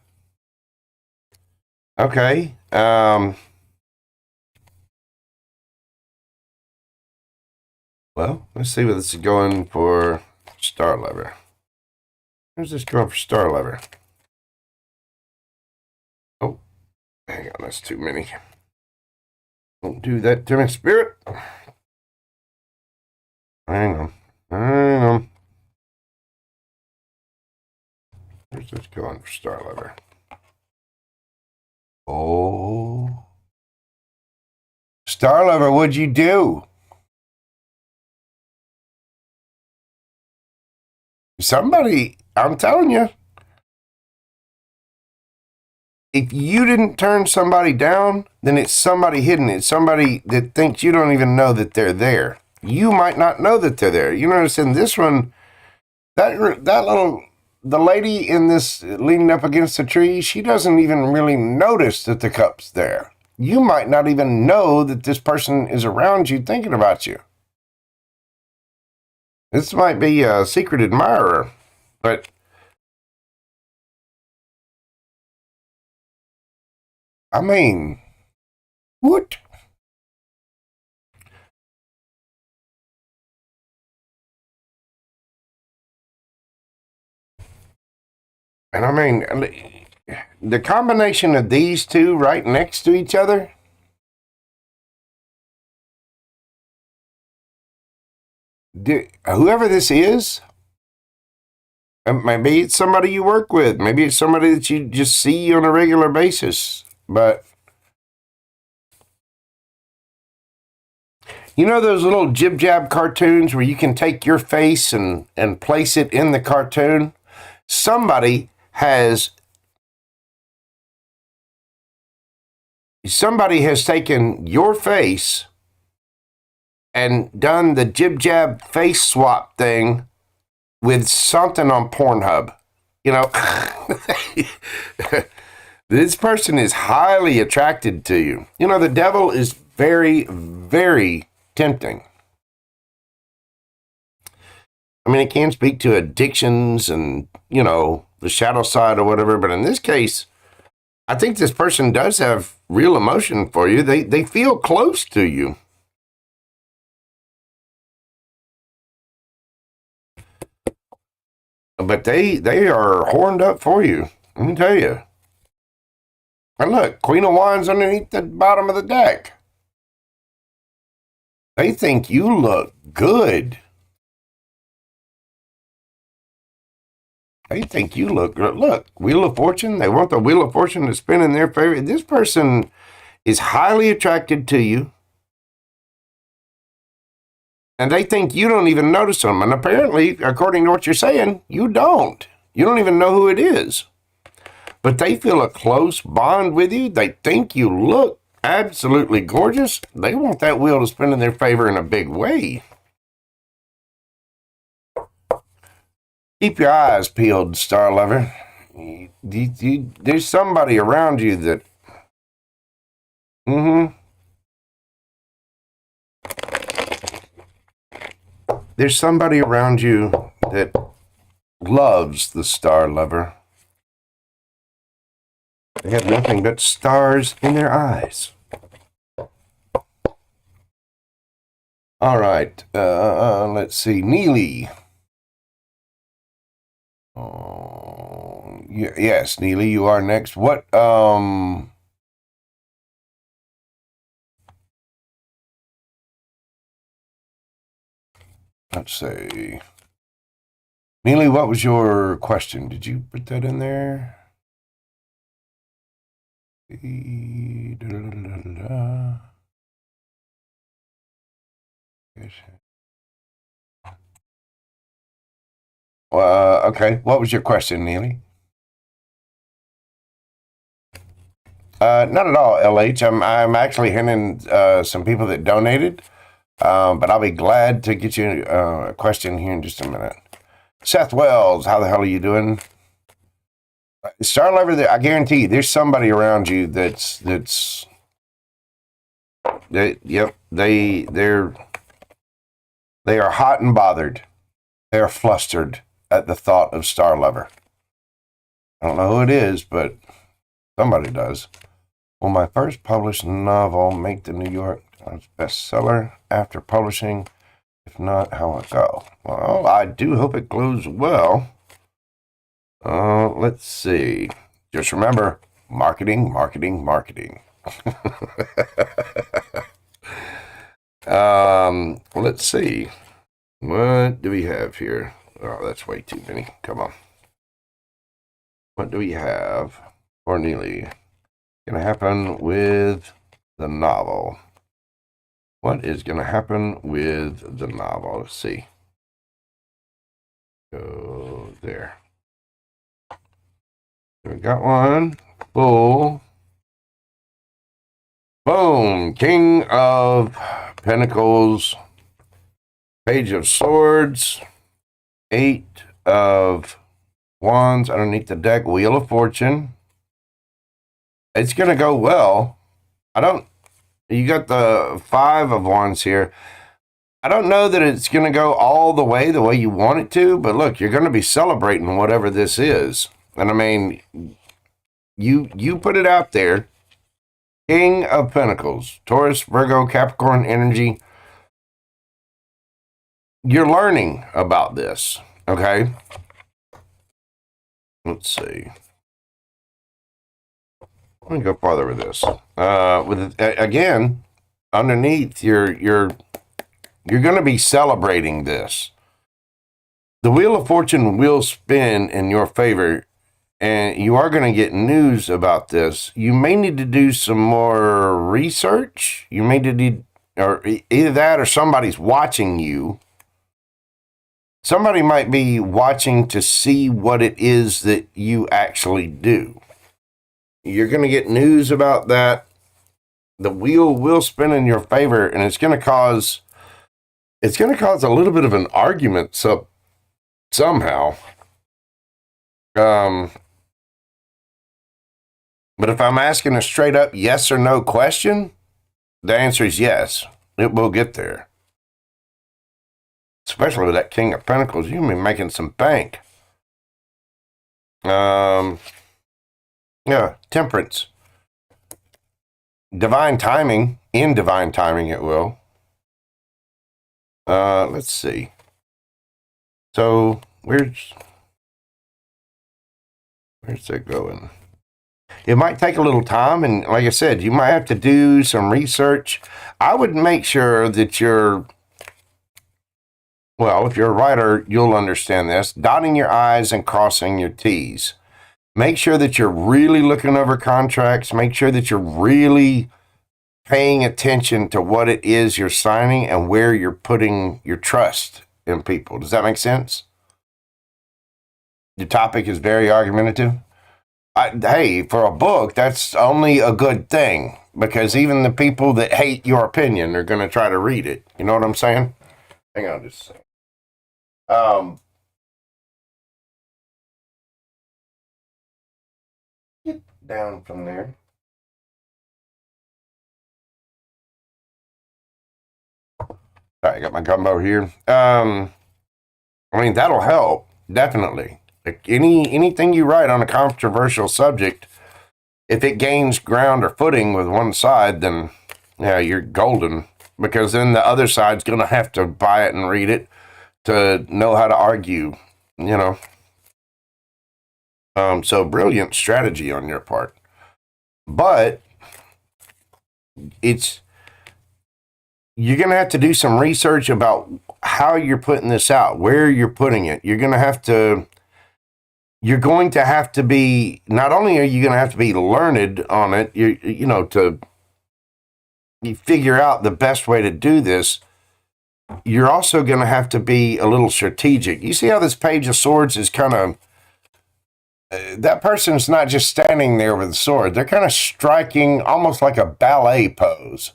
Okay. Well, let's see what this is going for Star Lover. Where's this going for Star Lover? Oh, hang on, that's too many. Don't do that to me, Spirit. Hang on. Where's this going for Star Lover? Oh. Star Lover, what'd you do? Somebody, I'm telling you, if you didn't turn somebody down, then it's somebody hidden. It's somebody that thinks you don't even know that they're there. You might not know that they're there. You notice in this one, the lady in this leaning up against the tree, she doesn't even really notice that the cup's there. You might not even know that this person is around you thinking about you. This might be a secret admirer, but I mean, what? And I mean, the combination of these two right next to each other, whoever this is, maybe it's somebody you work with, maybe it's somebody that you just see on a regular basis, but you know those little jib jab cartoons where you can take your face and place it in the cartoon? Somebody has taken your face and done the jib jab face swap thing with something on Pornhub. You know, this person is highly attracted to you. You know, the devil is very, very tempting. I mean, it can speak to addictions and, you know, the shadow side or whatever, but in this case, I think this person does have real emotion for you. They feel close to you. But they are horned up for you. Let me tell you. And look, Queen of Wands underneath the bottom of the deck. They think you look good. They think you look good. Look, Wheel of Fortune. They want the Wheel of Fortune to spin in their favor. This person is highly attracted to you. And they think you don't even notice them. And apparently, according to what you're saying, you don't. You don't even know who it is. But they feel a close bond with you. They think you look absolutely gorgeous. They want that wheel to spin in their favor in a big way. Keep your eyes peeled, Star Lover. There's somebody around you that... There's somebody around you that loves the Star Lover. They have nothing but stars in their eyes. All right. Let's see. Neely. Yes, Neely, you are next. What, let's see. Neely, what was your question? Did you put that in there? Okay. What was your question, Neely? Not at all, LH. I'm actually handing some people that donated, but I'll be glad to get you a question here in just a minute. Seth Wells, how the hell are you doing? Star Lover, I guarantee you, there's somebody around you they're hot and bothered. They are flustered at the thought of Star Lover. I don't know who it is, but somebody does. Will my first published novel make the New York Times bestseller after publishing? If not, how will it go? Well, I do hope it goes well. Let's see. Just remember, marketing, marketing, marketing. Let's see. What do we have here? Oh, that's way too many. Come on. What do we have for Neely? Going to happen with the novel? What is going to happen with the novel? Let's see. Go there. We got one. Full. Boom. King of Pentacles. Page of Swords. 8 of Wands underneath the deck. Wheel of Fortune. It's going to go well. You got the 5 of Wands here. I don't know that it's going to go all the way you want it to, but look, you're going to be celebrating whatever this is. And I mean, you put it out there. King of Pentacles, Taurus, Virgo, Capricorn energy. You're learning about this, okay? Let's see. Let me go farther with this. Again, underneath, you're going to be celebrating this. The Wheel of Fortune will spin in your favor, and you are going to get news about this. You may need to do some more research. You may need, or either that or somebody's watching you. Somebody might be watching to see what it is that you actually do. You're going to get news about that. The wheel will spin in your favor, and it's going to cause a little bit of an argument somehow. But if I'm asking a straight up yes or no question, the answer is yes. It will get there. Especially with that King of Pentacles, you'll be making some bank. Yeah, Temperance. Divine timing. In divine timing, it will. Let's see. So, where's that going? It might take a little time, and like I said, you might have to do some research. I would make sure that if you're a writer, you'll understand this, dotting your I's and crossing your T's. Make sure that you're really looking over contracts. Make sure that you're really paying attention to what it is you're signing and where you're putting your trust in people. Does that make sense? Your topic is very argumentative. Hey, for a book, that's only a good thing, because even the people that hate your opinion are going to try to read it. You know what I'm saying? Hang on just a second. Get down from there. All right, I got my gumbo here. I mean, that'll help, definitely. Like anything you write on a controversial subject, if it gains ground or footing with one side, then yeah, you're golden, because then the other side's going to have to buy it and read it to know how to argue, you know. So brilliant strategy on your part. But you're going to have to do some research about how you're putting this out, where you're putting it. You're going to have to be, not only are you going to have to be learned on it, to figure out the best way to do this, you're also going to have to be a little strategic. You see how this Page of Swords is kind of, that person's not just standing there with a sword. They're kind of striking almost like a ballet pose,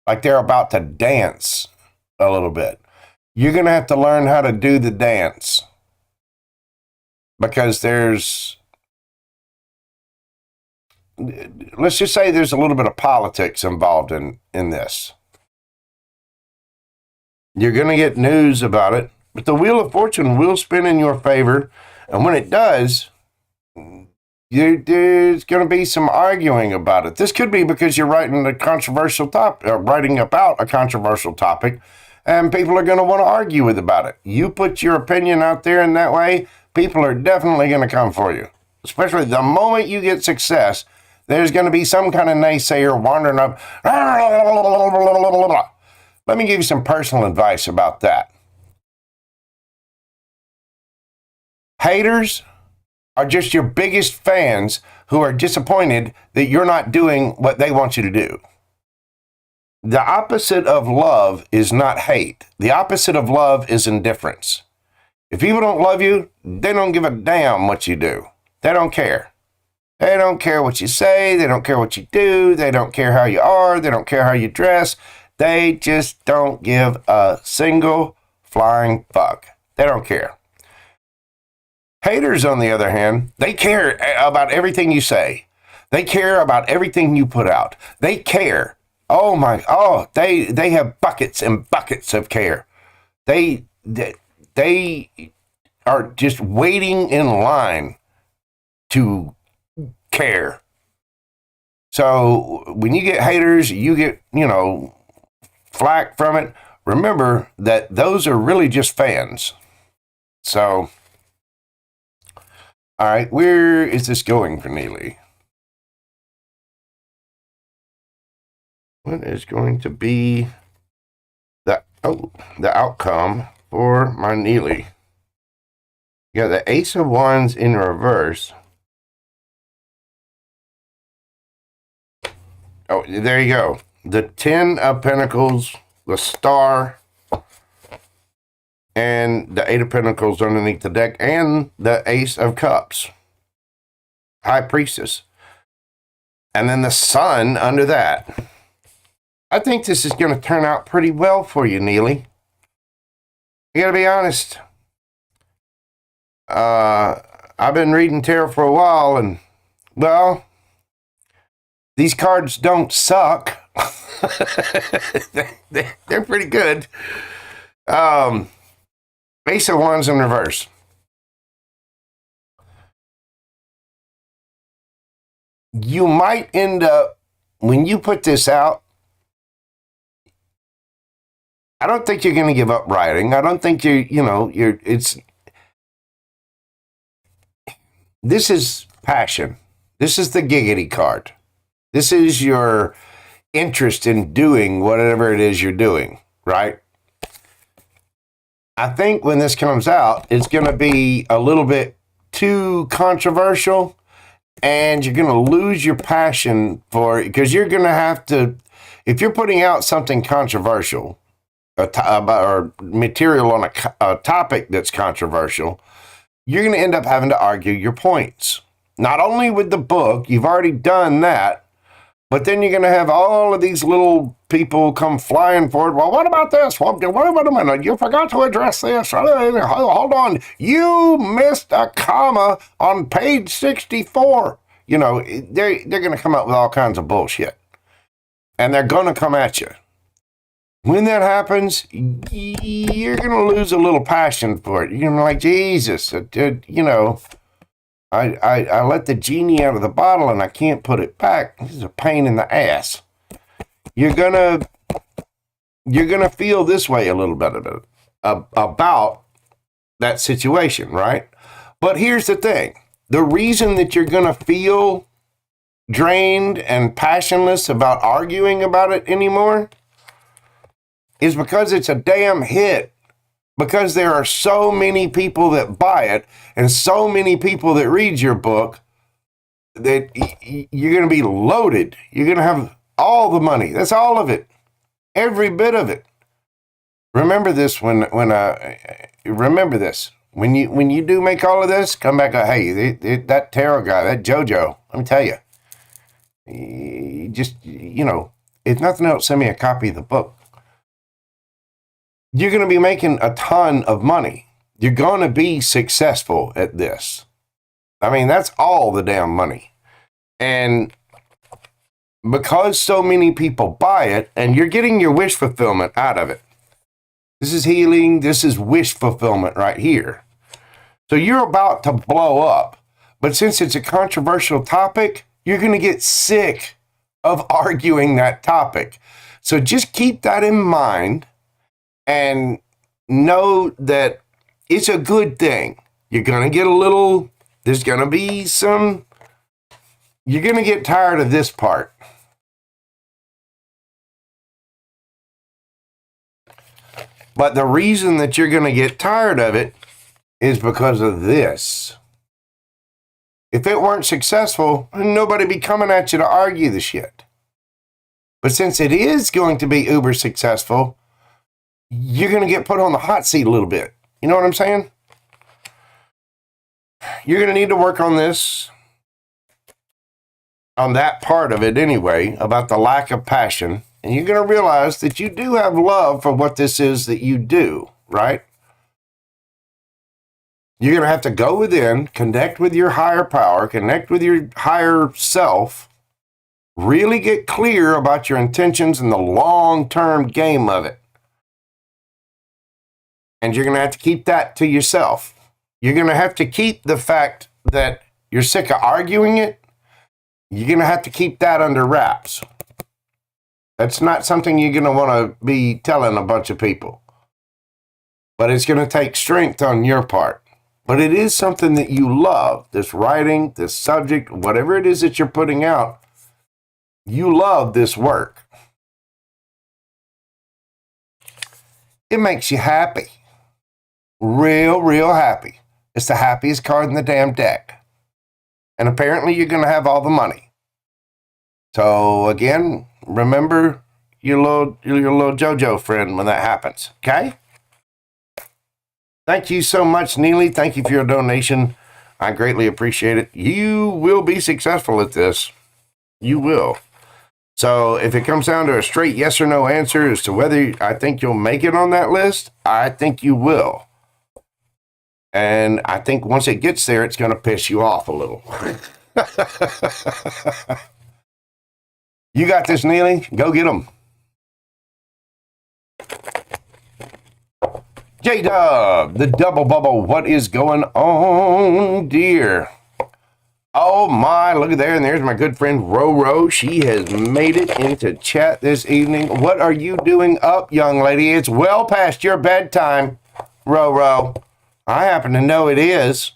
like they're about to dance a little bit. You're going to have to learn how to do the dance, because let's just say there's a little bit of politics involved in this. You're going to get news about it, but the Wheel of Fortune will spin in your favor, and when it does, there's going to be some arguing about it. This could be because you're writing a controversial topic, or writing about a controversial topic, and people are going to want to argue about it. You put your opinion out there in that way, people are definitely going to come for you. Especially the moment you get success, there's going to be some kind of naysayer wandering up. Let me give you some personal advice about that. Haters are just your biggest fans who are disappointed that you're not doing what they want you to do. The opposite of love is not hate. The opposite of love is indifference. If people don't love you, they don't give a damn what you do. They don't care. They don't care what you say. They don't care what you do. They don't care how you are. They don't care how you dress. They just don't give a single flying fuck. They don't care. Haters, on the other hand, they care about everything you say. They care about everything you put out. They care. They have buckets and buckets of care. They are just waiting in line to care. So when you get haters, you get, flack from it. Remember that those are really just fans. So, all right, where is this going for Neely? What is going to be the outcome for my Neely? You got the Ace of Wands in reverse. Oh, there you go. The 10 of Pentacles, the Star, and the 8 of Pentacles underneath the deck, and the Ace of Cups. High Priestess. And then the Sun under that. I think this is going to turn out pretty well for you, Neely. I gotta be honest. I've been reading tarot for a while, and, well, these cards don't suck. They're pretty good. Ace of Wands in reverse. You might end up, when you put this out, I don't think you're going to give up writing. I don't think this is passion. This is the giggity card. This is your interest in doing whatever it is you're doing, right? I think when this comes out, it's going to be a little bit too controversial, and you're going to lose your passion for it, because you're going to have to, if you're putting out something controversial, or material on a topic that's controversial, you're going to end up having to argue your points. Not only with the book, you've already done that, but then you're going to have all of these little people come flying forward. Well, what about this? Well, wait a minute. You forgot to address this. Hold on. You missed a comma on page 64. They're going to come up with all kinds of bullshit. And they're going to come at you. When that happens, you're going to lose a little passion for it. You're going to be like, Jesus, I let the genie out of the bottle and I can't put it back. This is a pain in the ass. You're going to feel this way a little bit about that situation, right? But here's the thing. The reason that you're going to feel drained and passionless about arguing about it anymore is because it's a damn hit. Because there are so many people that buy it and so many people that read your book that you're going to be loaded. You're going to have all the money. That's all of it. Every bit of it. Remember this remember this. When you do make all of this, come back and hey, that tarot guy, that Mojo, let me tell you. If nothing else, send me a copy of the book. You're going to be making a ton of money. You're going to be successful at this. I mean, that's all the damn money. And because so many people buy it, and you're getting your wish fulfillment out of it. This is healing. This is wish fulfillment right here. So you're about to blow up. But since it's a controversial topic, you're going to get sick of arguing that topic. So just keep that in mind. And know that it's a good thing. You're going to get there's going to be you're going to get tired of this part. But the reason that you're going to get tired of it is because of this. If it weren't successful, nobody be coming at you to argue the shit. But since it is going to be uber successful, you're going to get put on the hot seat a little bit. You know what I'm saying? You're going to need to work on this, on that part of it anyway, about the lack of passion. And you're going to realize that you do have love for what this is that you do, right? You're going to have to go within, connect with your higher power, connect with your higher self, really get clear about your intentions and the long-term game of it. And you're going to have to keep that to yourself. You're going to have to keep the fact that you're sick of arguing it, you're going to have to keep that under wraps. That's not something you're going to want to be telling a bunch of people. But it's going to take strength on your part. But it is something that you love. This writing, this subject, whatever it is that you're putting out, you love this work. It makes you happy. Real, real happy. It's the happiest card in the damn deck. And apparently you're going to have all the money. So again, remember your little JoJo friend when that happens. Okay? Thank you so much, Neely. Thank you for your donation. I greatly appreciate it. You will be successful at this. You will. So if it comes down to a straight yes or no answer as to whether I think you'll make it on that list, I think you will. And I think once it gets there, it's going to piss you off a little. You got this, Neely. Go get them. J-Dub, the double bubble. What is going on, dear? Oh my, look at there. And there's my good friend Roro. She has made it into chat this evening. What are you doing up, young lady? It's well past your bedtime, Roro. I happen to know it is.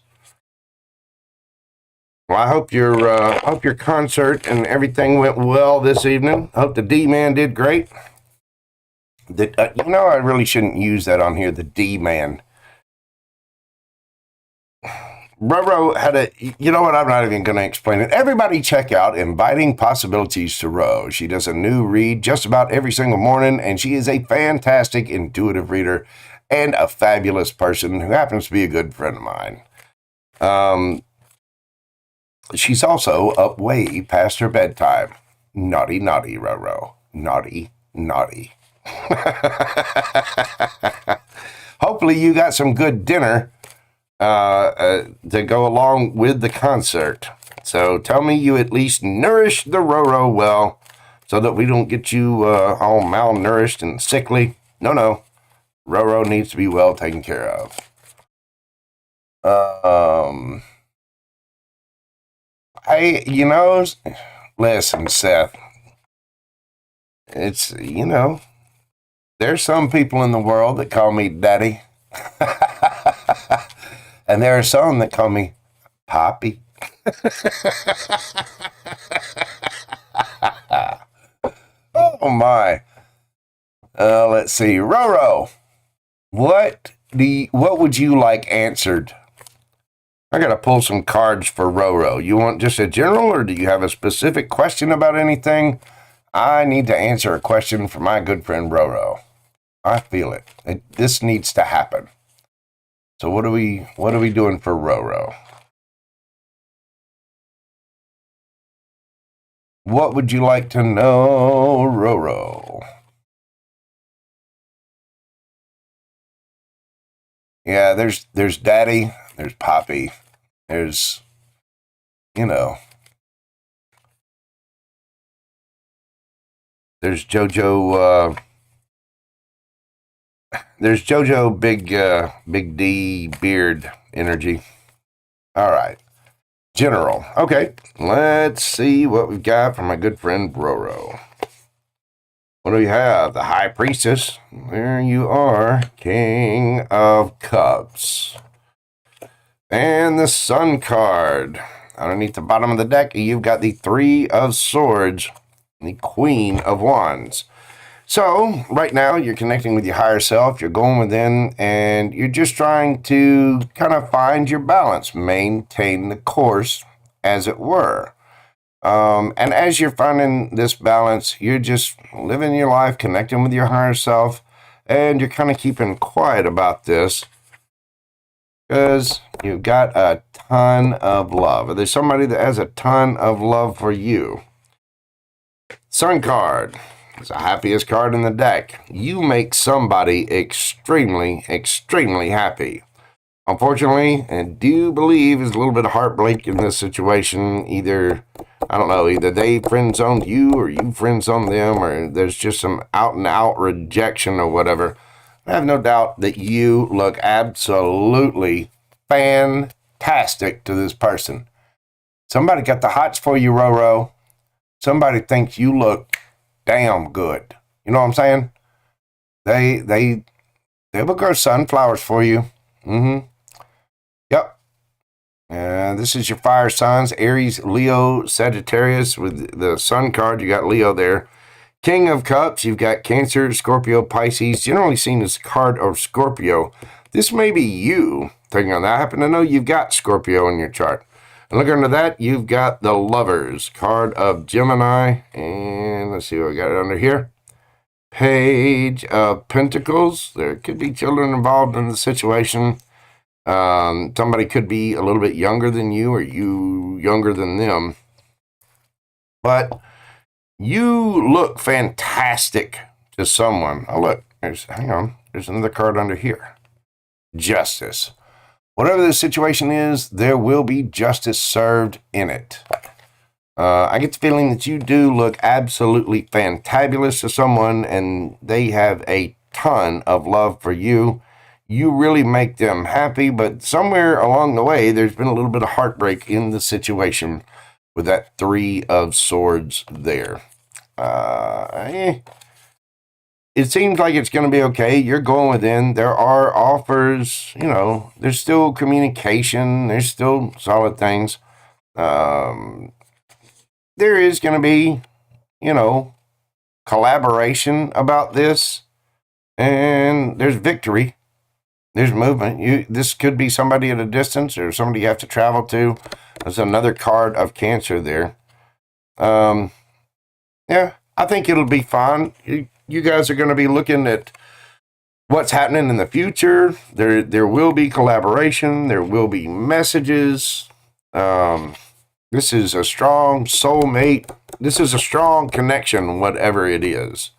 Well, I hope your concert and everything went well this evening. Hope the D-Man did great. I really shouldn't use that on here, the D-Man. Roro had you know what, I'm not even going to explain it. Everybody check out Inviting Possibilities to Ro. She does a new read just about every single morning, and she is a fantastic intuitive reader and a fabulous person who happens to be a good friend of mine. She's also up way past her bedtime. Naughty, naughty, Roro. Naughty, naughty. Hopefully you got some good dinner to go along with the concert. So tell me you at least nourish the Roro well so that we don't get you all malnourished and sickly. No. Roro needs to be well taken care of. Hey, listen, Seth. It's, there's some people in the world that call me daddy. And there are some that call me Poppy. Oh my. Let's see. Roro, what would you like answered? I gotta pull some cards for Roro. You want just a general, or do you have a specific question about anything? I need to answer a question for my good friend Roro. I feel it. This needs to happen. So what are we doing for Roro? What would you like to know, Roro? Yeah, there's Daddy, there's Poppy, there's there's JoJo. There's JoJo Big D beard energy. All right. General. Okay. Let's see what we've got from my good friend Roro. What do we have? The High Priestess. There you are. King of Cups. And the Sun card. Underneath the bottom of the deck, you've got the Three of Swords. The Queen of Wands. So, right now, you're connecting with your higher self, you're going within, and you're just trying to kind of find your balance, maintain the course, as it were. And as you're finding this balance, you're just living your life, connecting with your higher self, and you're kind of keeping quiet about this because you've got a ton of love. Or there's somebody that has a ton of love for you. Sun card. It's the happiest card in the deck. You make somebody extremely, extremely happy. Unfortunately, I do believe there's a little bit of heartbreak in this situation. Either they friend zoned you or you friend zoned them, or there's just some out and out rejection or whatever. I have no doubt that you look absolutely fantastic to this person. Somebody got the hots for you, Roro. Somebody thinks you look damn good. You know what I'm saying? They will grow sunflowers for you. Mm-hmm. Yep. This is your fire signs: Aries, Leo, Sagittarius. With the Sun card, you got Leo there. King of Cups, you've got Cancer, Scorpio, Pisces. Generally seen as a card of Scorpio. This may be you thinking on that. I happen to know you've got Scorpio in your chart. And look under that, you've got the Lovers card of Gemini. And let's see what we got under here. Page of Pentacles. There could be children involved in the situation. Somebody could be a little bit younger than you, or you younger than them. But you look fantastic to someone. Oh, look, hang on. There's another card under here. Justice. Whatever the situation is, there will be justice served in it. I get the feeling that you do look absolutely fantabulous to someone, and they have a ton of love for you. You really make them happy, but somewhere along the way, there's been a little bit of heartbreak in the situation with that Three of Swords there. It seems like it's going to be okay. You're going within. There are offers, there's still communication. There's still solid things. There is going to be, collaboration about this, and there's victory. There's movement. This could be somebody at a distance or somebody you have to travel to. There's another card of Cancer there. Yeah, I think it'll be fine. You guys are going to be looking at what's happening in the future. There will be collaboration. There will be messages. This is a strong soulmate. This is a strong connection, whatever it is.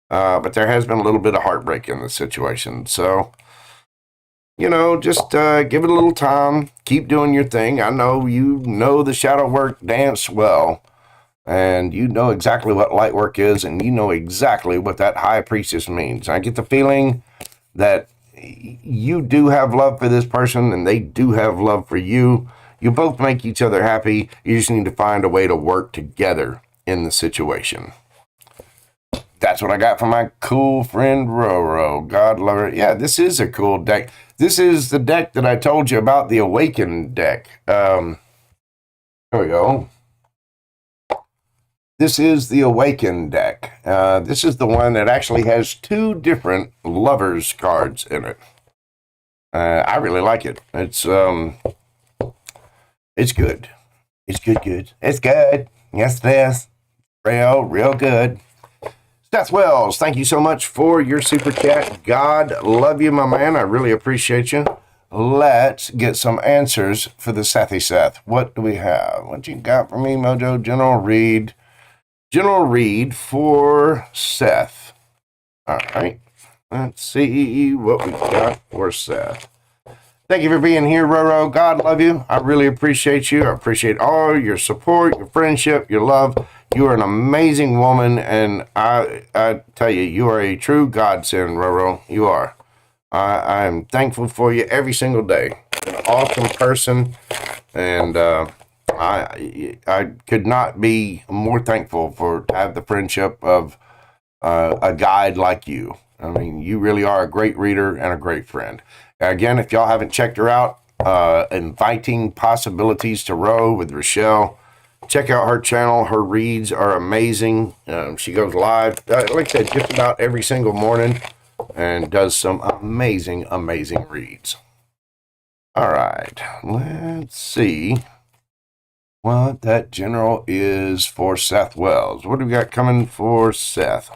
But there has been a little bit of heartbreak in the situation. So, just give it a little time. Keep doing your thing. I know you know the shadow work dance well. And you know exactly what light work is. And you know exactly what that high priestess means. I get the feeling that you do have love for this person. And they do have love for you. You both make each other happy. You just need to find a way to work together in the situation. That's what I got from my cool friend Roro. God love her. Yeah, this is a cool deck. This is the deck that I told you about, the Awakened deck. There we go. This is the Awakened deck. This is the one that actually has 2 different Lovers cards in it. I really like it. It's good. It's good. It's good. Yes, it is. Real good. Seth Wells, thank you so much for your super chat. God love you, my man. I really appreciate you. Let's get some answers for the Sethy Seth. What do we have? What you got for me, Mojo? General read. General read for Seth. All right. Let's see what we got for Seth. Thank you for being here, Roro. God love you. I really appreciate you. I appreciate all your support, your friendship, your love. You are an amazing woman, and I tell you, you are a true godsend, Roro. You are. I am thankful for you every single day. You're an awesome person, and I could not be more thankful to have the friendship of a guide like you. I mean, you really are a great reader and a great friend. Again, if y'all haven't checked her out, Inviting Possibilities to Row with Rochelle, check out her channel. Her reads are amazing. She goes live, like I said, just about every single morning and does some amazing reads. All right, let's see what that general is for Seth Wells. What do we got coming for Seth?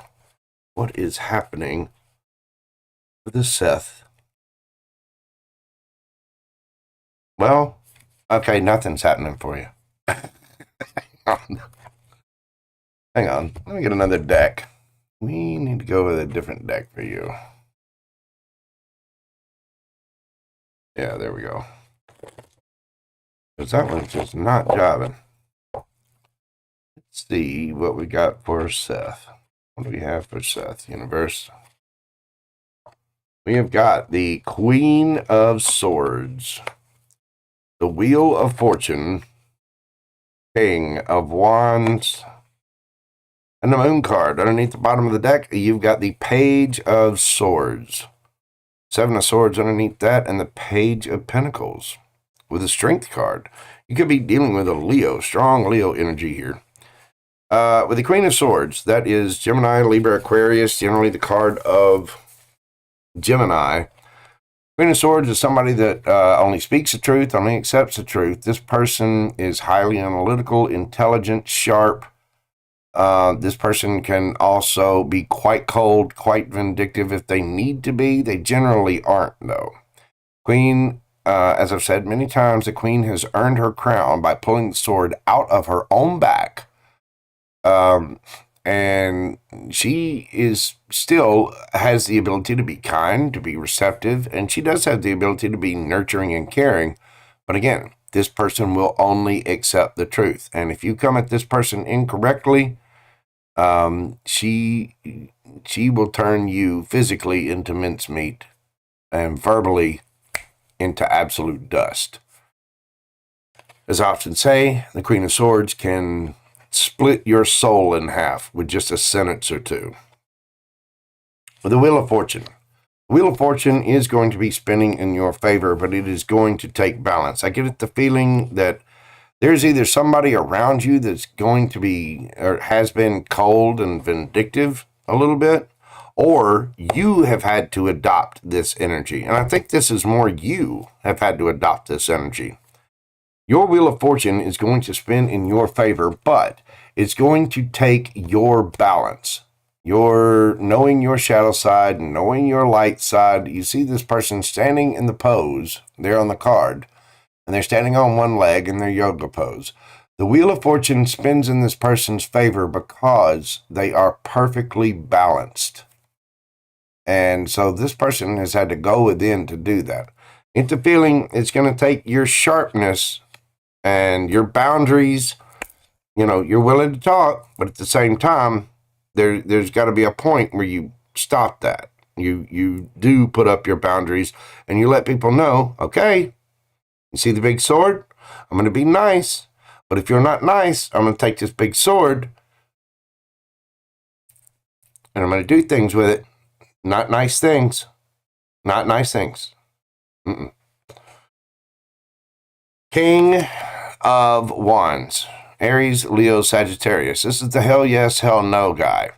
What is happening for the Seth? Well, okay, nothing's happening for you. Hang on. Let me get another deck. We need to go with a different deck for you. Yeah, there we go. Because that one's just not jiving. Let's see what we got for Seth. What do we have for Seth, Universe? We have got the Queen of Swords, the Wheel of Fortune, King of Wands, and the Moon card. Underneath the bottom of the deck, you've got the Page of Swords. Seven of Swords underneath that, and the Page of Pentacles with a Strength card. You could be dealing with a Leo, strong Leo energy here. With the Queen of Swords, that is Gemini, Libra, Aquarius, generally the card of Gemini. Queen of Swords is somebody that only speaks the truth, only accepts the truth. This person is highly analytical, intelligent, sharp. This person can also be quite cold, quite vindictive if they need to be. They generally aren't, though. Queen, as I've said many times, the Queen has earned her crown by pulling the sword out of her own back. And she is still has the ability to be kind, to be receptive, and she does have the ability to be nurturing and caring. But again, this person will only accept the truth. And if you come at this person incorrectly, she will turn you physically into mincemeat and verbally into absolute dust. As I often say, the Queen of Swords can split your soul in half with just a sentence or two. With the Wheel of Fortune. The Wheel of Fortune is going to be spinning in your favor, but it is going to take balance. I get the feeling that there's either somebody around you that's going to be, or has been cold and vindictive a little bit, or you have had to adopt this energy. And I think this is more you have had to adopt this energy. Your Wheel of Fortune is going to spin in your favor, but it's going to take your balance. Your knowing your shadow side, knowing your light side. You see this person standing in the pose there on the card, and they're standing on one leg in their yoga pose. The Wheel of Fortune spins in this person's favor because they are perfectly balanced. And so this person has had to go within to do that. It's a feeling it's going to take your sharpness and your boundaries. You know, you're willing to talk, but at the same time, there's got to be a point where you stop that. You do put up your boundaries, and you let people know, okay, you see the big sword? I'm going to be nice, but if you're not nice, I'm going to take this big sword, and I'm going to do things with it. Not nice things. Not nice things. Mm-mm. King of Wands. Aries, Leo, Sagittarius. This is the hell yes, hell no guy.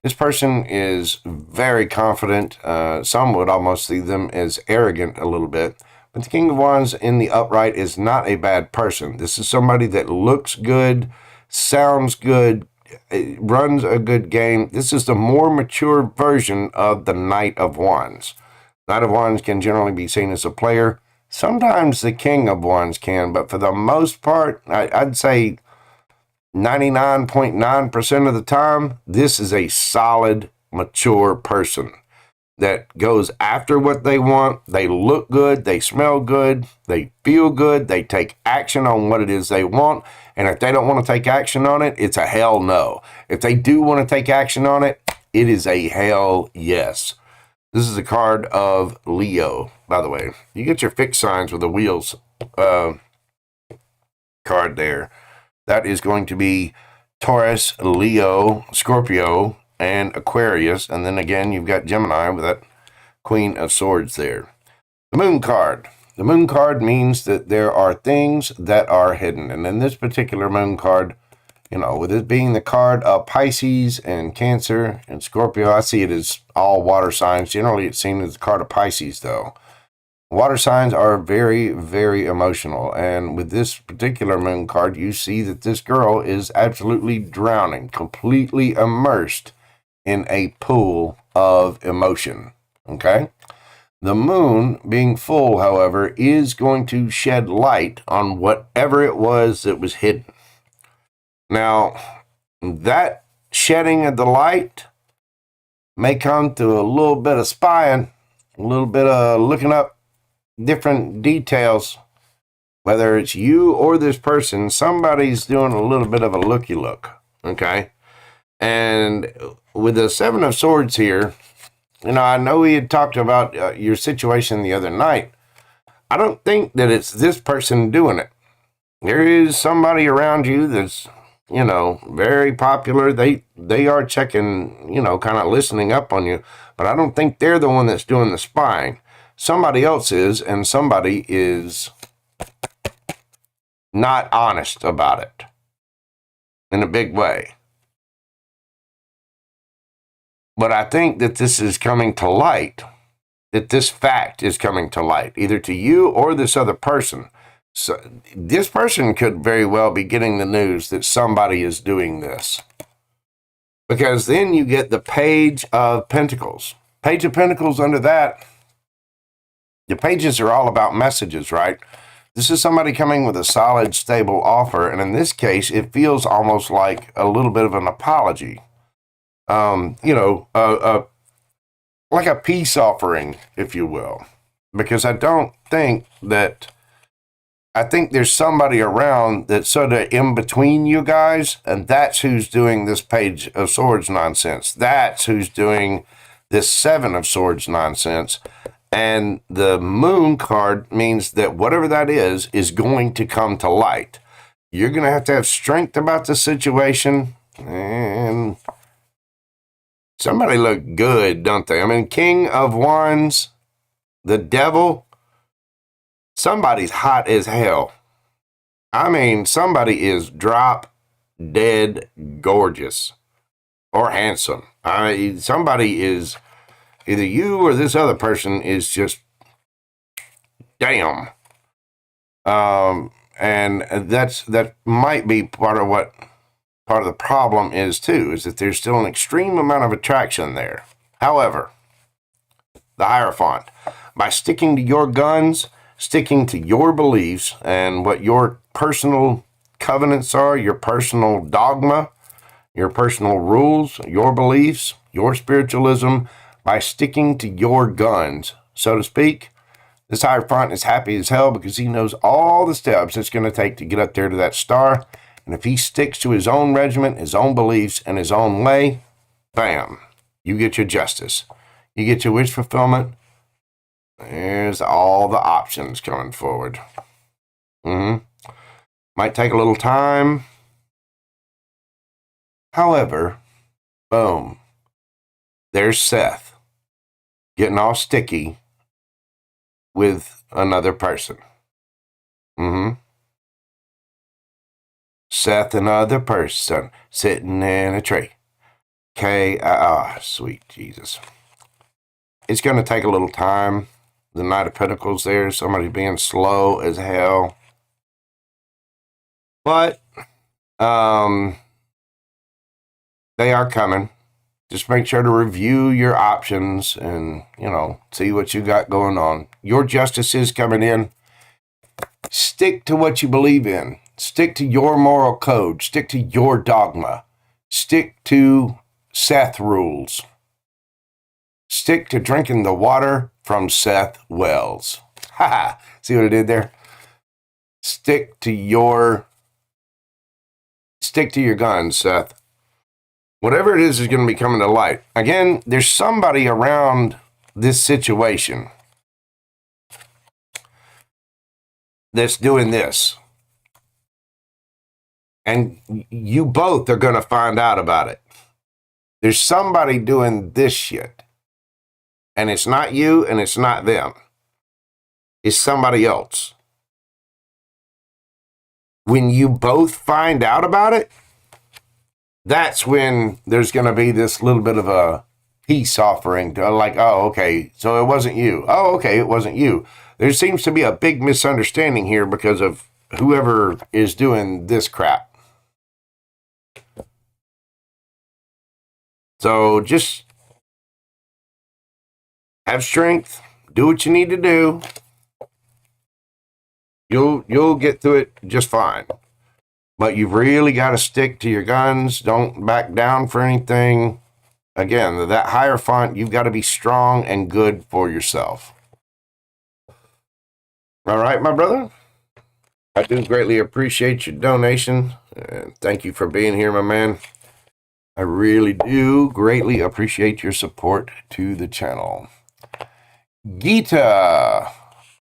This person is very confident. Some would almost see them as arrogant a little bit. But the King of Wands in the upright is not a bad person. This is somebody that looks good, sounds good, runs a good game. This is the more mature version of the Knight of Wands. Knight of Wands can generally be seen as a player. Sometimes the King of Wands can, but for the most part, I'd say 99.9% of the time, this is a solid, mature person that goes after what they want. They look good, they smell good, they feel good, they take action on what it is they want. And if they don't want to take action on it, it's a hell no. If they do want to take action on it, it is a hell yes. This is a card of Leo, by the way. You get your fixed signs with the wheels card there. That is going to be Taurus, Leo, Scorpio, and Aquarius. And then again, you've got Gemini with that Queen of Swords there. The Moon card. The Moon card means that there are things that are hidden. And in this particular Moon card, you know, with it being the card of Pisces and Cancer and Scorpio, I see it as all water signs. Generally, it's seen as the card of Pisces, though. Water signs are very, very emotional. And with this particular Moon card, you see that this girl is absolutely drowning, completely immersed in a pool of emotion. Okay? The moon, being full, however, is going to shed light on whatever it was that was hidden. Now, that shedding of the light may come through a little bit of spying, a little bit of looking up different details. Whether it's you or this person, somebody's doing a little bit of a looky-look, okay? And with the Seven of Swords here, you know, I know we had talked about your situation the other night. I don't think that it's this person doing it. There is somebody around you that's, very popular. They are checking, kind of listening up on you, but I don't think they're the one that's doing the spying. Somebody else is, and somebody is not honest about it in a big way. But I think that this is coming to light, that this fact is coming to light, either to you or this other person. So this person could very well be getting the news that somebody is doing this. Because then you get the Page of Pentacles. Page of Pentacles, under that, the pages are all about messages, right? This is somebody coming with a solid, stable offer. And in this case, it feels almost like a little bit of an apology. Like a peace offering, if you will. Because I think there's somebody around that's sort of in between you guys, and that's who's doing this Page of Swords nonsense. That's who's doing this Seven of Swords nonsense. And the Moon card means that whatever that is going to come to light. You're going to have strength about the situation, and somebody look good, don't they? I mean, King of Wands, the Devil, somebody's hot as hell. I mean, somebody is drop dead gorgeous or handsome. I mean, somebody is, either you or this other person is just damn. And that might be part of the problem is too, is that there's still an extreme amount of attraction there. However, the Hierophant, by sticking to your guns, sticking to your beliefs and what your personal covenants are, your personal dogma, your personal rules, your beliefs, your spiritualism, by sticking to your guns, so to speak, this Hierophant is happy as hell because he knows all the steps it's going to take to get up there to that star. And if he sticks to his own regiment, his own beliefs, and his own way, bam, you get your justice. You get your wish fulfillment. There's all the options coming forward. Might take a little time. However, boom, there's Seth getting all sticky with another person. Seth, another person, sitting in a tree. Sweet Jesus. It's going to take a little time. The Knight of Pentacles there, somebody being slow as hell. But, they are coming. Just make sure to review your options and, see what you got going on. Your justice is coming in. Stick to what you believe in. Stick to your moral code. Stick to your dogma. Stick to Seth rules. Stick to drinking the water from Seth wells. See what I did there? Stick to your guns, Seth. Whatever it is going to be coming to light. Again, there's somebody around this situation that's doing this. And you both are going to find out about it. There's somebody doing this shit. And it's not you and it's not them. It's somebody else. When you both find out about it, that's when there's going to be this little bit of a peace offering to like, oh, okay, so it wasn't you. Oh, okay, it wasn't you. There seems to be a big misunderstanding here because of whoever is doing this crap. So just have strength, do what you need to do. You'll get through it just fine. But you've really got to stick to your guns. Don't back down for anything. Again, that Hierophant, you've got to be strong and good for yourself. All right, my brother? I do greatly appreciate your donation. And thank you for being here, my man. I really do greatly appreciate your support to the channel. Gita,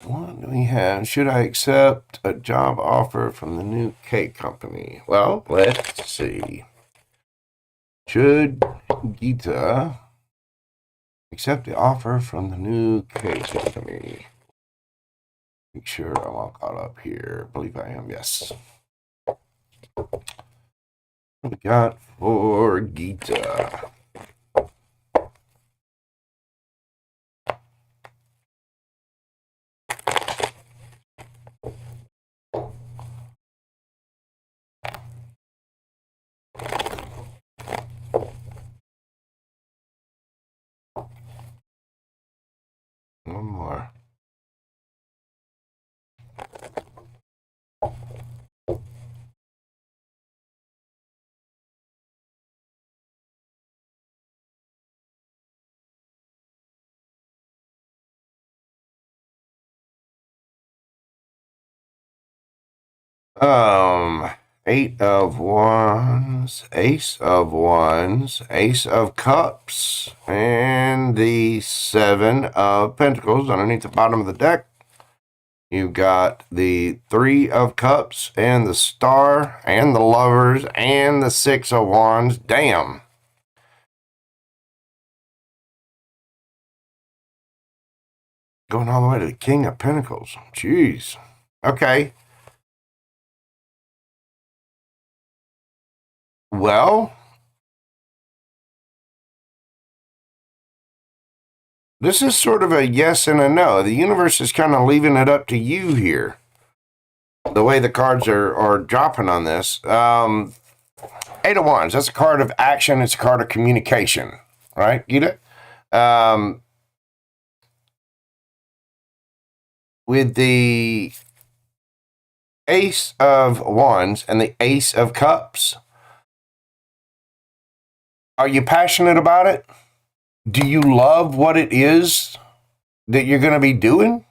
What do we have? Should I accept a job offer from the new cake company? Well, let's see. Should Gita accept the offer from the new cake company? Make sure I'm all caught up here. I believe I am, yes. What we got for Gita? One more. Eight of Wands, Ace of Wands, Ace of Cups, and the Seven of Pentacles underneath the bottom of the deck. You've got the Three of Cups and the Star and the Lovers and the Six of Wands. Damn. Going all the way to the King of Pentacles. Jeez. Okay. Well, this is sort of a yes and a no. The universe is kind of leaving it up to you here. The way the cards are dropping on this. Eight of Wands, that's a card of action. It's a card of communication, right? Get it? With the Ace of Wands and the Ace of Cups, are you passionate about it? Do you love what it is that you're going to be doing?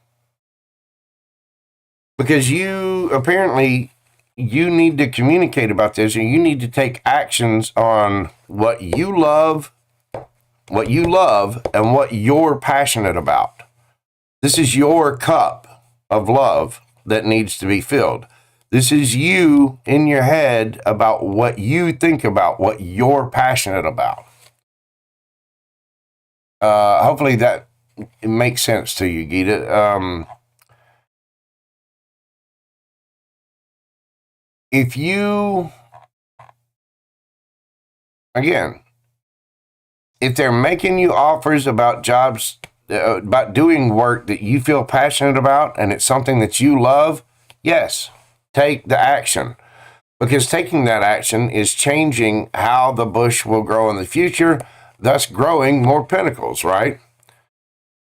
Because you need to communicate about this, and you need to take actions on what you love, and what you're passionate about. This is your cup of love that needs to be filled. This is you in your head about what you think about, what you're passionate about. Hopefully that makes sense to you, Gita. If you, again, if they're making you offers about jobs, about doing work that you feel passionate about, and it's something that you love, yes, take the action. Because taking that action is changing how the bush will grow in the future, thus growing more pentacles, right?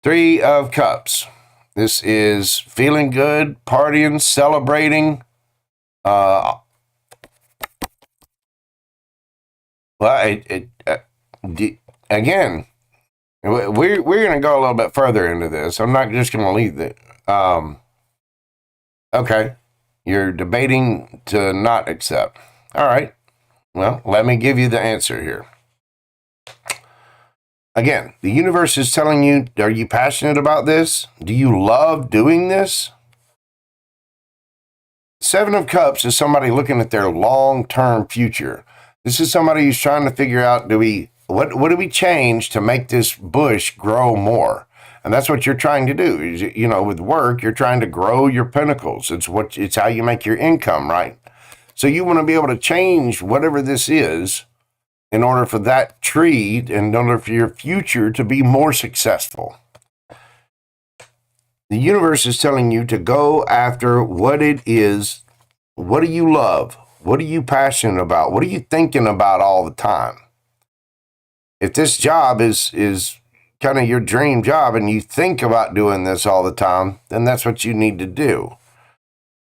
Three of Cups. This is feeling good, partying, celebrating. Again, we're going to go a little bit further into this. I'm not just going to leave it. Okay. You're debating to not accept. All right. Well, let me give you the answer here. Again, the universe is telling you, are you passionate about this? Do you love doing this? Seven of Cups is somebody looking at their long-term future. This is somebody who's trying to figure out, what do we change to make this bush grow more? And that's what you're trying to do. With work, you're trying to grow your pentacles. It's how you make your income, right? So you want to be able to change whatever this is in order for that tree, in order for your future to be more successful. The universe is telling you to go after what it is. What do you love? What are you passionate about? What are you thinking about all the time? If this job is kind of your dream job and you think about doing this all the time, then that's what you need to do.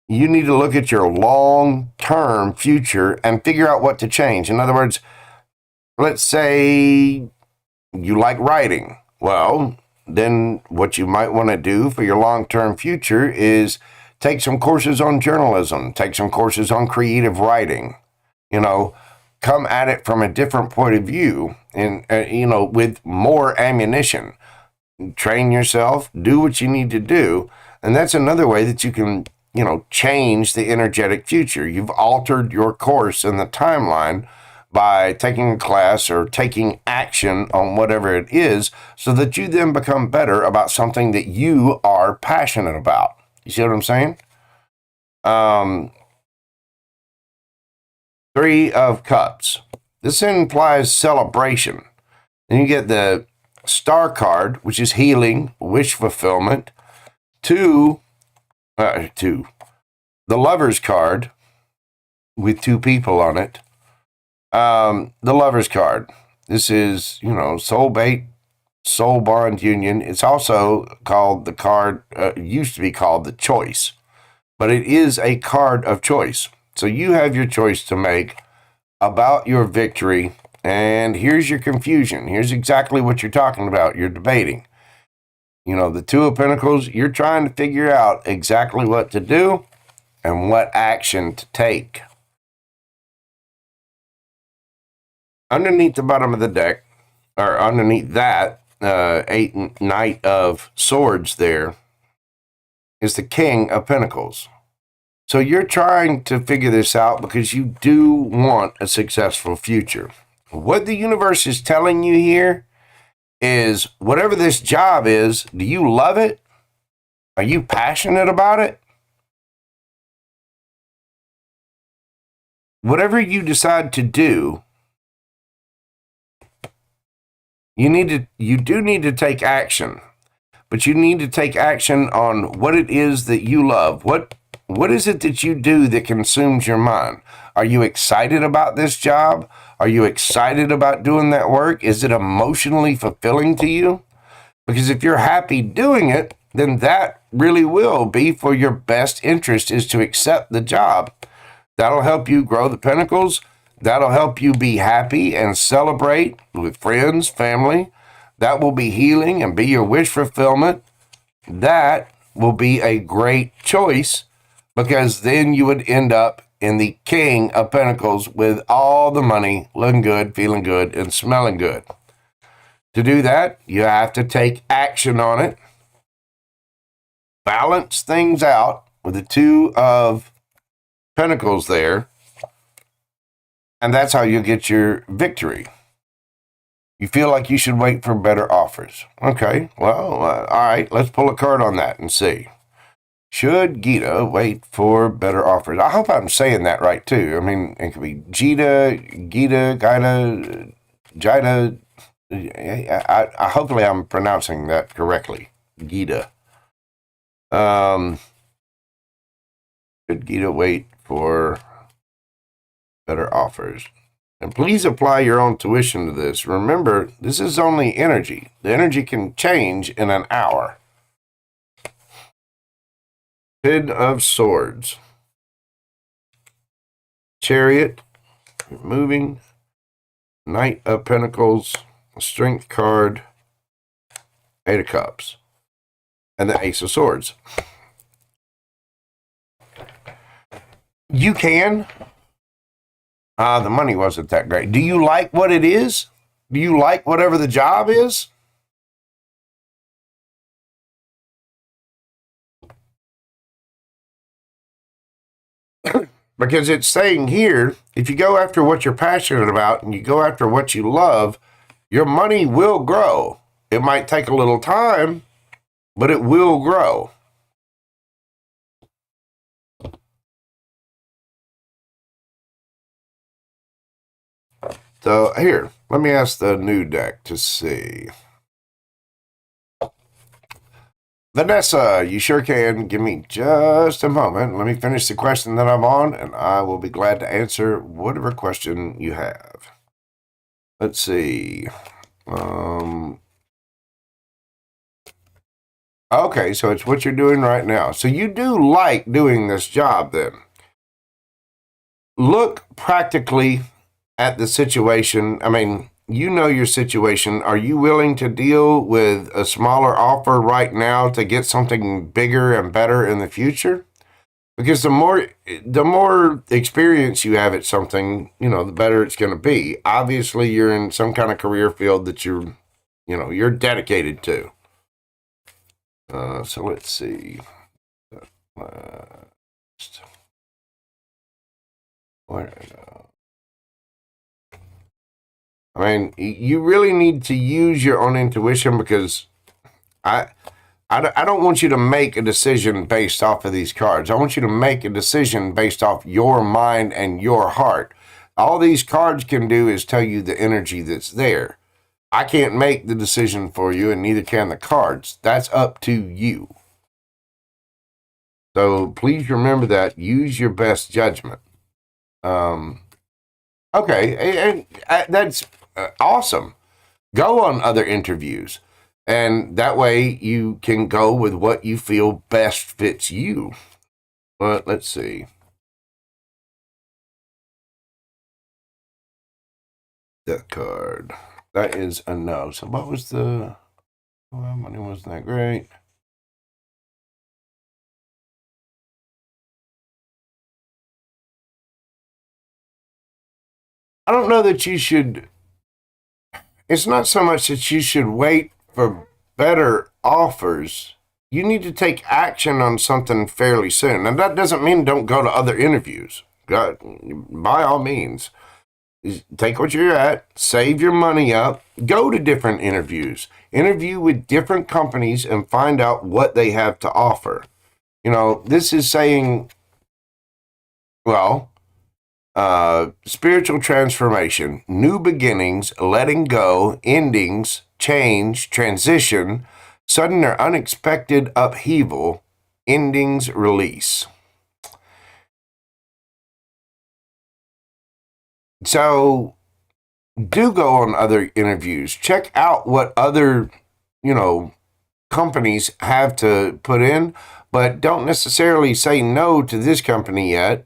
You need to look at your long-term future and figure out what to change. In other words, let's say you like writing. Well, then what you might want to do for your long-term future is take some courses on journalism, take some courses on creative writing, come at it from a different point of view and, with more ammunition. Train yourself, do what you need to do, And that's another way that you can, change the energetic future. You've altered your course in the timeline by taking a class or taking action on whatever it is, so that you then become better about something that you are passionate about. You see what I'm saying? Three of Cups. This implies celebration. Then you get the Star card, which is healing, wish fulfillment. The Lover's card with two people on it. The Lover's card. This is, soulmate, soul bond union. It's also called the card, used to be called the Choice, but it is a card of choice. So you have your choice to make about your victory. And here's your confusion. Here's exactly what you're talking about. You're debating. The Two of Pentacles, you're trying to figure out exactly what to do and what action to take. Underneath the bottom of the deck, or underneath that, Knight of Swords there, is the King of Pentacles. So you're trying to figure this out because you do want a successful future. What the universe is telling you here is, whatever this job is, do you love it? Are you passionate about it? Whatever you decide to do, you do need to take action. But you need to take action on what it is that you love. What is it that you do that consumes your mind? Are you excited about this job? Are you excited about doing that work? Is it emotionally fulfilling to you? Because if you're happy doing it, then that really will be for your best interest, is to accept the job. That'll help you grow the pentacles. That'll help you be happy and celebrate with friends, family. That will be healing and be your wish fulfillment. That will be a great choice, because then you would end up in the King of Pentacles with all the money, looking good, feeling good, and smelling good. To do that, you have to take action on it. Balance things out with the Two of Pentacles there. And that's how you get your victory. You feel like you should wait for better offers. Okay, well, all right, let's pull a card on that and see. Should Gita wait for better offers? I hope I'm saying that right, too. I mean, it could be Jita, Gita, Gaita, Jita. Hopefully I'm pronouncing that correctly. Gita. Should Gita wait for better offers? And please apply your own tuition to this. Remember, this is only energy. The energy can change in an hour. Ten of Swords. Chariot. Moving. Knight of Pentacles. Strength card. Eight of Cups. And the Ace of Swords. You can. The money wasn't that great. Do you like what it is? Do you like whatever the job is? Because it's saying here, if you go after what you're passionate about and you go after what you love, your money will grow. It might take a little time, but it will grow. So here, let me ask the new deck to see. Vanessa, you sure can. Give me just a moment. Let me finish the question that I'm on, and I will be glad to answer whatever question you have. Let's see. Okay, so it's what you're doing right now. So you do like doing this job then. Look practically at the situation. I mean, you know your situation. Are you willing to deal with a smaller offer right now to get something bigger and better in the future? Because the more experience you have at something, the better it's going to be. Obviously, you're in some kind of career field that you're dedicated to. So let's see. Where, I mean, you really need to use your own intuition, because I don't want you to make a decision based off of these cards. I want you to make a decision based off your mind and your heart. All these cards can do is tell you the energy that's there. I can't make the decision for you, and neither can the cards. That's up to you. So please remember that. Use your best judgment. Okay, and that's awesome. Go on other interviews, and that way you can go with what you feel best fits you. But let's see. That card. That is a no. So what was the... Well, money wasn't that great. I don't know that you should... It's not so much that you should wait for better offers. You need to take action on something fairly soon. And that doesn't mean don't go to other interviews. God, by all means, take what you're at, save your money up, go to different interviews, interview with different companies, and find out what they have to offer. You know, this is saying, well, spiritual transformation, new beginnings, letting go, endings, change, transition, sudden or unexpected upheaval, endings, release. So do go on other interviews. Check out what other, companies have to put in, but don't necessarily say no to this company yet.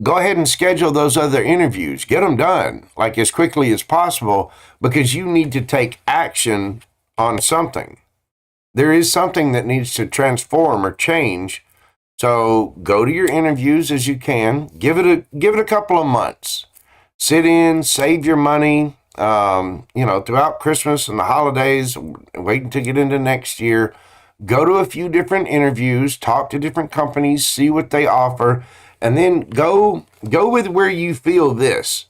Go ahead and schedule those other interviews. Get them done, like, as quickly as possible, because you need to take action on something. There is something that needs to transform or change. So go to your interviews as you can. Give it a couple of months. Sit in, save your money, throughout Christmas and the holidays, wait until you get into next year. Go to a few different interviews, talk to different companies, see what they offer, and then go with where you feel this.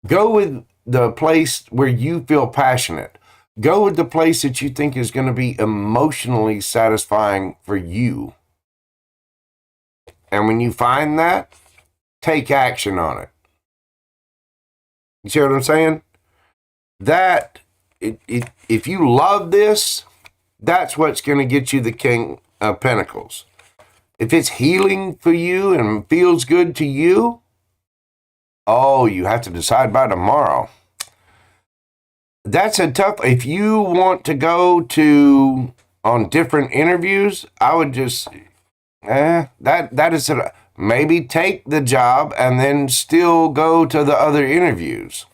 Go with the place where you feel passionate. Go with the place that you think is going to be emotionally satisfying for you. And when you find that, take action on it. You see what I'm saying? If you love this, that's what's going to get you the King of Pentacles. If it's healing for you and feels good to you, you have to decide by tomorrow. That's a tough... If you want to go on different interviews, I would just... that is... Maybe take the job and then still go to the other interviews.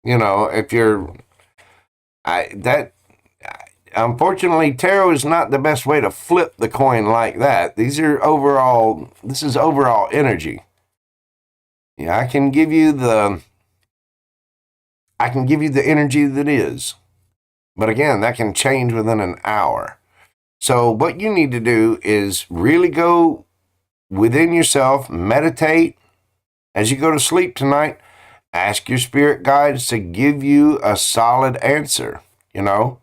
If you're... Unfortunately, tarot is not the best way to flip the coin like that. This is overall energy. Yeah, I can give you the energy that is. But again, that can change within an hour. So what you need to do is really go within yourself, meditate. As you go to sleep tonight, ask your spirit guides to give you a solid answer. You know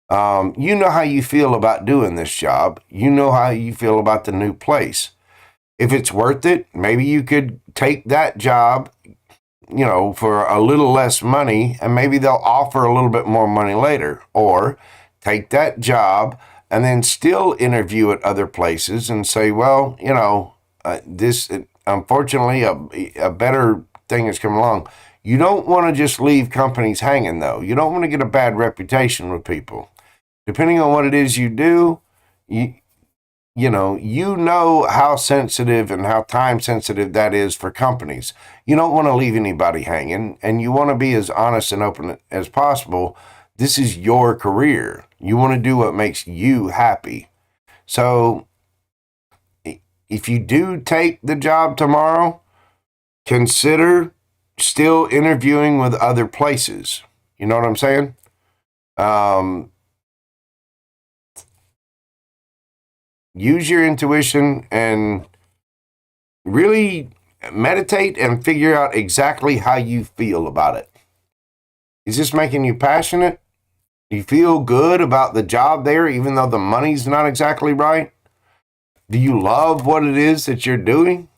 how you feel about doing this job. You know how you feel about the new place. If it's worth it, maybe you could take that job, for a little less money, and maybe they'll offer a little bit more money later. Or take that job and then still interview at other places and say, well, unfortunately, a better thing has come along. You don't want to just leave companies hanging, though. You don't want to get a bad reputation with people. Depending on what it is you do, you know how sensitive and how time sensitive that is for companies. You don't want to leave anybody hanging, and you want to be as honest and open as possible. This is your career. You want to do what makes you happy. So if you do take the job tomorrow, consider still interviewing with other places. You know what I'm saying? use your intuition and really meditate and figure out exactly how you feel about it. Is this making you passionate? Do you feel good about the job there, even though the money's not exactly right? Do you love what it is that you're doing?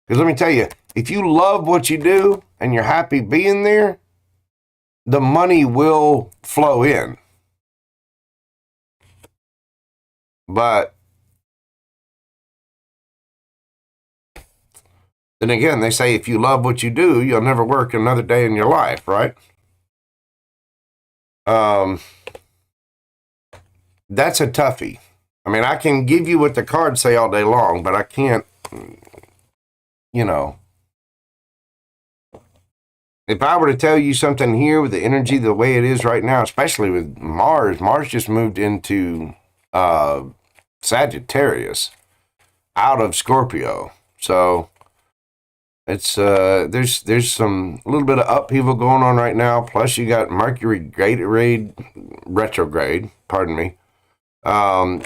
Because let me tell you, if you love what you do and you're happy being there, the money will flow in. But then again, they say if you love what you do, you'll never work another day in your life, right? That's a toughie. I mean, I can give you what the cards say all day long, but I can't, you know. If I were to tell you something here with the energy the way it is right now, especially with Mars just moved into Sagittarius out of Scorpio. So it's there's some a little bit of upheaval going on right now. Plus you got Mercury retrograde, pardon me,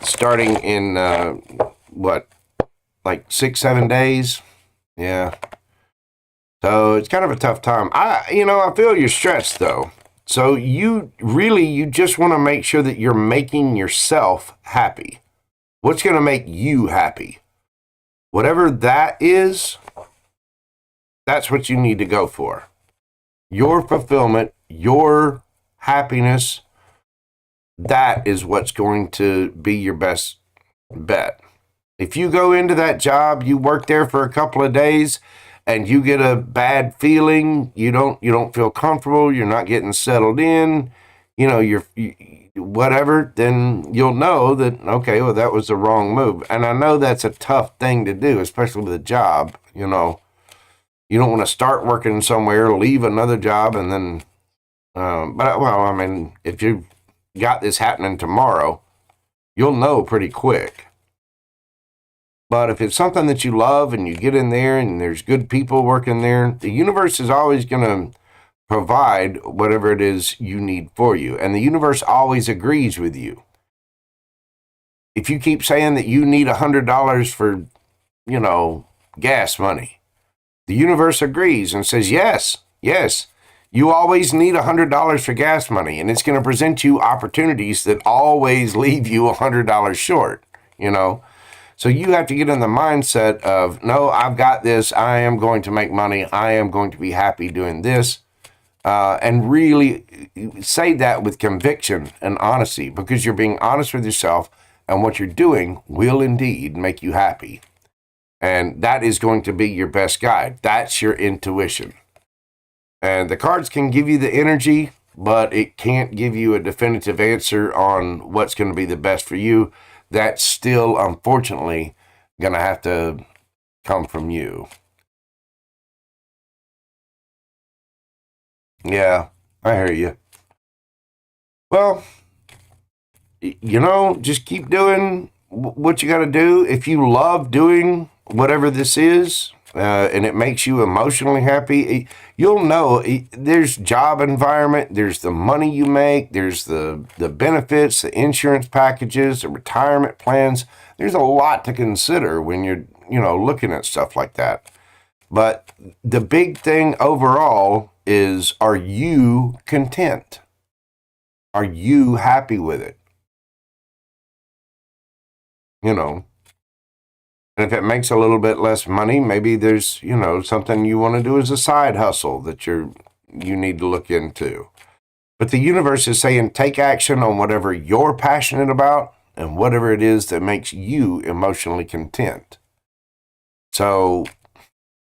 starting in like 6-7 days. Yeah. So it's kind of a tough time. I feel you're stressed though. So you just want to make sure that you're making yourself happy. What's going to make you happy? Whatever that is, that's what you need to go for. Your fulfillment, your happiness, that is what's going to be your best bet. If you go into that job, you work there for a couple of days, and you get a bad feeling, you don't feel comfortable, you're not getting settled in, you're whatever, then you'll know that, okay, well, that was the wrong move. And I know that's a tough thing to do, especially with a job, You don't want to start working somewhere, leave another job, and then, if you've got this happening tomorrow, you'll know pretty quick. But if it's something that you love and you get in there and there's good people working there, the universe is always going to provide whatever it is you need for you. And the universe always agrees with you. If you keep saying that you need $100 for, gas money, the universe agrees and says, yes, you always need $100 for gas money. And it's going to present you opportunities that always leave you $100 short, So you have to get in the mindset of, no, I've got this. I am going to make money. I am going to be happy doing this. And really say that with conviction and honesty, because you're being honest with yourself, and what you're doing will indeed make you happy. And that is going to be your best guide. That's your intuition. And the cards can give you the energy, but it can't give you a definitive answer on what's going to be the best for you. That's still, unfortunately, going to have to come from you. Yeah, I hear you. Well, just keep doing what you got to do. If you love doing whatever this is, and it makes you emotionally happy, you'll know there's job environment, there's the money you make, there's the benefits, the insurance packages, the retirement plans. There's a lot to consider when you're, looking at stuff like that. But the big thing overall is, are you content? Are you happy with it? And if it makes a little bit less money, maybe there's, something you want to do as a side hustle that you need to look into. But the universe is saying, take action on whatever you're passionate about and whatever it is that makes you emotionally content. So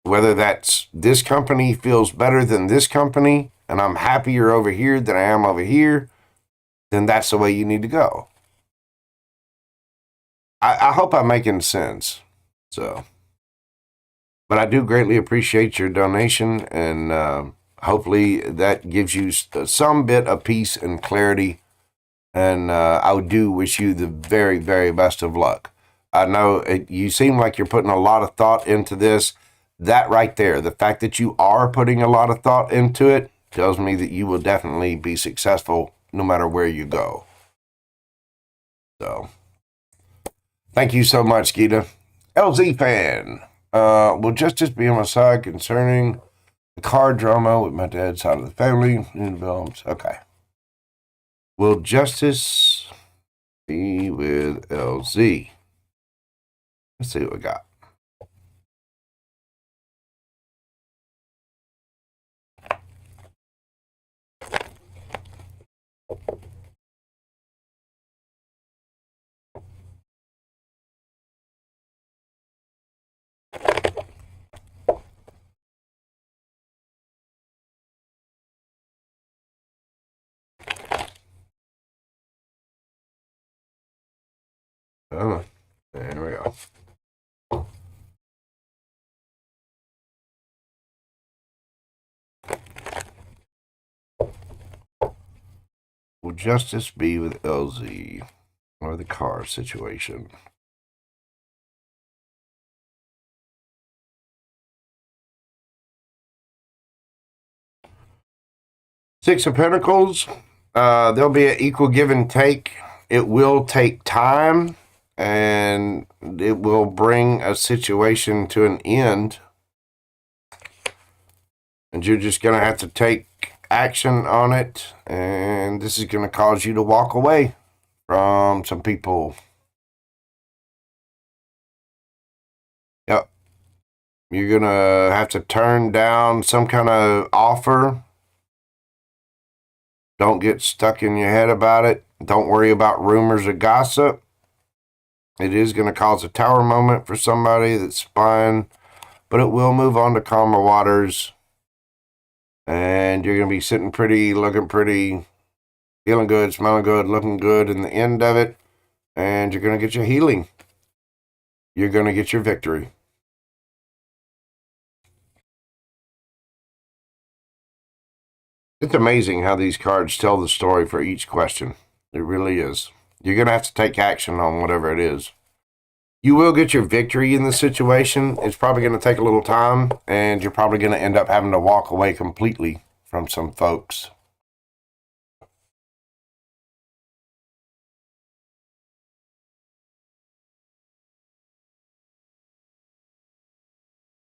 whether that's this company feels better than this company, and I'm happier over here than I am over here, then that's the way you need to go. I hope I'm making sense. So, but I do greatly appreciate your donation, and hopefully that gives you some bit of peace and clarity. And I do wish you the very, very best of luck. I know you seem like you're putting a lot of thought into this. That right there, the fact that you are putting a lot of thought into it, tells me that you will definitely be successful no matter where you go. So, thank you so much, Gita. LZ fan. Will justice be on my side concerning the car drama with my dad's side of the family? Okay. Will justice be with LZ? Let's see what we got. Oh, there we go. Will justice be with LZ or the car situation? Six of Pentacles. There'll be an equal give and take. It will take time, and it will bring a situation to an end. And you're just going to have to take action on it. And this is going to cause you to walk away from some people. Yep. You're going to have to turn down some kind of offer. Don't get stuck in your head about it. Don't worry about rumors or gossip. It is going to cause a tower moment for somebody that's spying, but it will move on to calmer waters. And you're going to be sitting pretty, looking pretty, feeling good, smelling good, looking good in the end of it. And you're going to get your healing. You're going to get your victory. It's amazing how these cards tell the story for each question. It really is. You're going to have to take action on whatever it is. You will get your victory in the situation. It's probably going to take a little time, and you're probably going to end up having to walk away completely from some folks.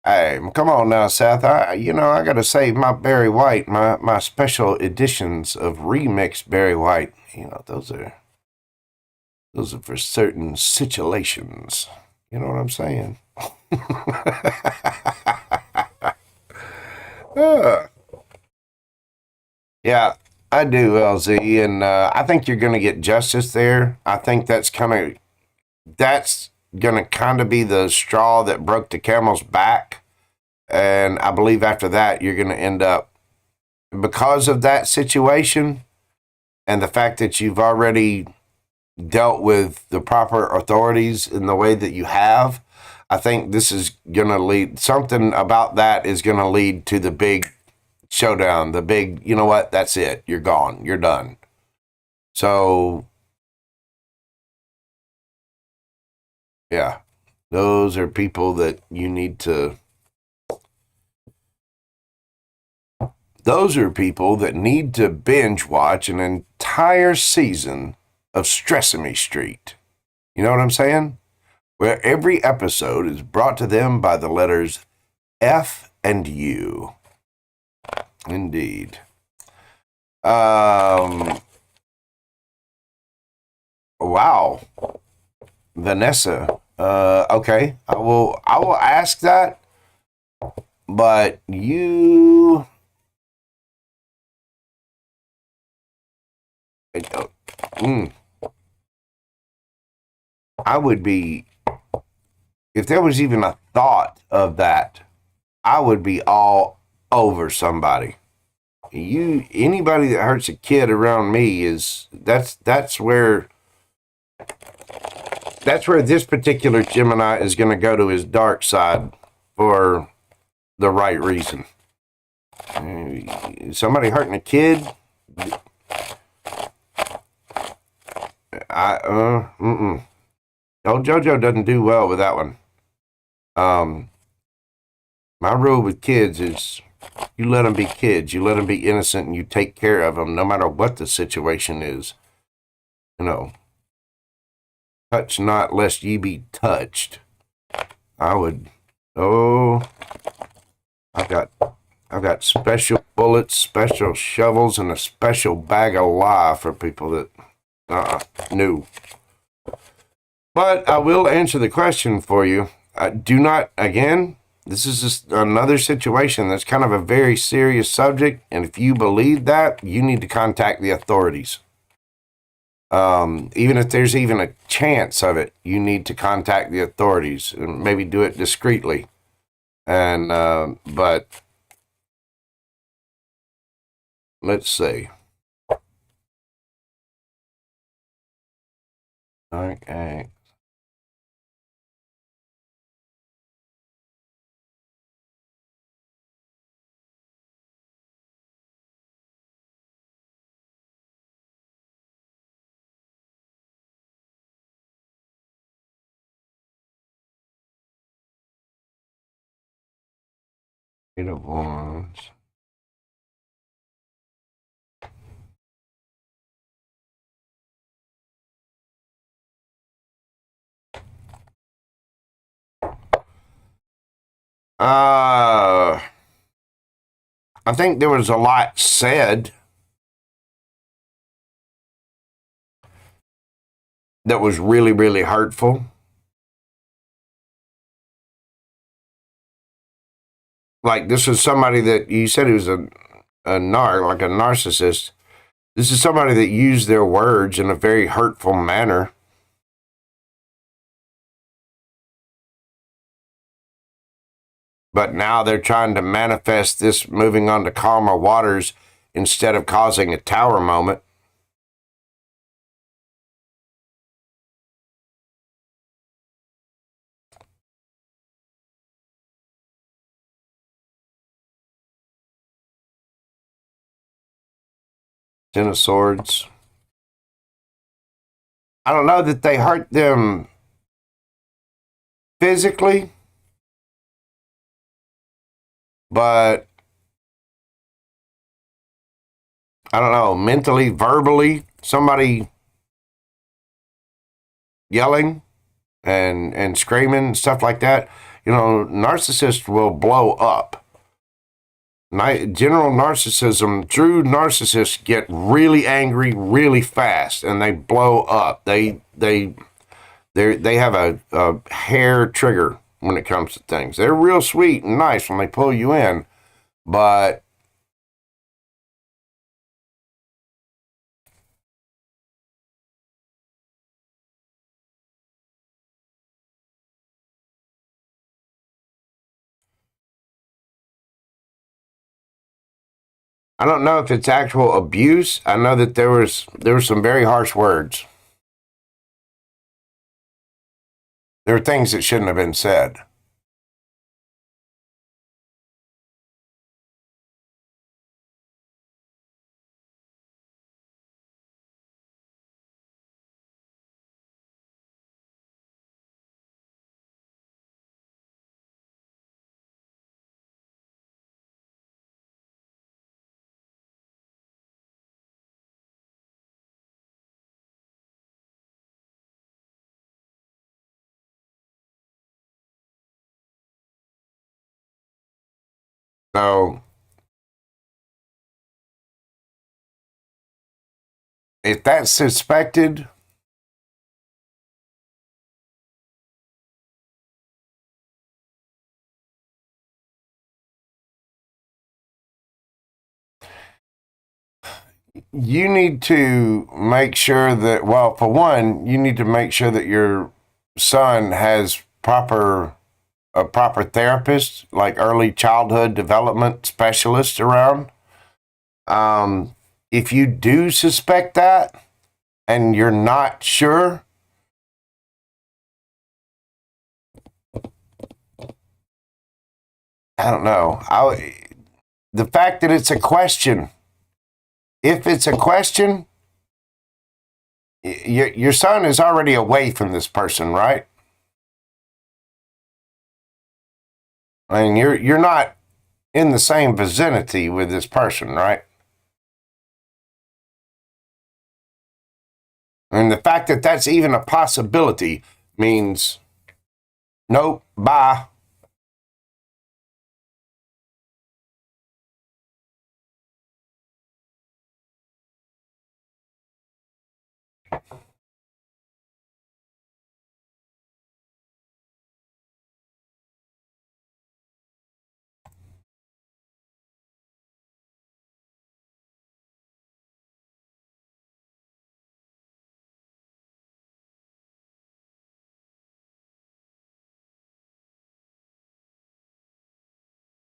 Hey, come on now, Seth. I got to save my Barry White, my special editions of remixed Barry White. Those are for certain situations. You know what I'm saying? Yeah, I do, LZ, and I think you're going to get justice there. I think that's going to kind of be the straw that broke the camel's back. And I believe after that, you're going to end up, because of that situation and the fact that you've already dealt with the proper authorities in the way that you have, I think this is going to lead, something about that is going to lead to the big showdown, the big, you know what, that's it. You're gone. You're done. So, yeah, those are people that you need to, binge watch an entire season of Sesame Street. You know what I'm saying? Where every episode is brought to them by the letters F and U. Indeed. Wow. Vanessa. Okay. I will ask that. But you I would be, if there was even a thought of that, I would be all over somebody. Anybody that hurts a kid around me that's where this particular Gemini is going to go to his dark side for the right reason. Somebody hurting a kid, Old JoJo doesn't do well with that one. My rule with kids is you let them be kids. You let them be innocent, and you take care of them no matter what the situation is. Touch not lest ye be touched. I would, oh, I've got special bullets, special shovels, and a special bag of lye for people that knew. But I will answer the question for you. Do not, again, this is just another situation that's kind of a very serious subject, and if you believe that, you need to contact the authorities. Even if there's even a chance of it, you need to contact the authorities and maybe do it discreetly. And, but let's see. Okay. Eight of Wands. I think there was a lot said that was really, really hurtful. Like, this was somebody that you said he was like a narcissist. This is somebody that used their words in a very hurtful manner. But now they're trying to manifest this moving on to calmer waters instead of causing a tower moment. Ten of Swords. I don't know that they hurt them physically, but I don't know, mentally, verbally, somebody yelling and screaming and stuff like that. You know, narcissists will blow up. General narcissism, true narcissists get really angry really fast and they blow up. They have a hair trigger when it comes to things. They're real sweet and nice when they pull you in, but I don't know if it's actual abuse. I know that there was some very harsh words. There were things that shouldn't have been said. So if that's suspected, you need to make sure that, well, for one, you need to make sure that your son has a proper therapist, like early childhood development specialist around. If you do suspect that and you're not sure, I don't know. The fact that it's a question, if it's a question, your son is already away from this person, right? I mean, you're not in the same vicinity with this person, right? And the fact that that's even a possibility means, nope, bye.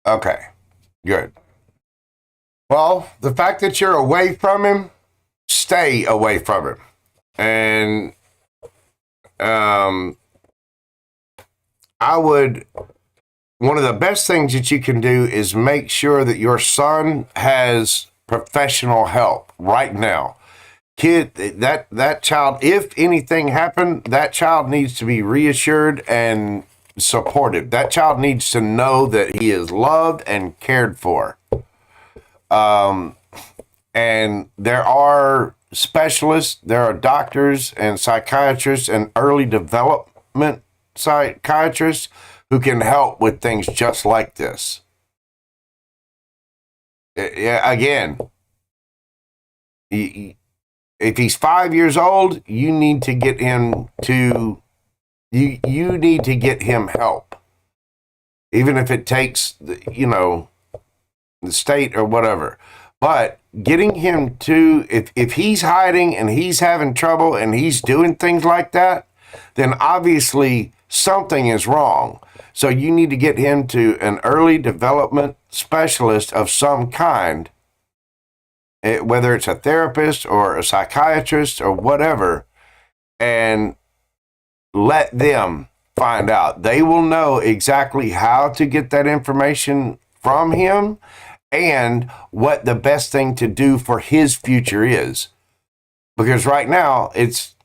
Okay, good. Well, the fact that you're away from him, stay away from him. And I would, one of the best things that you can do is make sure that your son has professional help right now. Kid, that child, if anything happened, that child needs to be reassured and supported. That child needs to know that he is loved and cared for. And there are specialists, there are doctors and psychiatrists and early development psychiatrists who can help with things just like this. Again, if he's 5 years old, you need to get him to, you need to get him help. Even if it takes, the state or whatever. But getting him to, if he's hiding and he's having trouble and he's doing things like that, then obviously something is wrong. So you need to get him to an early development specialist of some kind, whether it's a therapist or a psychiatrist or whatever, and let them find out. They will know exactly how to get that information from him and what the best thing to do for his future is. Because right now, it's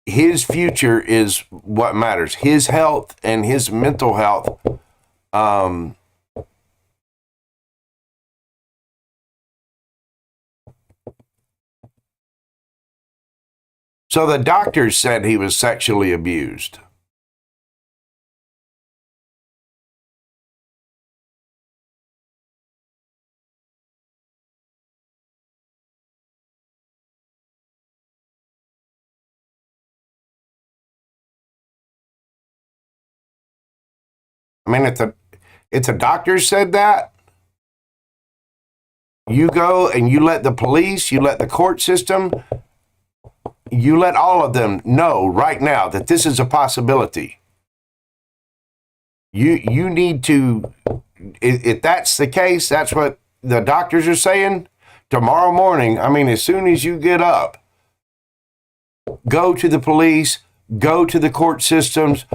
his future is what matters. His health and his mental health. So the doctors said he was sexually abused. I mean, if the doctors said that, you go and you let the police, you let the court system, you let all of them know right now that this is a possibility. You need to, if that's the case, that's what the doctors are saying. Tomorrow morning, I mean, as soon as you get up, go to the police, go to the court systems,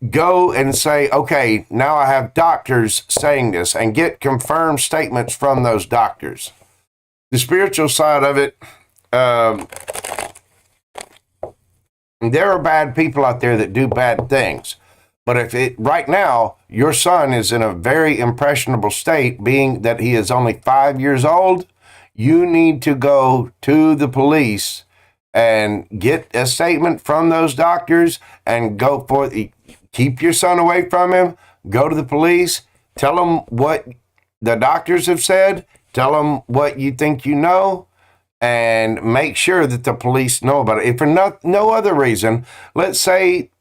go and say, okay, now I have doctors saying this, and get confirmed statements from those doctors. The spiritual side of it, there are bad people out there that do bad things. But right now, your son is in a very impressionable state, being that he is only 5 years old, you need to go to the police and get a statement from those doctors and go for keep your son away from him. Go to the police, tell them what the doctors have said, tell them what you think you know, and make sure that the police know about it. If for no other reason, let's say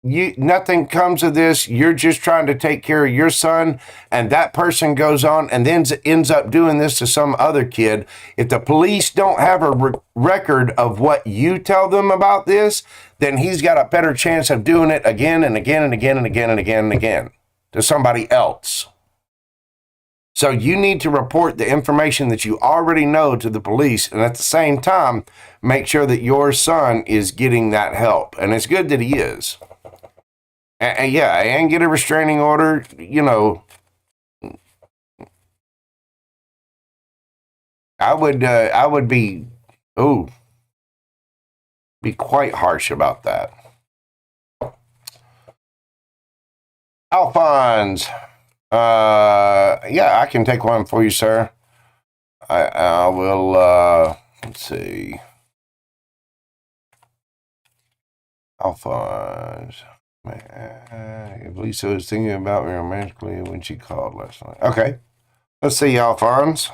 nothing comes of this, you're just trying to take care of your son, and that person goes on and then ends up doing this to some other kid. If the police don't have a record of what you tell them about this, then he's got a better chance of doing it again and again and again and again and again and again to somebody else. So you need to report the information that you already know to the police, and at the same time, make sure that your son is getting that help. And it's good that he is. And yeah, and get a restraining order, I would be quite harsh about that. Alphonse, yeah, I can take one for you, sir. I will, let's see. Alphonse. If Lisa was thinking about me romantically when she called last night. Okay. Let's see, Alphonse.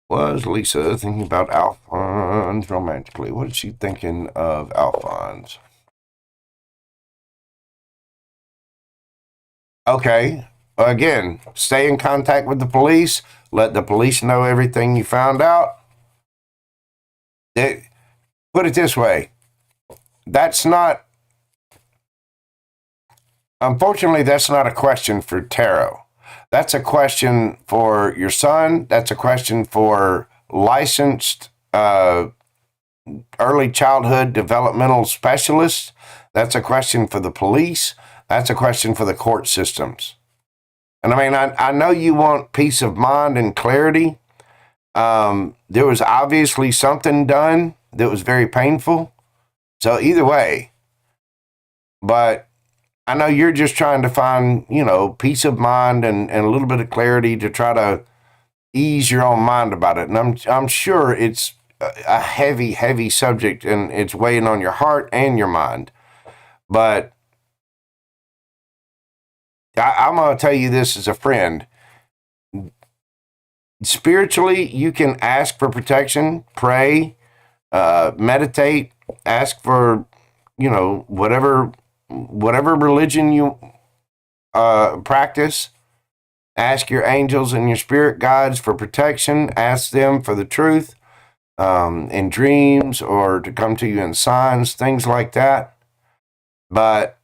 Was Lisa thinking about Alphonse romantically? What is she thinking of Alphonse? Okay. Again, stay in contact with the police. Let the police know everything you found out. Put it this way. Unfortunately, that's not a question for tarot. That's a question for your son. That's a question for licensed early childhood developmental specialists. That's a question for the police. That's a question for the court systems. And I mean, I know you want peace of mind and clarity. There was obviously something done that was very painful. So either way, but I know you're just trying to find, peace of mind and a little bit of clarity to try to ease your own mind about it. And I'm sure it's a heavy, heavy subject and it's weighing on your heart and your mind. But I'm going to tell you this as a friend. Spiritually, you can ask for protection, pray, meditate, ask for, whatever religion you practice. Ask your angels and your spirit guides for protection. Ask them for the truth in dreams or to come to you in signs, things like that. But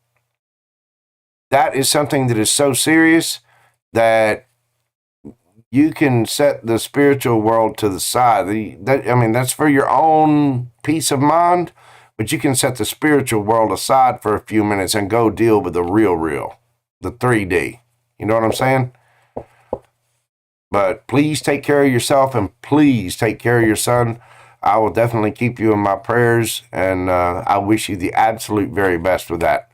that is something that is so serious that you can set the spiritual world to the side. That's for your own peace of mind, but you can set the spiritual world aside for a few minutes and go deal with the real, the 3D. You know what I'm saying? But please take care of yourself and please take care of your son. I will definitely keep you in my prayers, and I wish you the absolute very best with that.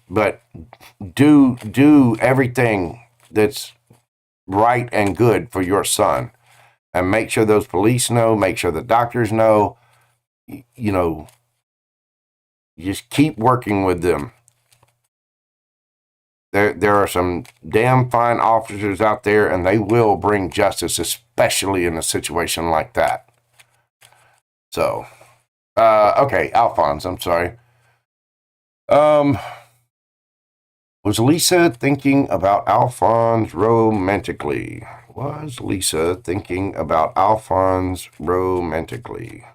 But do everything that's right and good for your son, and make sure those police know, make sure the doctors know, just keep working with them. There are some damn fine officers out there, and they will bring justice, especially in a situation like that. So, okay, Alphonse, I'm sorry. Was Lisa thinking about Alphonse romantically? Was Lisa thinking about Alphonse romantically?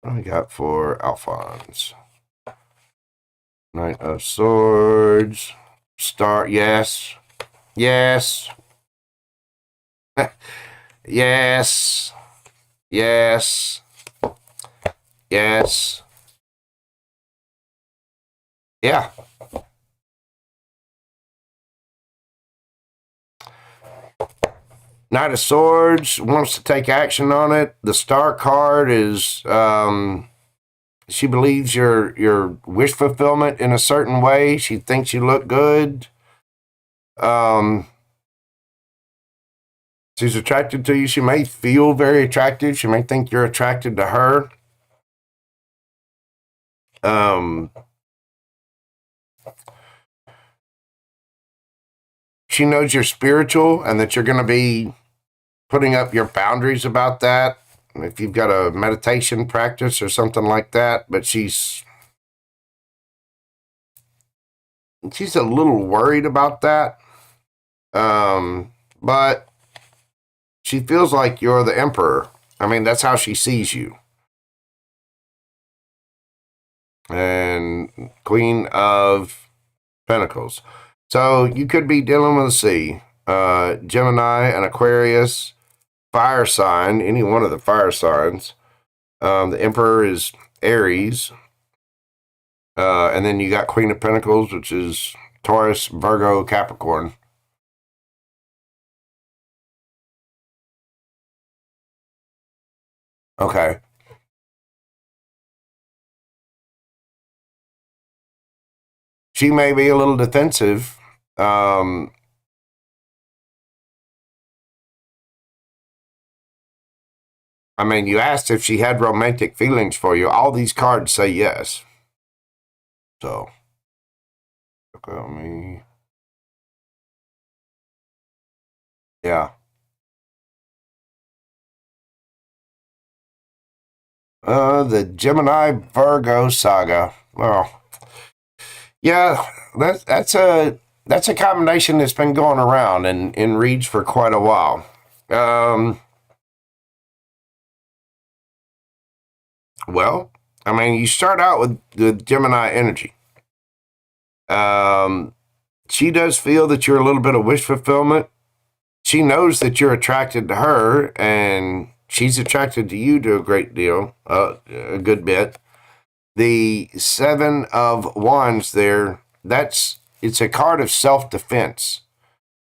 What do we got for Alphonse? Knight of Swords. Star, yes. Yes. Yes. Yes. Yes. Yeah. Knight of Swords wants to take action on it. The Star card is she believes your wish fulfillment in a certain way. She thinks you look good. She's attracted to you. She may feel very attractive. She may think you're attracted to her. She knows you're spiritual and that you're going to be putting up your boundaries about that. If you've got a meditation practice or something like that, but she's a little worried about that. But she feels like you're the emperor. I mean, that's how she sees you. And Queen of Pentacles. So you could be dealing with the sea. Gemini and Aquarius, fire sign, any one of the fire signs. The Emperor is Aries. And then you got Queen of Pentacles, which is Taurus, Virgo, Capricorn. Okay. She may be a little defensive. I mean, you asked if she had romantic feelings for you. All these cards say yes. So, look at me. Yeah. The Gemini Virgo saga. Well, yeah, that's a combination that's been going around in reads for quite a while. Well, I mean, you start out with the Gemini energy. She does feel that you're a little bit of wish fulfillment. She knows that you're attracted to her, and she's attracted to you to a great deal, a good bit. The Seven of Wands there, it's a card of self-defense.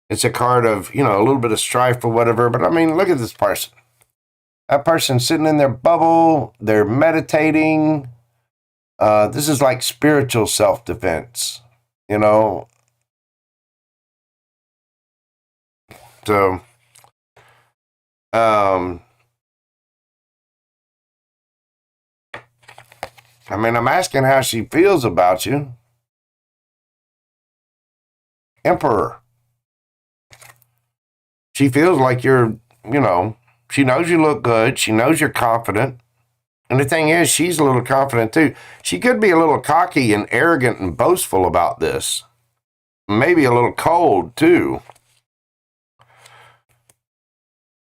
It's a card of, a little bit of strife or whatever. But I mean, look at this person. That person's sitting in their bubble. They're meditating. This is like spiritual self-defense, you know. So, I mean, I'm asking how she feels about you. Emperor. She feels like she knows you look good. She knows you're confident. And the thing is, she's a little confident too. She could be a little cocky and arrogant and boastful about this. Maybe a little cold too.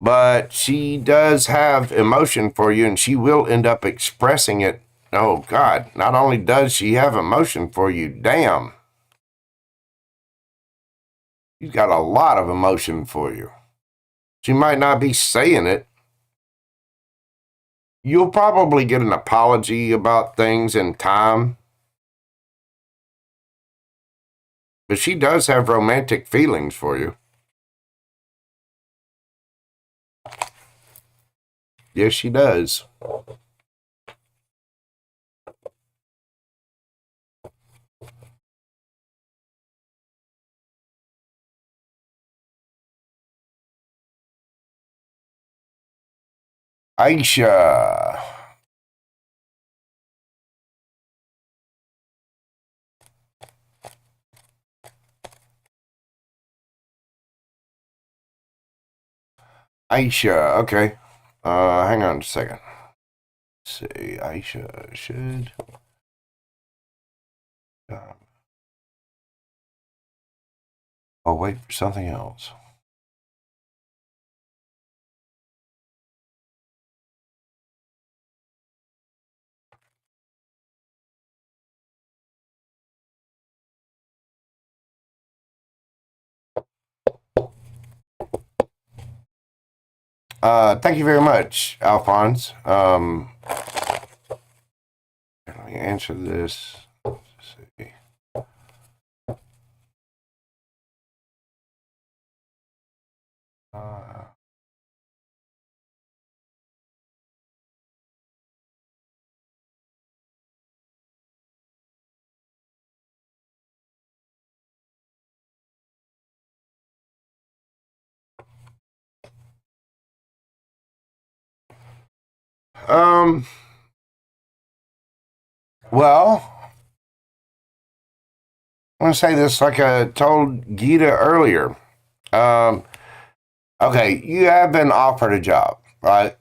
But she does have emotion for you, and she will end up expressing it. Oh, God, not only does she have emotion for you, damn. She's got a lot of emotion for you. She might not be saying it. You'll probably get an apology about things in time. But she does have romantic feelings for you. Yes, she does. Aisha. Aisha, okay. Hang on a second. Let's see, Aisha should. I'll wait for something else. Thank you very much, Alphonse. Let me answer this. Let's see. Well, I want to say this like I told Gita earlier. Okay, you have been offered a job, right?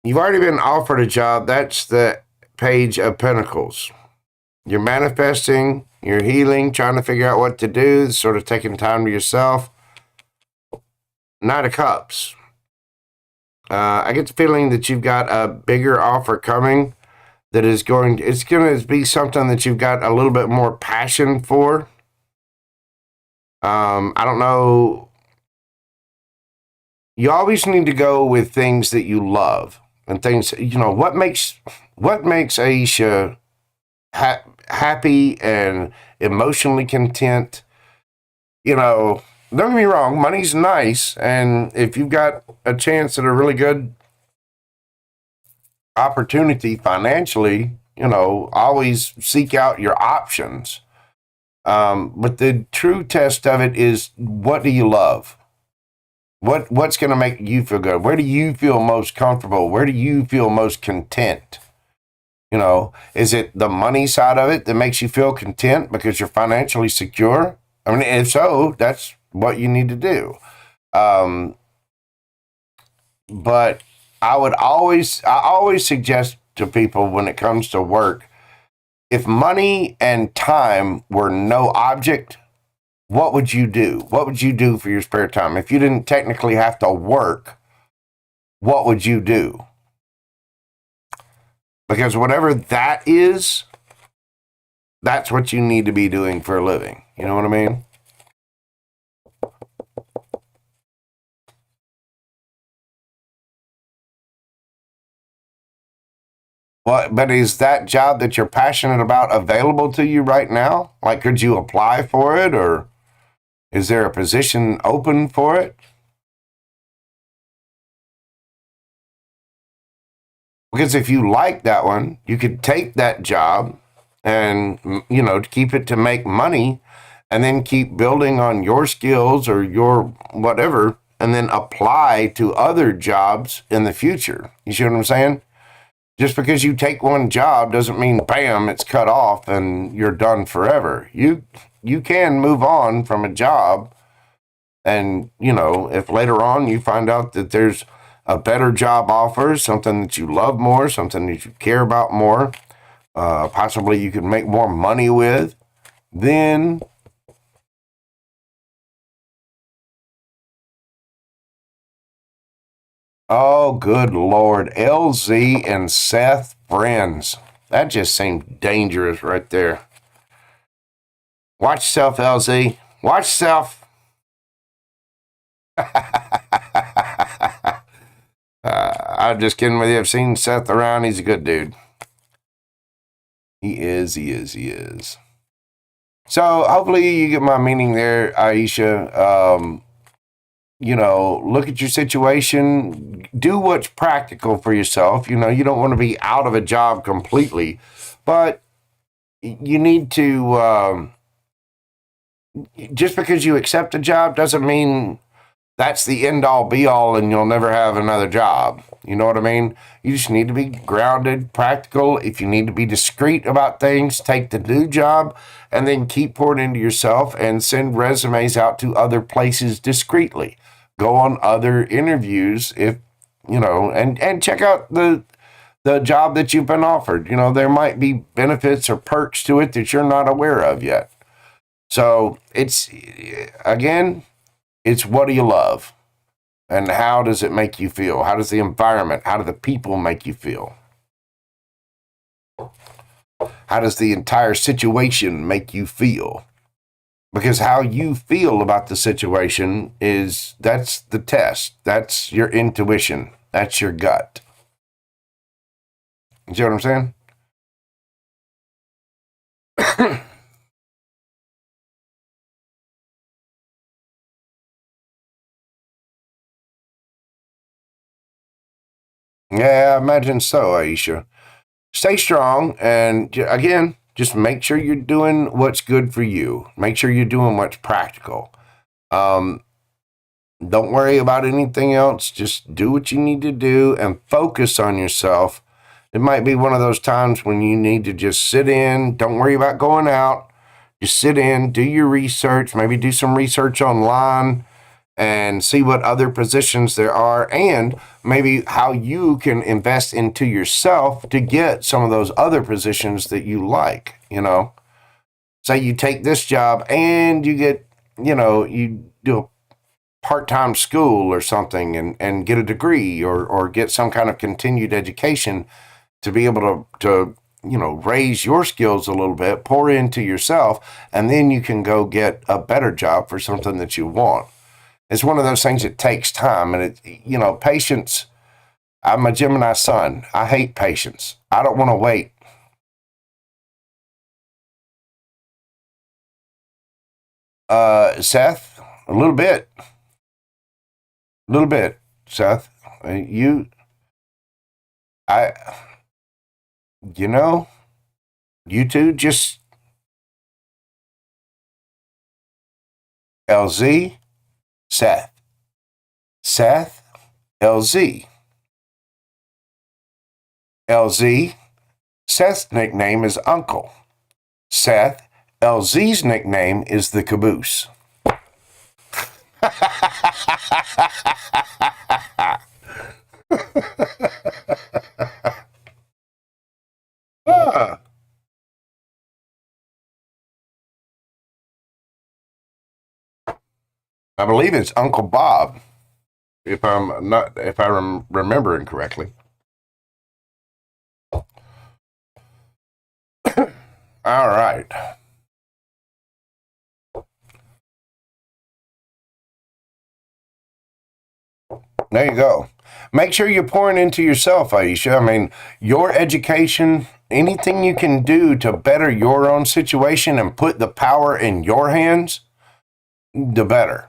You've already been offered a job. That's the Page of Pentacles. You're manifesting, you're healing, trying to figure out what to do, sort of taking time to yourself. Knight of Cups. I get the feeling that you've got a bigger offer coming that is it's going to be something that you've got a little bit more passion for. I don't know. You always need to go with things that you love and things, what makes Aisha happy and emotionally content. Don't get me wrong, money's nice, and if you've got a chance at a really good opportunity financially, always seek out your options. But the true test of it is, what do you love? What's going to make you feel good? Where do you feel most comfortable? Where do you feel most content? Is it the money side of it that makes you feel content because you're financially secure? I mean, if so, that's what you need to do. But I always suggest to people when it comes to work, if money and time were no object, what would you do? What would you do for your spare time? If you didn't technically have to work, what would you do? Because whatever that is, that's what you need to be doing for a living. You know what I mean? But is that job that you're passionate about available to you right now? Like, could you apply for it, or is there a position open for it? Because if you like that one, you could take that job and, keep it to make money, and then keep building on your skills or your whatever, and then apply to other jobs in the future. You see what I'm saying? Just because you take one job doesn't mean bam, it's cut off and you're done forever. You can move on from a job, and if later on you find out that there's a better job offer, something that you love more, something that you care about more, possibly you can make more money with, then oh, good Lord, LZ and Seth friends. That just seemed dangerous right there. Watch yourself, LZ. Watch yourself. I'm just kidding with you. I've seen Seth around. He's a good dude. He is, he is, he is. So hopefully you get my meaning there, Aisha. Look at your situation. Do what's practical for yourself. You don't want to be out of a job completely, but you need to, just because you accept a job doesn't mean that's the end all be all and you'll never have another job. You know what I mean? You just need to be grounded, practical. If you need to be discreet about things, take the new job and then keep pouring into yourself and send resumes out to other places discreetly. Go on other interviews if, and check out the job that you've been offered. There might be benefits or perks to it that you're not aware of yet. So again, it's what do you love? And how does it make you feel? How does the environment, how do the people make you feel? How does the entire situation make you feel? Because how you feel about the situation that's the test. That's your intuition. That's your gut. You see what I'm saying? Yeah, I imagine so, Aisha. Stay strong, and again, just make sure you're doing what's good for you. Make sure you're doing what's practical. Um, don't worry about anything else. Just do what you need to do and focus on yourself. It might be one of those times when you need to just sit in. Don't worry about going out. Just sit in, do your research, maybe do some research online and see what other positions there are, and maybe how you can invest into yourself to get some of those other positions that you like. Say you take this job and you get, you do a part-time school or something, and get a degree, or get some kind of continued education to be able to raise your skills a little bit, pour into yourself, and then you can go get a better job for something that you want. It's one of those things that takes time, and patience. I'm a Gemini sun. I hate patience. I don't want to wait. Seth, a little bit, Seth. You, I, you know, you two just LZ, Seth. Seth, LZ. LZ, Seth's nickname is Uncle. Seth, LZ's nickname is the Caboose. I believe it's Uncle Bob, if I'm remembering correctly. All right. There you go. Make sure you're pouring into yourself, Aisha. I mean, your education, anything you can do to better your own situation and put the power in your hands, the better.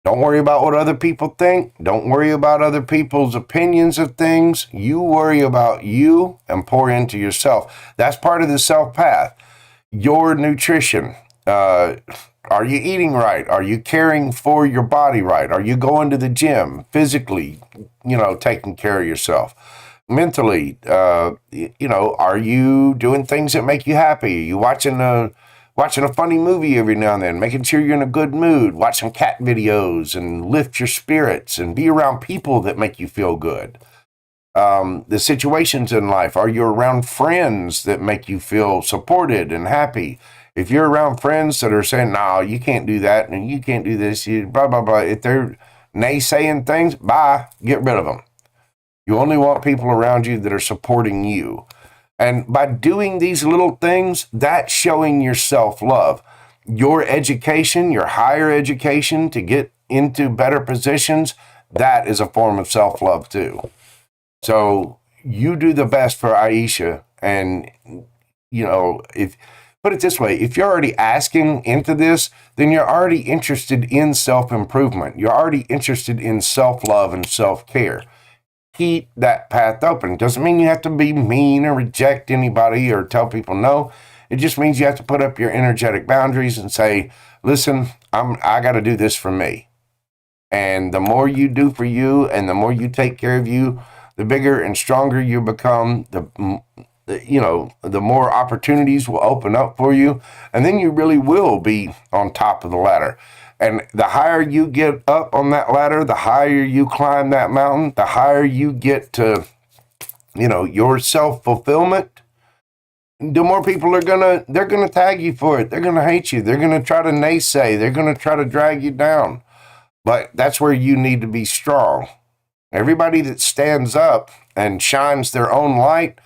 Don't worry about what other people think. Don't worry about other people's opinions of things. You worry about you and pour into yourself. That's part of the self path. Your nutrition. Are you eating right? Are you caring for your body right? Are you going to the gym physically, taking care of yourself? Mentally, are you doing things that make you happy? Are you watching a funny movie every now and then, making sure you're in a good mood, watch some cat videos and lift your spirits and be around people that make you feel good. The situations in life, are you around friends that make you feel supported and happy? If you're around friends that are saying, no, you can't do that and you can't do this, blah, blah, blah. If they're naysaying things, bye, get rid of them. You only want people around you that are supporting you. And by doing these little things, that's showing your self-love. Your education, your higher education to get into better positions, that is a form of self-love too. So you do the best for Aisha. And, put it this way, if you're already asking into this, then you're already interested in self-improvement. You're already interested in self-love and self-care. Keep that path open. Doesn't mean you have to be mean or reject anybody or tell people no. It just means you have to put up your energetic boundaries and say, listen, I got to do this for me. And the more you do for you and the more you take care of you, the bigger and stronger you become, the more opportunities will open up for you. And then you really will be on top of the ladder. And the higher you get up on that ladder, the higher you climb that mountain, the higher you get to, your self-fulfillment, the more people they're going to tag you for it. They're going to hate you. They're going to try to naysay. They're going to try to drag you down. But that's where you need to be strong. Everybody that stands up and shines their own light,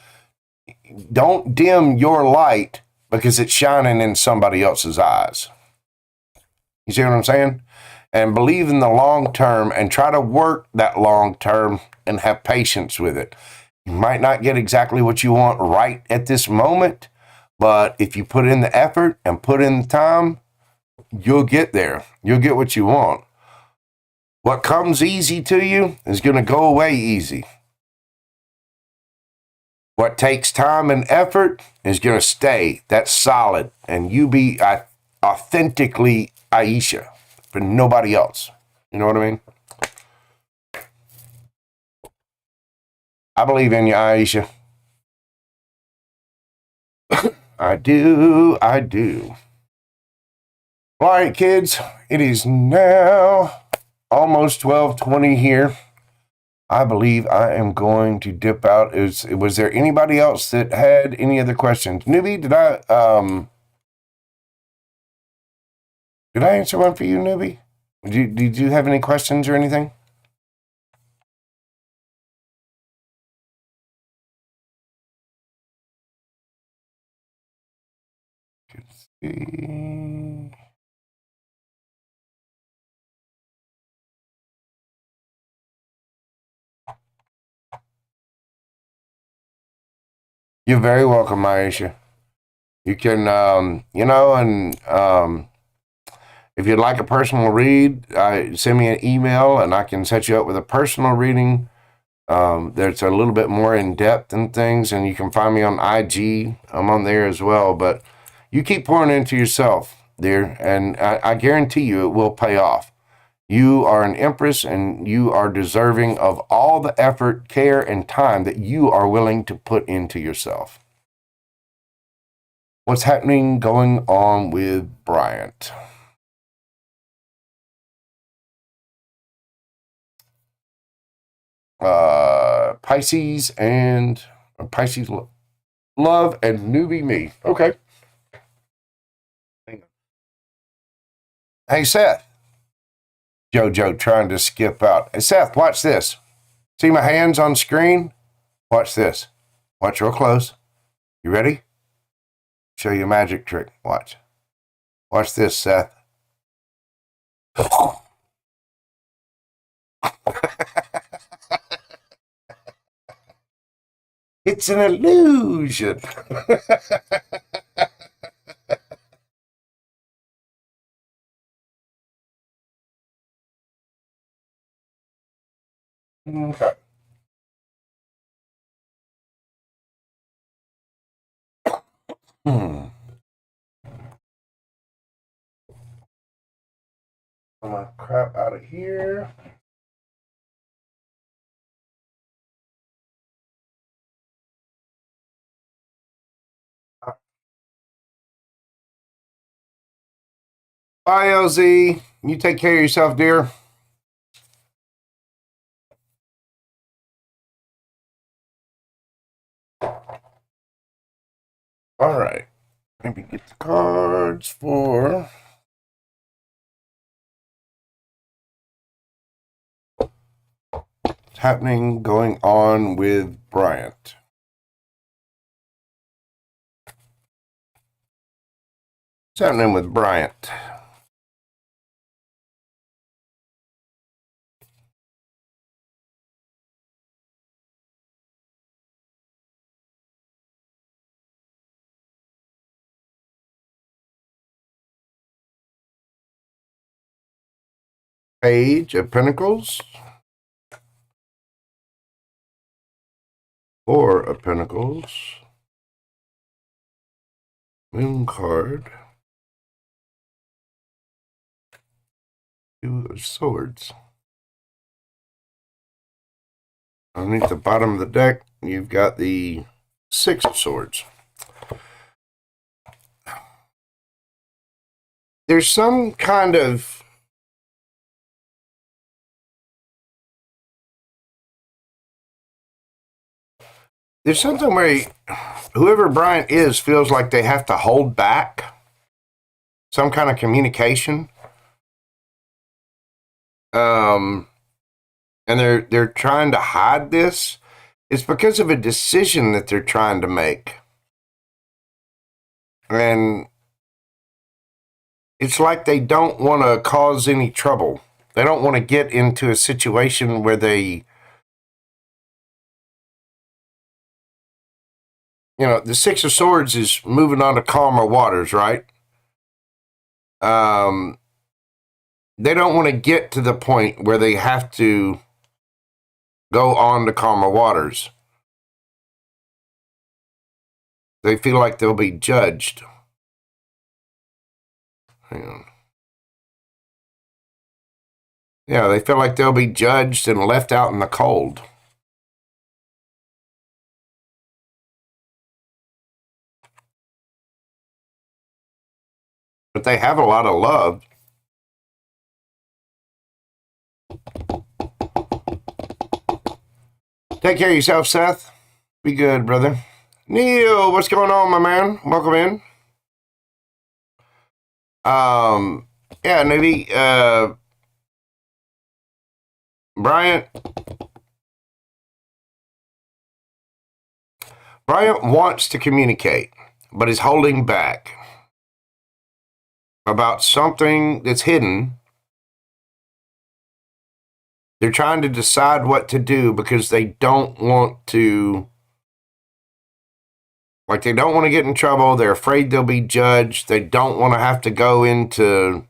don't dim your light because it's shining in somebody else's eyes. You see what I'm saying? And believe in the long term and try to work that long term and have patience with it. You might not get exactly what you want right at this moment, but if you put in the effort and put in the time, you'll get there. You'll get what you want. What comes easy to you is going to go away easy. What takes time and effort is going to stay. That's solid. And you be authentically Aisha, for nobody else. You know what I mean? I believe in you, Aisha. I do. All right, kids. It is now almost 12:20 here. I believe I am going to dip out. Was there anybody else that had any other questions? Newbie, did I answer one for you, Newbie? Did you have any questions or anything? Let's see. You're very welcome, Aisha. You can, if you'd like a personal read, send me an email and I can set you up with a personal reading. That's a little bit more in depth and things, and you can find me on IG. I'm on there as well, but you keep pouring into yourself. dear, and I guarantee you it will pay off. You are an empress, and you are deserving of all the effort, care, and time that you are willing to put into yourself. What's going on with Bryant? Pisces love and newbie me. Okay. Hey, Seth. Jojo trying to skip out. Hey, Seth, watch this. See my hands on screen? Watch this. Watch real close. You ready? Show you a magic trick. Watch. Watch this, Seth. It's an illusion. Okay. I'm gonna crap out of here. Bye, LZ. You take care of yourself, dear. All right. Maybe get the cards for what's going on with Bryant. What's happening with Bryant? Page of Pentacles. Four of Pentacles. Moon card. Two of Swords. Underneath the bottom of the deck, you've got the Six of Swords. There's some kind of there's something where whoever Bryant is feels like they have to hold back some kind of communication. And they're trying to hide this. It's because of a decision that they're trying to make. And it's like they don't want to cause any trouble. They don't want to get into a situation where they, the Six of Swords is moving on to calmer waters, right? They don't want to get to the point where they have to go on to calmer waters. They feel like they'll be judged. Hang on. Yeah, they feel like they'll be judged and left out in the cold. But they have a lot of love. Take care of yourself, Seth. Be good, brother. Neil, what's going on, my man? Welcome in. Yeah, maybe Bryant wants to communicate, but is holding back about something that's hidden. They're trying to decide what to do because they don't want to, they don't want to get in trouble. They're afraid they'll be judged. They don't want to have to go into,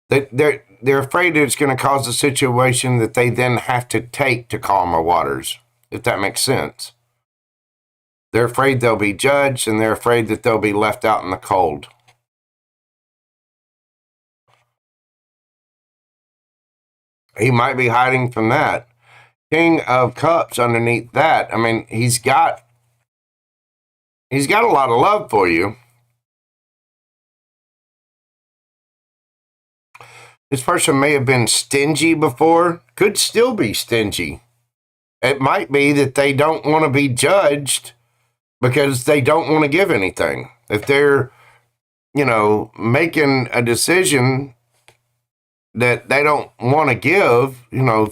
they're afraid it's going to cause a situation that they then have to take to calmer waters, if that makes sense. They're afraid they'll be judged, and they're afraid that they'll be left out in the cold. he might be hiding from that. King of Cups underneath that. I mean, he's got a lot of love for you. This person may have been stingy before, could still be stingy. It might be that they don't want to be judged because they don't want to give anything. If they're, making a decision that they don't want to give,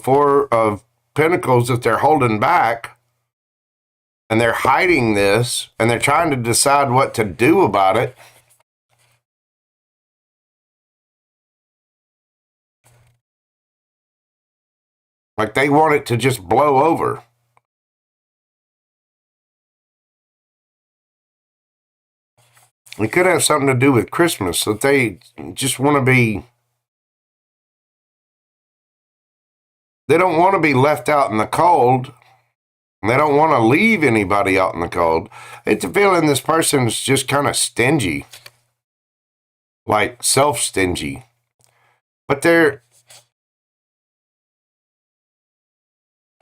Four of Pentacles, if they're holding back and they're hiding this and they're trying to decide what to do about it. Like they want it to just blow over. It could have something to do with Christmas, that they just want to be, they don't want to be left out in the cold. They don't want to leave anybody out in the cold. It's a feeling this person's just kind of stingy, like self-stingy. But they're,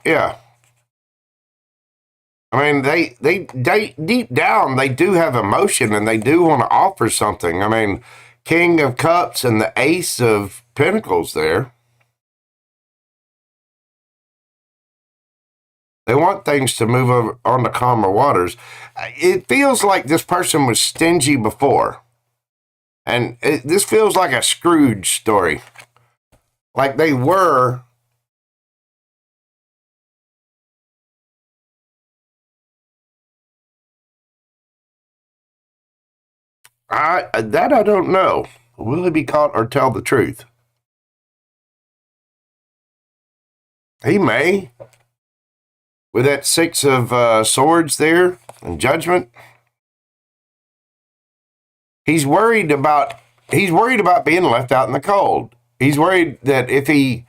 yeah. I mean, they deep down, they do have emotion and they do want to offer something. I mean, King of Cups and the Ace of Pentacles there. They want things to move over onto calmer waters. It feels like this person was stingy before. And this feels like a Scrooge story. Like they were. I don't know. Will he be caught or tell the truth? He may. With that Six of Swords there and Judgment. He's worried about being left out in the cold. He's worried that if he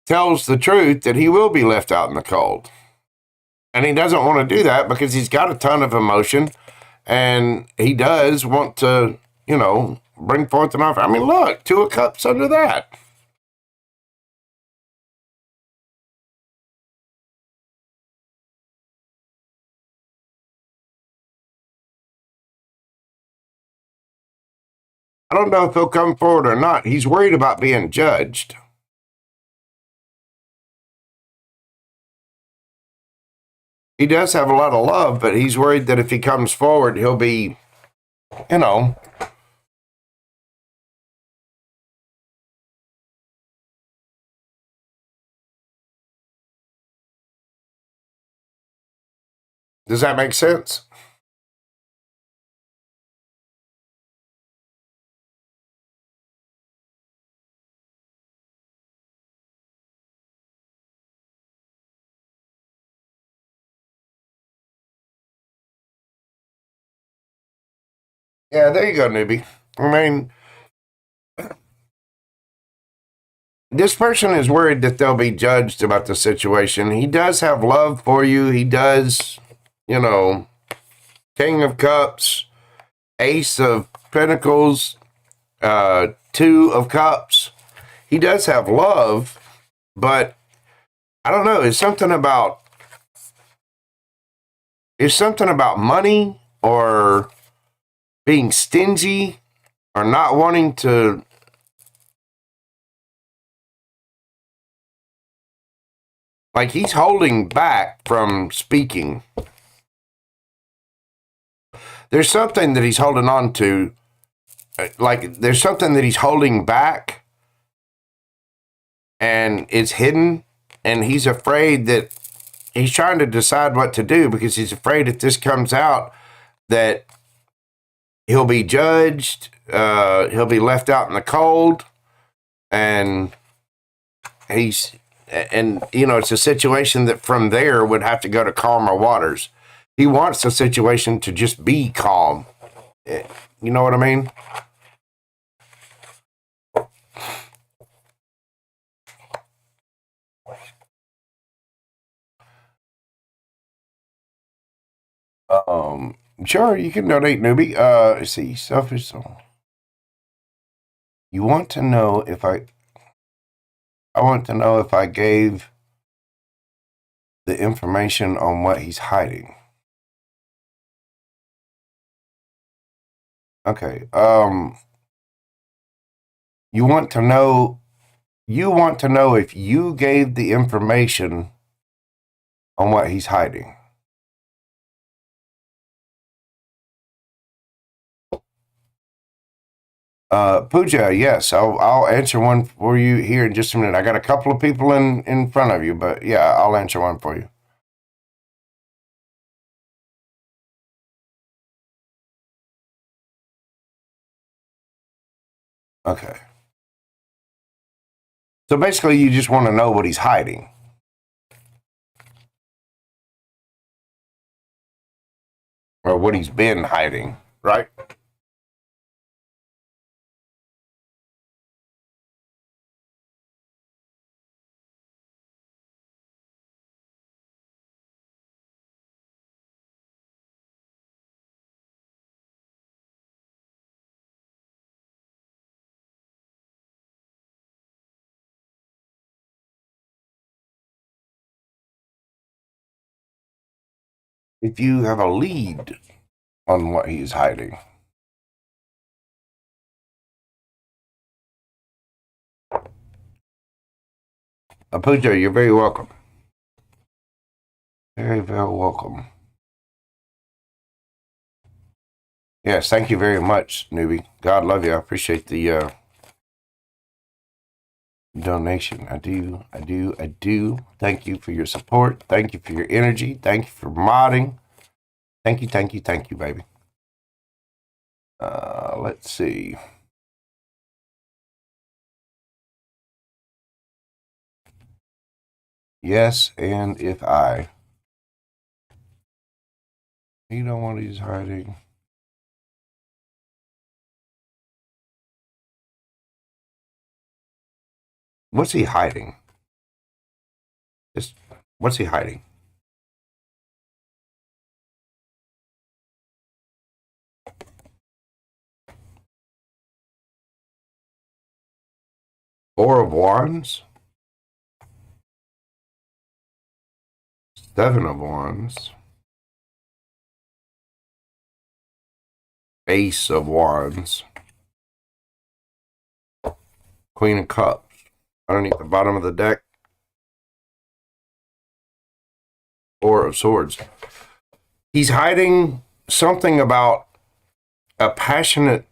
tells the truth, that he will be left out in the cold. And he doesn't want to do that because he's got a ton of emotion and he does want to, bring forth an offer. I mean, look, Two of Cups under that. I don't know if he'll come forward or not. He's worried about being judged. He does have a lot of love, but he's worried that if he comes forward, he'll be, Does that make sense? Yeah, there you go, newbie. I mean, this person is worried that they'll be judged about the situation. He does have love for you. He does, King of Cups, Ace of Pentacles, Two of Cups. He does have love, but I don't know. It's something about money or being stingy or not wanting to. Like he's holding back from speaking. There's something that he's holding on to. Like there's something that he's holding back and it's hidden. And he's afraid that he's trying to decide what to do because he's afraid if this comes out that he'll be judged. He'll be left out in the cold. And it's a situation that from there would have to go to calmer waters. He wants the situation to just be calm. You know what I mean? Sure, you can donate, newbie. Let's see, selfish soul. You want to know if I want to know if I gave the information on what he's hiding. Okay. You want to know if you gave the information on what he's hiding. Pooja, yes, I'll answer one for you here in just a minute. I got a couple of people in front of you, but yeah, I'll answer one for you. Okay. So basically, you just want to know what he's hiding. Or what he's been hiding, right? If you have a lead on what he's hiding. Pooja, you're very welcome. Very, very welcome. Yes, thank you very much, newbie. God love you. I appreciate the donation. I do. Thank you for your support. Thank you for your energy. Thank you for modding. Thank you, baby. Let's see. Yes, and if I. You know what he's hiding. What's he hiding? Just what's he hiding? Four of Wands. Seven of Wands. Ace of Wands. Queen of Cups. Underneath the bottom of the deck. Four of Swords. He's hiding something about a passionate.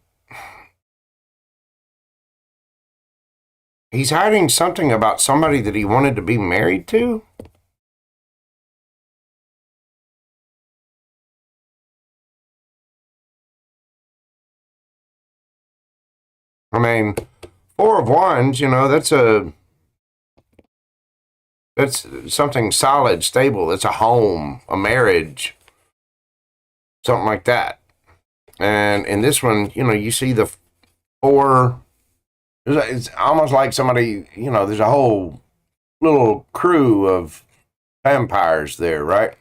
He's hiding something about somebody that he wanted to be married to. I mean, Four of Wands, that's something solid, stable. It's a home, a marriage, something like that. And in this one, you see the four. It's almost like somebody, there's a whole little crew of vampires there, right?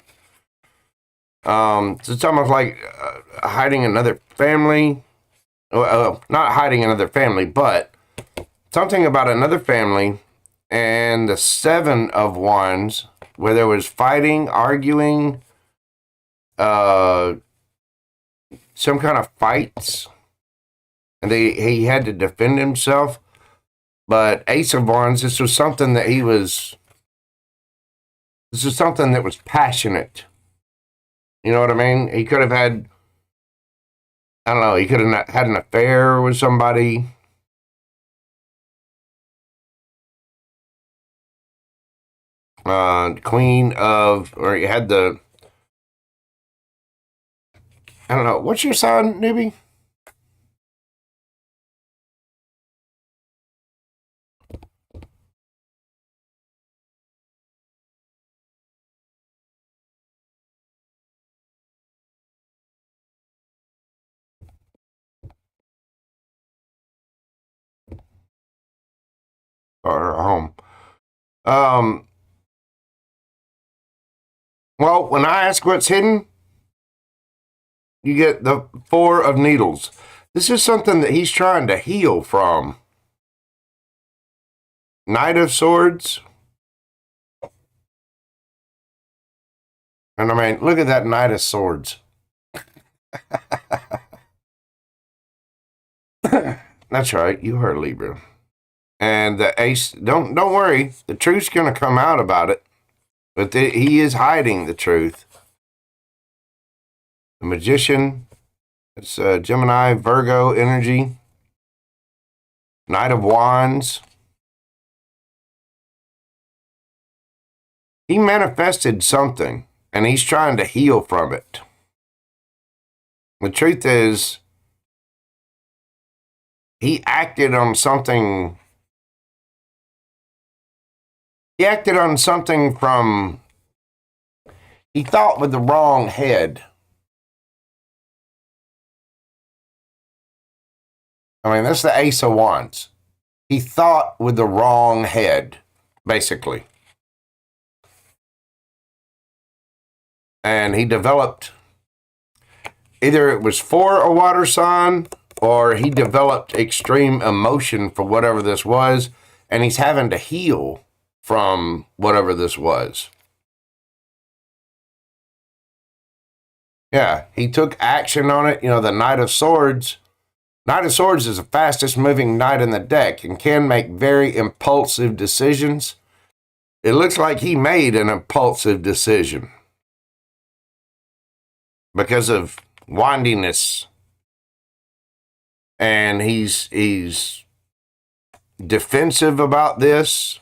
So it's almost like hiding another family. Not hiding another family, but something about another family. And the Seven of Wands, where there was fighting, arguing, some kind of fights, and he had to defend himself. But Ace of Wands, this was something that was passionate. You know what I mean? He could have had, I don't know, he could have had an affair with somebody. Queen of, or you had the, I don't know, what's your sign, newbie? Or home. Well, when I ask what's hidden, you get the Four of Needles. This is something that he's trying to heal from. Knight of Swords. And I mean, look at that Knight of Swords. That's right, you are Libra. And the Ace, don't worry, the truth's going to come out about it. But he is hiding the truth. The Magician, it's Gemini, Virgo energy. Knight of Wands. He manifested something, and he's trying to heal from it. The truth is, he acted on something. He acted on something from, he thought with the wrong head. I mean, that's the Ace of Wands. He thought with the wrong head, basically. And he developed, either it was for a water sign, or he developed extreme emotion for whatever this was, and he's having to heal from whatever this was. Yeah, he took action on it. You know, the Knight of Swords. Knight of Swords is the fastest moving knight in the deck and can make very impulsive decisions. It looks like he made an impulsive decision because of windiness. And he's defensive about this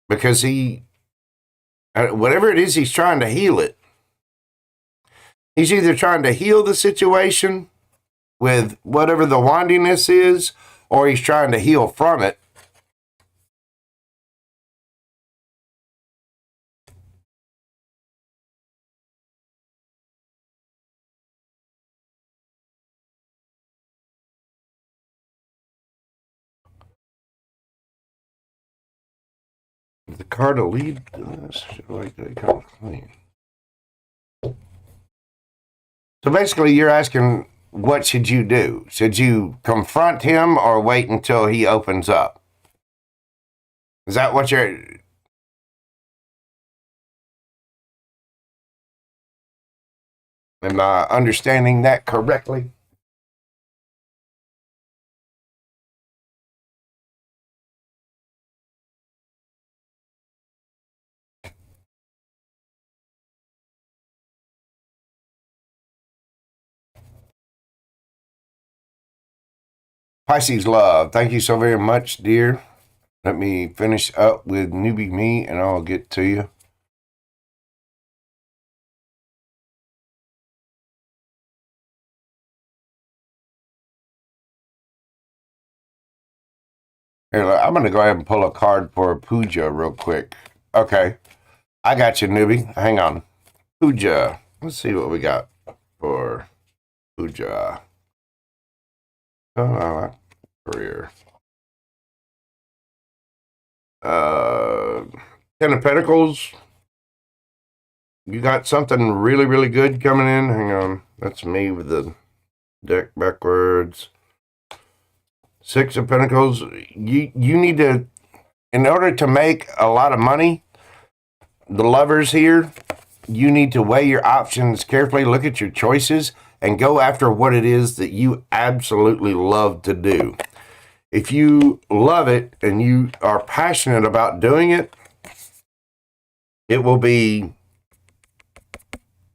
because whatever it is, he's trying to heal it. He's either trying to heal the situation with whatever the windiness is, or he's trying to heal from it. The card to lead this, like they come clean. So basically, you're asking, what should you do? Should you confront him or wait until he opens up? Is that what you're... Am I understanding that correctly? Pisces love, thank you so very much, dear. Let me finish up with newbie me and I'll get to you. Here, I'm going to go ahead and pull a card for Puja real quick. Okay, I got you, newbie. Hang on. Puja. Let's see what we got for Puja. Career. 10 of Pentacles. You got something really, really good coming in. Hang on. That's me with the deck backwards. 6 of Pentacles. You need to, in order to make a lot of money, the lovers here, you need to weigh your options carefully, look at your choices, and go after what it is that you absolutely love to do. If you love it and you are passionate about doing it, it will be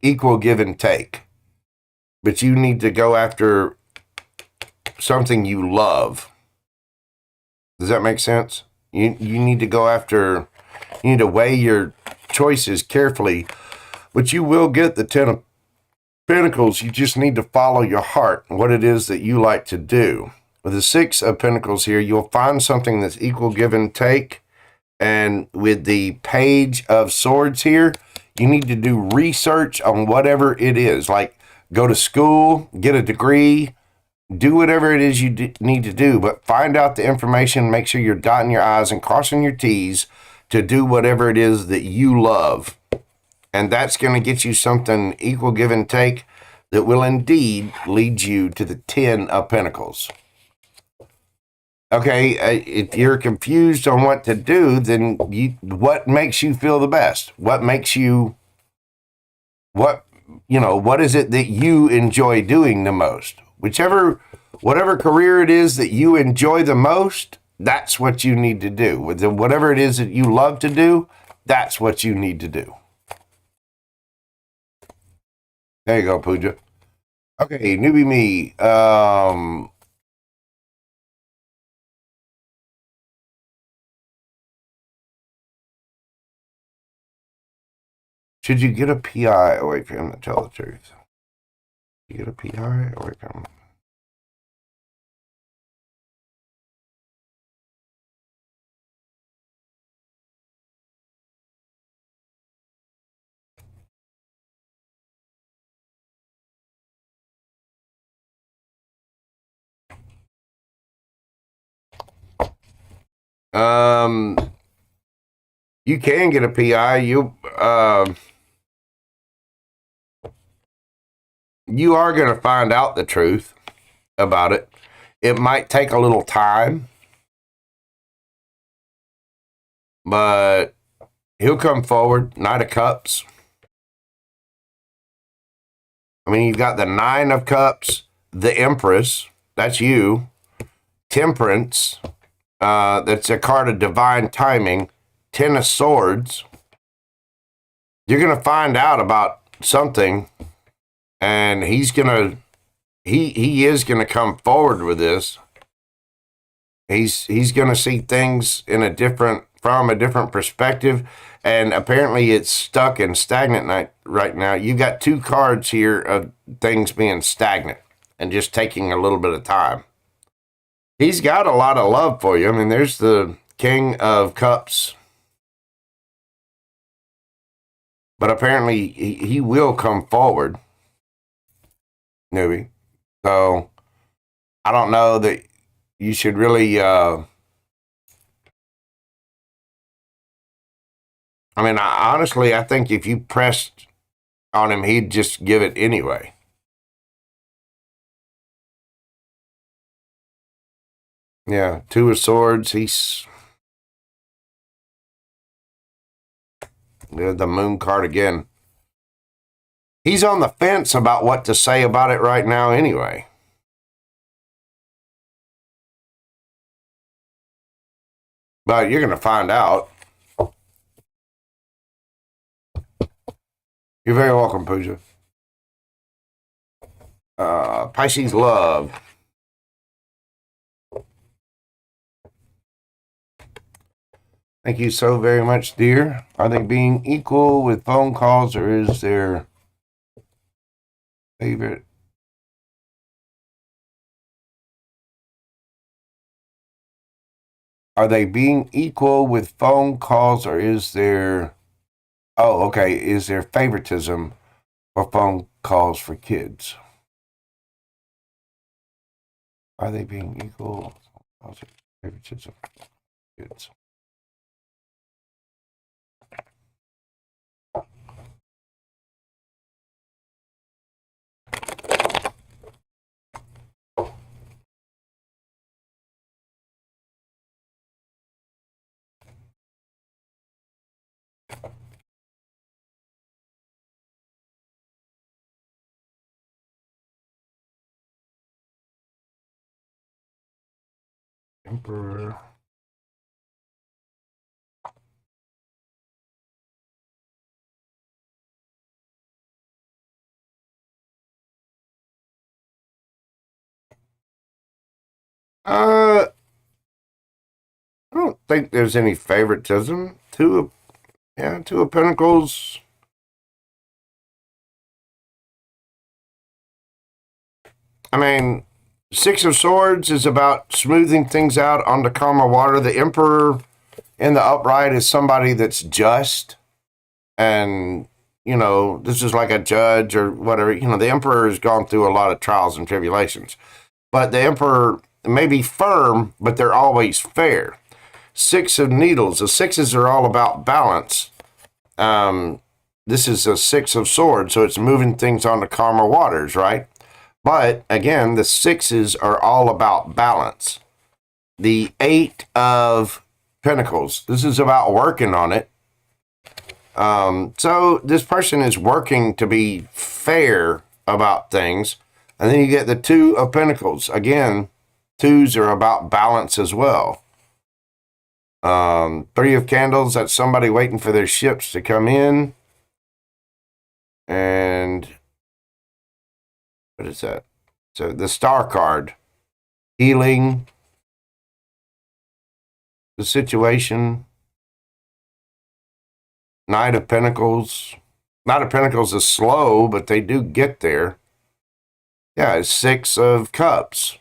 equal give and take. But you need to go after something you love. Does that make sense? You need to go after, you need to weigh your choices carefully, but you will get the 10 of Pentacles. You just need to follow your heart and what it is that you like to do. With the 6 of Pentacles here, you'll find something that's equal give and take. And with the Page of Swords here, you need to do research on whatever it is. Like, go to school, get a degree, do whatever it is you need to do, but find out the information, make sure you're dotting your I's and crossing your T's to do whatever it is that you love. And that's going to get you something equal give and take that will indeed lead you to the 10 of Pentacles. Okay, if you're confused on what to do, then what makes you feel the best? What makes you what what is it that you enjoy doing the most? Whatever career it is that you enjoy the most, that's what you need to do. Whatever it is that you love to do, that's what you need to do. There you go, Pooja. Okay, newbie me. Should you get a PI or wait for him to tell the truth? You get a PI or wait for him? You can get a PI. You are going to find out the truth about it. It might take a little time, but he'll come forward. Knight of Cups. I mean, you've got the Nine of Cups, the Empress. That's you. Temperance. That's a card of divine timing. Ten of Swords. You're going to find out about something, and he is going to come forward with this. He's going to see things from a different perspective, and apparently it's stuck and stagnant right now. You got two cards here of things being stagnant and just taking a little bit of time. He's got a lot of love for you. I mean, there's the King of Cups, but apparently he will come forward, newbie. So I don't know that you should really. I mean, honestly, I think if you pressed on him, he'd just give it anyway. Yeah, Two of Swords. He's the Moon card again. He's on the fence about what to say about it right now anyway. But you're going to find out. You're very welcome, Pooja. Pisces love. Thank you so very much, dear. Are they being equal with phone calls, or is there favorite? Are they being equal with phone calls, or is there? Oh, okay. Is there favoritism for phone calls for kids? Are they being equal? Favoritism for kids. Emperor. I don't think there's any favoritism. Two of Pentacles. I mean, Six of Swords is about smoothing things out on the calmer water. The Emperor in the upright is somebody that's just, and this is like a judge or whatever. The Emperor has gone through a lot of trials and tribulations, but the Emperor may be firm, but they're always fair. Six of Needles. The sixes are all about balance. This is a Six of Swords, so it's moving things on the calmer waters, right? But again, the sixes are all about balance. the Eight of Pentacles. This is about working on it. So this person is working to be fair about things. And then you get the Two of Pentacles. Again, twos are about balance as well. Three of Candles, that's somebody waiting for their ships to come in. And what is that? So the Star card. Healing the situation. Knight of Pentacles. Knight of Pentacles is slow, but they do get there. Yeah, it's Six of Cups.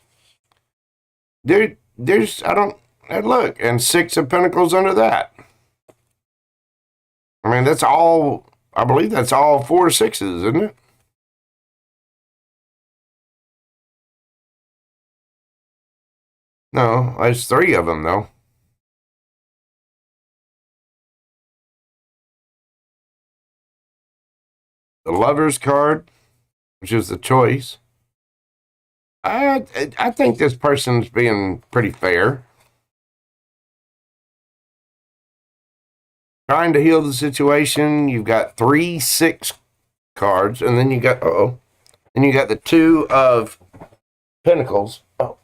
There's, I don't, and look, and Six of Pentacles under that. I mean, that's all, I believe that's all four sixes, isn't it? No, it's three of them, though. The Lover's card, which is the choice. I think this person's being pretty fair. Trying to heal the situation. You've got 3 6 cards, and then you got, then you got the Two of Pentacles. Oh.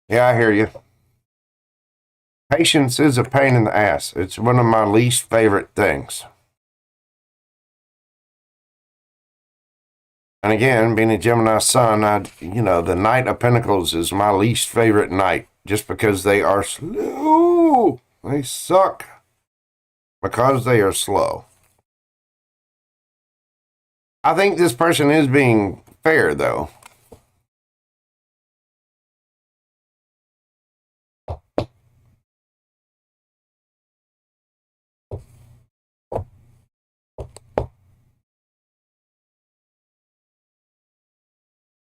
Yeah, I hear you. Patience is a pain in the ass. It's one of my least favorite things. And again, being a Gemini sun, the Knight of Pentacles is my least favorite knight, just because they are slow. They suck because they are slow. I think this person is being fair, though.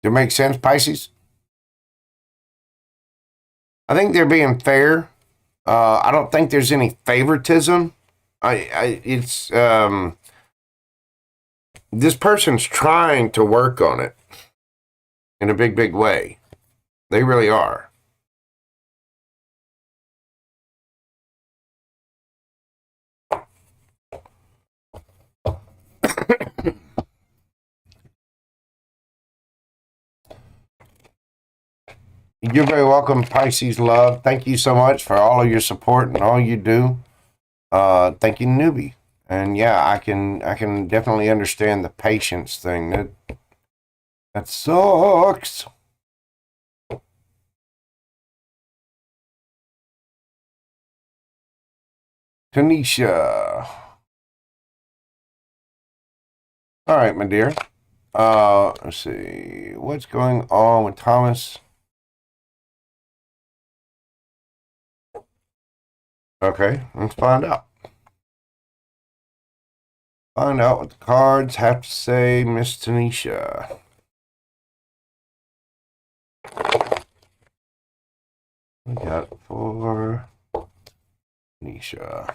Does it make sense, Pisces? I think they're being fair. I don't think there's any favoritism. It's this person's trying to work on it in a big, big way. They really are. You're very welcome, Pisces love. Thank you so much for all of your support and all you do. Thank you, newbie. And yeah, I can definitely understand the patience thing. That sucks. Tanisha. All right, my dear. Let's see. What's going on with Thomas? Okay, let's find out. Find out what the cards have to say, Miss Tanisha. We got for Tanisha.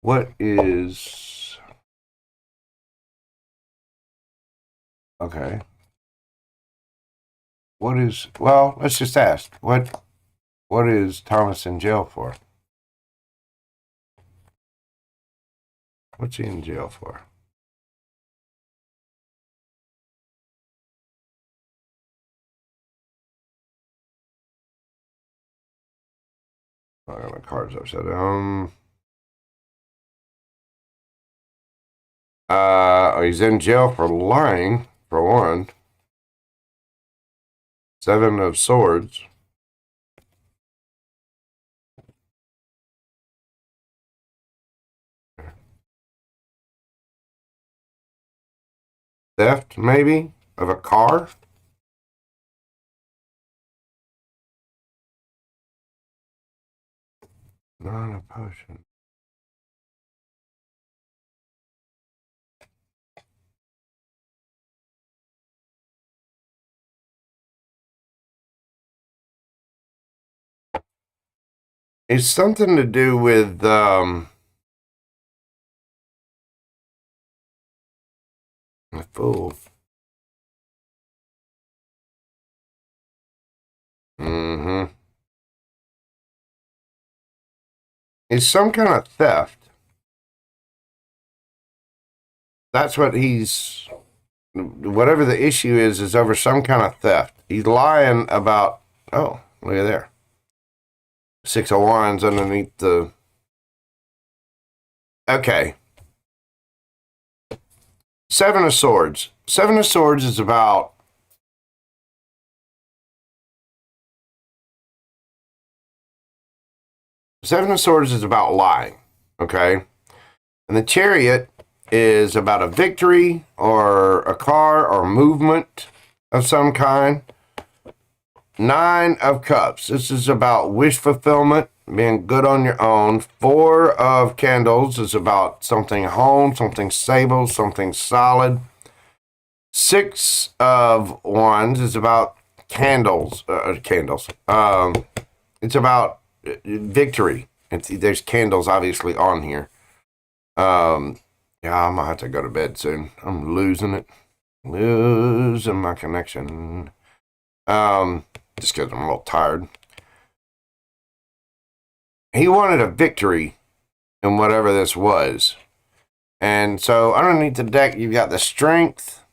What is... Okay. What is... Well, let's just ask. What is Thomas in jail for? What's he in jail for? I got my cards upside down. He's in jail for lying, for one. 7 of Swords. Theft, maybe, of a car. Not a potion. It's something to do with the Fool. Mm-hmm. It's some kind of theft. That's what he's. Whatever the issue is over some kind of theft. He's lying about. Oh, look at there. 6 of Wands underneath the. Okay. 7 of Swords. 7 of Swords is about. Seven of Swords is about lying. Okay. And the Chariot is about a victory or a car or movement of some kind. 9 of Cups. This is about wish fulfillment, being good on your own. 4 of Candles is about something home, something stable, something solid. 6 of Wands is about candles. It's about victory. There's candles obviously on here. Yeah, I'm gonna have to go to bed soon. I'm losing it. Losing my connection. Just because I'm a little tired. He wanted a victory in whatever this was. And so underneath the deck, you've got the Strength,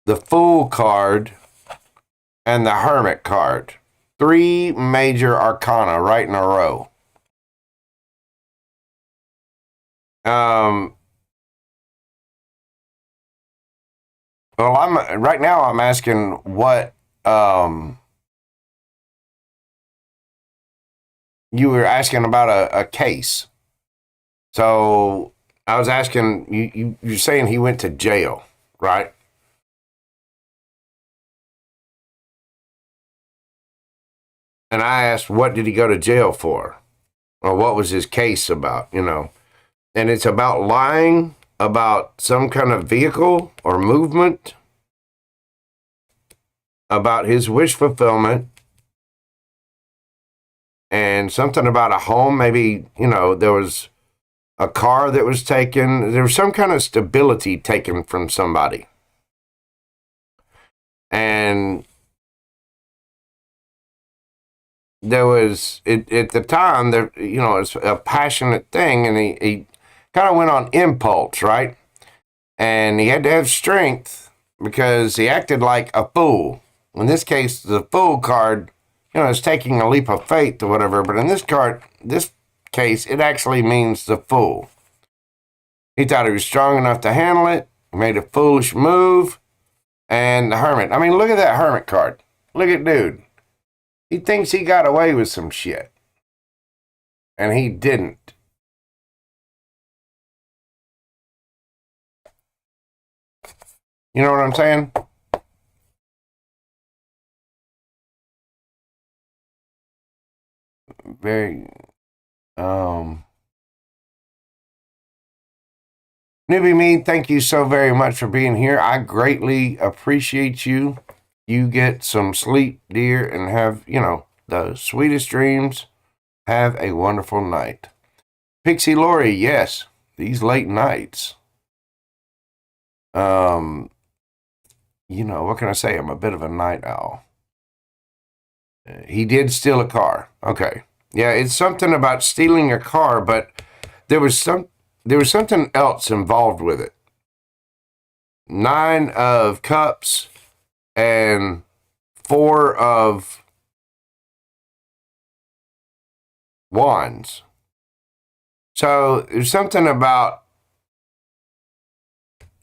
the Fool card, and the Hermit card. 3 major arcana right in a row. Well, right now I'm asking what you were asking about a case. So I was asking you're saying he went to jail, right? And I asked, what did he go to jail for? Or what was his case about, And it's about lying about some kind of vehicle or movement, about his wish fulfillment, and something about a home. Maybe, there was a car that was taken. There was some kind of stability taken from somebody. And there was, at the time, it's a passionate thing, and he kind of went on impulse, right? And he had to have strength because he acted like a fool. In this case, the Fool card, is taking a leap of faith or whatever. But in this case, it actually means the Fool. He thought he was strong enough to handle it, made a foolish move, and the Hermit. I mean, look at that Hermit card. Look at dude. He thinks he got away with some shit. And he didn't. You know what I'm saying? Very, Newbie Me, thank you so very much for being here. I greatly appreciate you. You get some sleep, dear, and have, the sweetest dreams. Have a wonderful night. Pixie Lori, yes, these late nights. What can I say? I'm a bit of a night owl. He did steal a car. Okay. Yeah, it's something about stealing a car, but there was something else involved with it. 9 of Cups and 4 of Wands. So there's something about,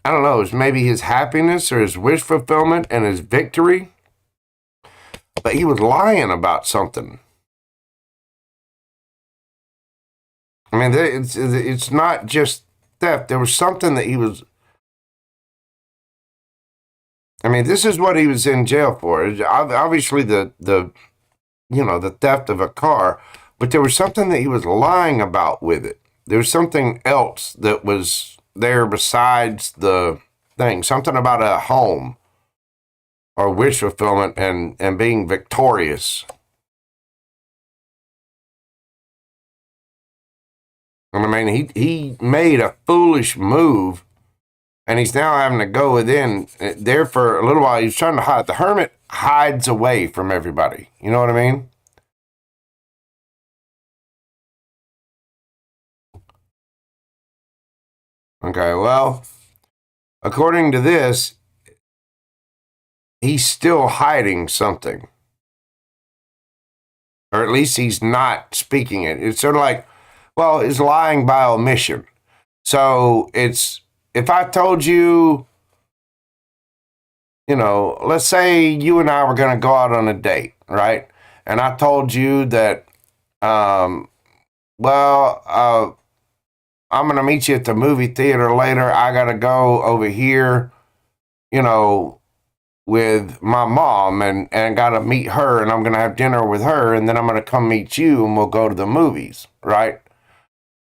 I don't know, it's maybe his happiness or his wish fulfillment and his victory. But he was lying about something. I mean, it's not just theft. There was something that he was. I mean, this is what he was in jail for. Obviously, the theft of a car, but there was something that he was lying about with it. There was something else that was there besides the thing. Something about a home or wish fulfillment and being victorious. And I mean, he made a foolish move, and he's now having to go within there for a little while. He's trying to hide. The hermit hides away from everybody. You know what I mean? Okay, well, according to this, he's still hiding something. Or at least he's not speaking it. It's sort of like, well, it's lying by omission. So it's, if I told you, you know, let's say you and I were going to go out on a date, right? And I told you that, I'm going to meet you at the movie theater later. I got to go over here, you know, with my mom and got to meet her, and I'm going to have dinner with her, and then I'm going to come meet you and we'll go to the movies, right?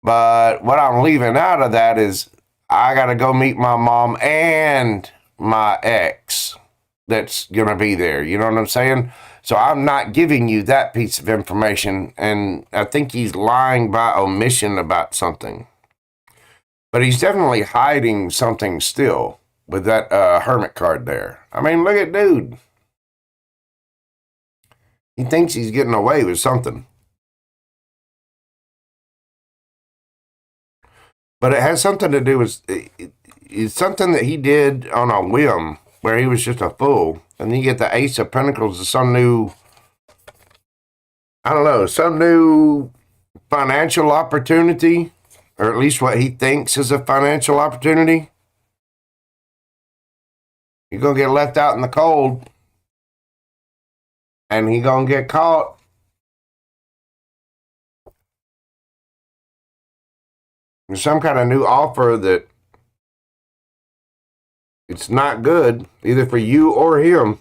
But what I'm leaving out of that is I got to go meet my mom and my ex that's going to be there. You know what I'm saying? So I'm not giving you that piece of information, and I think he's lying by omission about something. But he's definitely hiding something still with that hermit card there. I mean, look at dude. He thinks he's getting away with something. But it has something to do with, it's something that he did on a whim where he was just a fool. And then you get the Ace of Pentacles of some new, I don't know, some new financial opportunity, or at least what he thinks is a financial opportunity. You're going to get left out in the cold, and he's going to get caught. There's some kind of new offer that it's not good, either for you or him.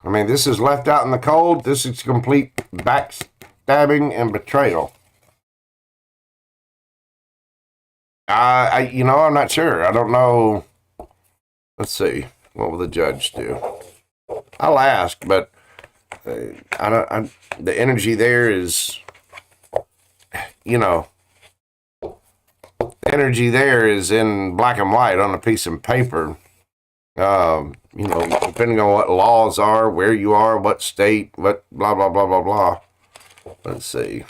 I mean, this is left out in the cold. This is complete backstabbing and betrayal. I'm not sure. I don't know. Let's see. What will the judge do? I'll ask, but the energy there is, energy there is in black and white on a piece of paper. Depending on what laws are, where you are, what state, what blah, blah, blah, blah, blah. Let's see.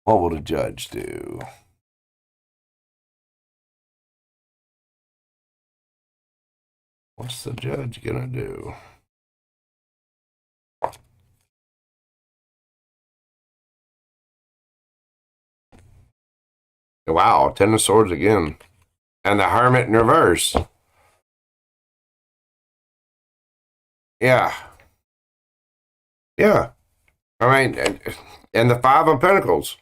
What will the judge do? What's the judge gonna do? Wow, 10 of Swords again. And the Hermit in reverse. Yeah. Yeah. I mean, and the Five of Pentacles.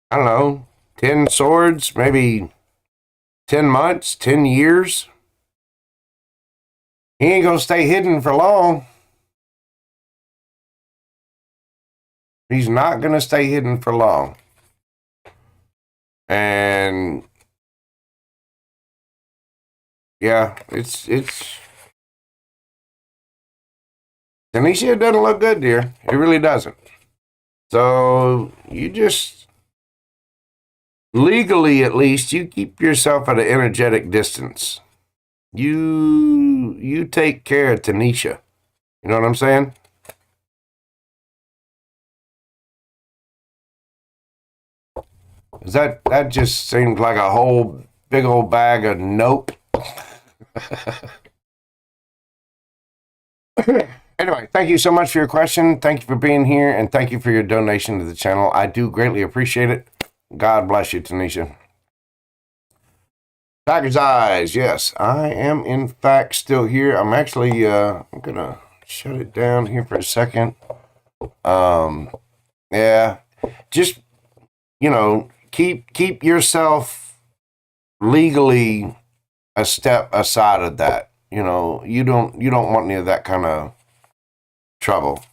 I don't know, 10 swords, maybe 10 months, 10 years. He ain't gonna stay hidden for long. He's not gonna stay hidden for long. And yeah, it's Tanisha doesn't look good, dear. It really doesn't. So you just, legally at least, you keep yourself at an energetic distance. You take care of Tanisha. You know what I'm saying? That just seems like a whole big old bag of nope. Anyway, thank you so much for your question. Thank you for being here, and thank you for your donation to the channel. I do greatly appreciate it. God bless you, Tanisha. Tiger's Eyes. Yes, I am in fact still here. I'm actually I'm gonna shut it down here for a second. Yeah, just keep yourself legally a step aside of that. You don't want any of that kind of trouble.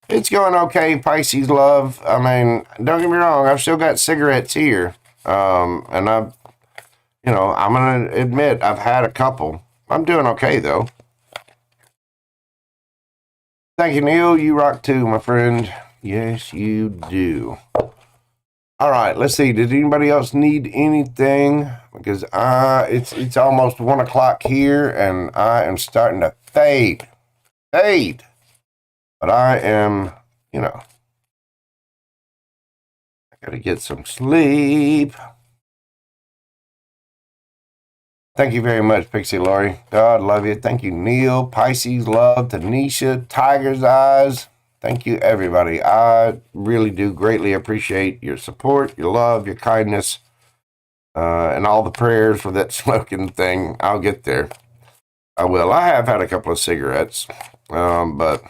It's going okay, Pisces love. I mean, don't get me wrong, I've still got cigarettes here. And I'm gonna admit I've had a couple. I'm doing okay, though. Thank you, Neil. You rock too, my friend. Yes, you do. All right, let's see. Did anybody else need anything? Because it's almost 1 o'clock here, and I am starting to fade. But I am, I gotta get some sleep. Thank you very much, Pixie Lori. God love you. Thank you, Neil. Pisces love. Tanisha. Tiger's Eyes. Thank you, everybody. I really do greatly appreciate your support, your love, your kindness, and all the prayers for that smoking thing. I'll get there. I will. I have had a couple of cigarettes, but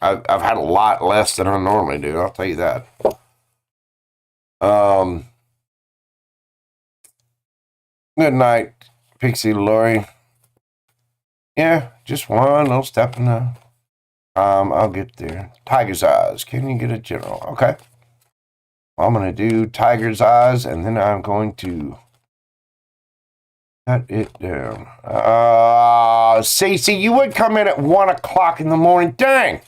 I've had a lot less than I normally do. I'll tell you that. Good night, Pixie Lori. Yeah, just one little step in the. I'll get there. Tiger's Eyes. Can you get a general? Okay. I'm going to do Tiger's Eyes, and then I'm going to cut it down. Cece, you would come in at 1 o'clock in the morning. Dang.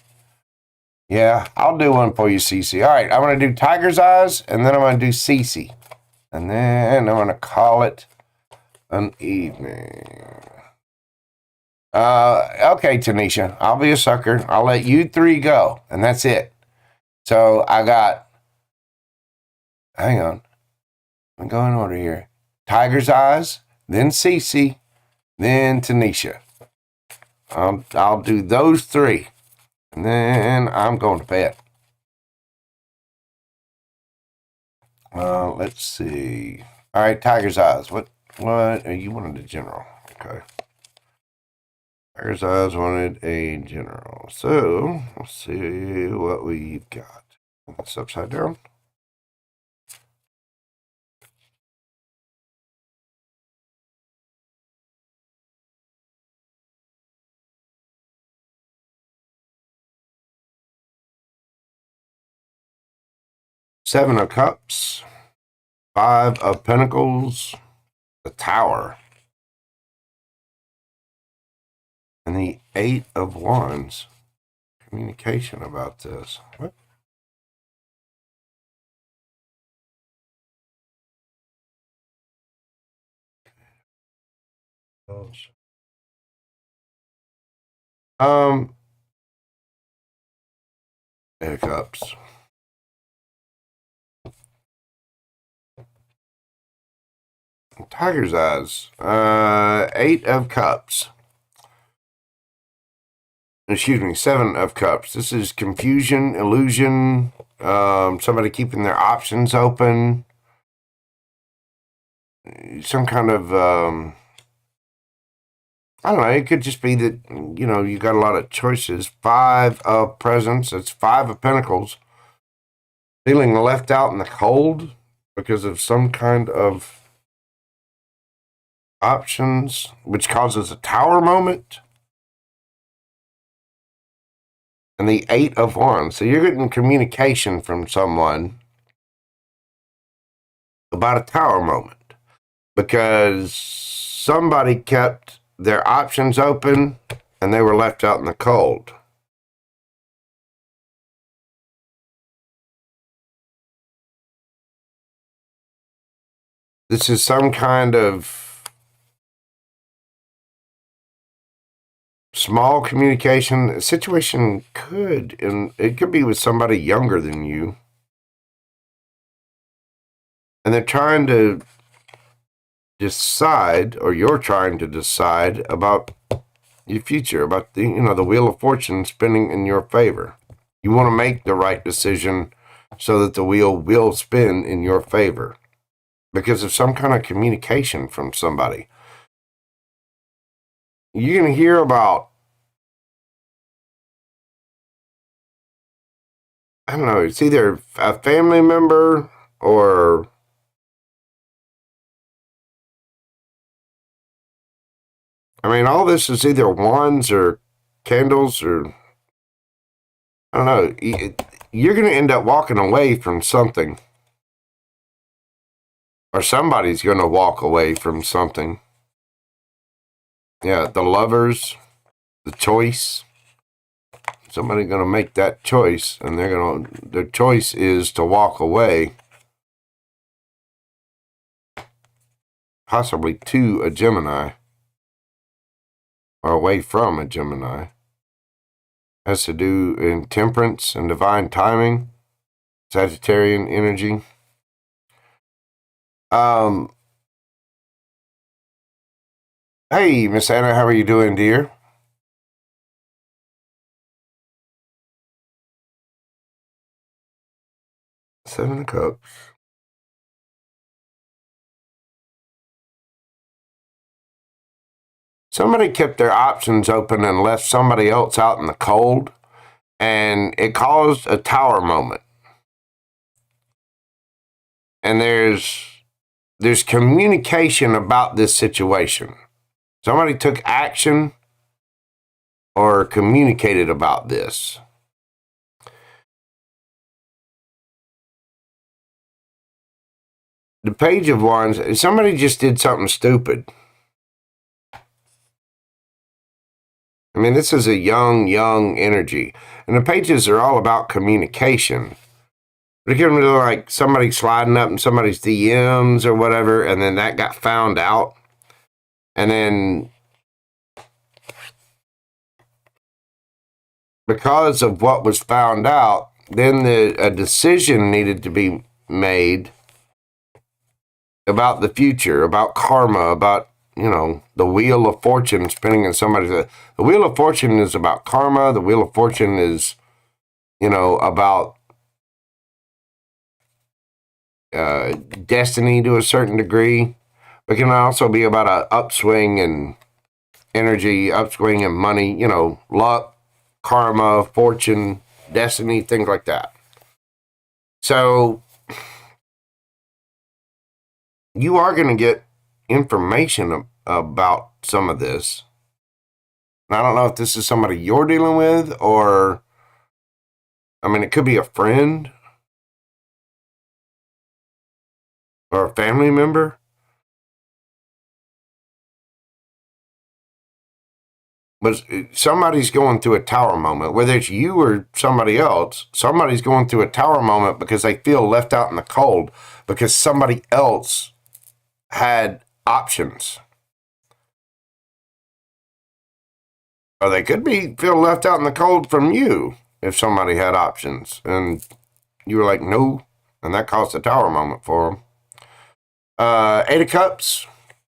Yeah, I'll do one for you, Cece. All right, I'm going to do Tiger's Eyes, and then I'm going to do Cece. And then I'm going to call it an evening. Okay, Tanisha, I'll be a sucker. I'll let you three go, and that's it. So I got, hang on, I'm going in order here. Tiger's Eyes, then Cece, then Tanisha. I'll do those three, and then I'm going to bed. Let's see. All right, Tiger's Eyes. What you wanted a general? Okay. Tiger's Eyes wanted a general. So let's see what we've got. This upside down. Seven of Cups, Five of Pentacles, the Tower, and the Eight of Wands. Communication about this. What? Eight of Cups. Tiger's Eyes. Eight of Cups. Excuse me, Seven of Cups. This is confusion, illusion, somebody keeping their options open, some kind of, I don't know, it could just be that, you got a lot of choices. Five of Presents, it's Five of Pentacles. Feeling left out in the cold because of some kind of options, which causes a Tower moment. And the Eight of Wands. So you're getting communication from someone about a Tower moment because somebody kept their options open and they were left out in the cold. This is some kind of small communication. A situation and it could be with somebody younger than you. And they're trying to decide, or you're trying to decide about your future, about the Wheel of Fortune spinning in your favor. You want to make the right decision so that the wheel will spin in your favor because of some kind of communication from somebody. You're going to hear about, I don't know, it's either a family member or all this is either wands or candles or, I don't know. You're going to end up walking away from something. Or somebody's going to walk away from something. Yeah, the lovers, the choice. Somebody going to make that choice, and their choice is to walk away, possibly to a Gemini, or away from a Gemini. Has to do in temperance and divine timing, Sagittarian energy. Hey, Miss Anna, how are you doing, dear? Seven of Cups. Somebody kept their options open and left somebody else out in the cold, and it caused a tower moment. And there's communication about this situation. Somebody took action or communicated about this. The Page of Wands, somebody just did something stupid. I mean, this is a young energy. And the pages are all about communication. But it can be like somebody sliding up in somebody's DMs or whatever, and then that got found out. And then because of what was found out, then a decision needed to be made about the future, about karma, about, the Wheel of Fortune spinning in somebody's... The Wheel of Fortune is about karma. The Wheel of Fortune is, about destiny to a certain degree. But can also be about an upswing in energy, upswing in money, luck, karma, fortune, destiny, things like that. So you are going to get information about some of this. And I don't know if this is somebody you're dealing with, or, it could be a friend or a family member. But somebody's going through a tower moment, whether it's you or somebody else. Somebody's going through a tower moment because they feel left out in the cold because somebody else had options. Or they could feel left out in the cold from you if somebody had options and you were like, no, and that caused a tower moment for them. Eight of Cups.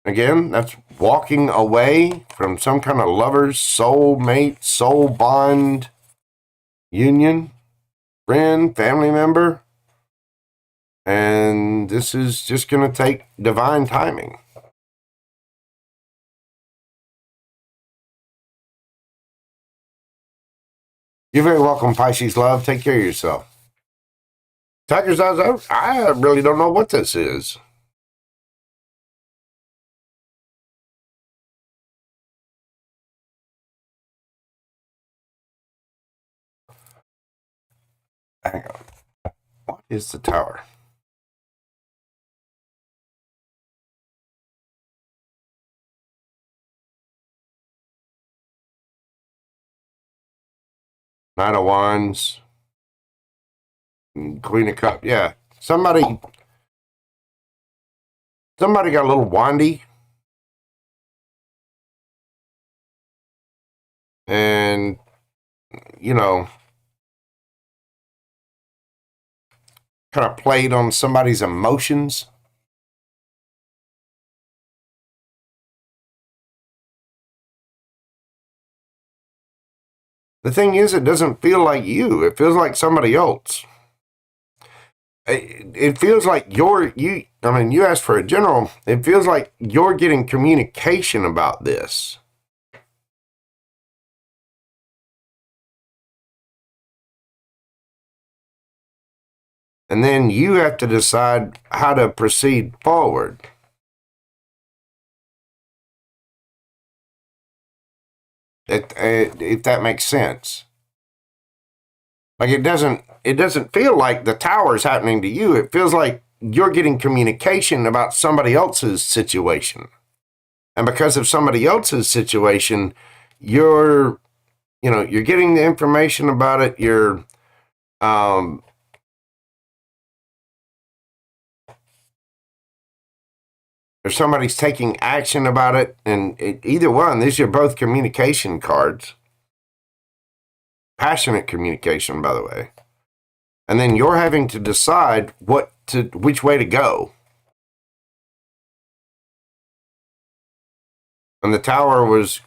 Again, that's walking away from some kind of lover's soul mate, soul bond, union, friend, family member. And this is just going to take divine timing. You're very welcome, Pisces love. Take care of yourself. Tiger's Eyes, I really don't know what this is. Hang on. What is the Tower? Knight of Wands. Queen of Cups. Yeah. Somebody got a little wandy. And, kind of played on somebody's emotions. The thing is, it doesn't feel like you. It feels like somebody else. It feels like you asked for a general. It feels like you're getting communication about this. And then you have to decide how to proceed forward. If that makes sense. Like it doesn't feel like the Tower is happening to you. It feels like you're getting communication about somebody else's situation. And because of somebody else's situation, you're getting the information about it. Or somebody's taking action about it. And either one, these are both communication cards. Passionate communication, by the way. And then you're having to decide which way to go. And the Tower was,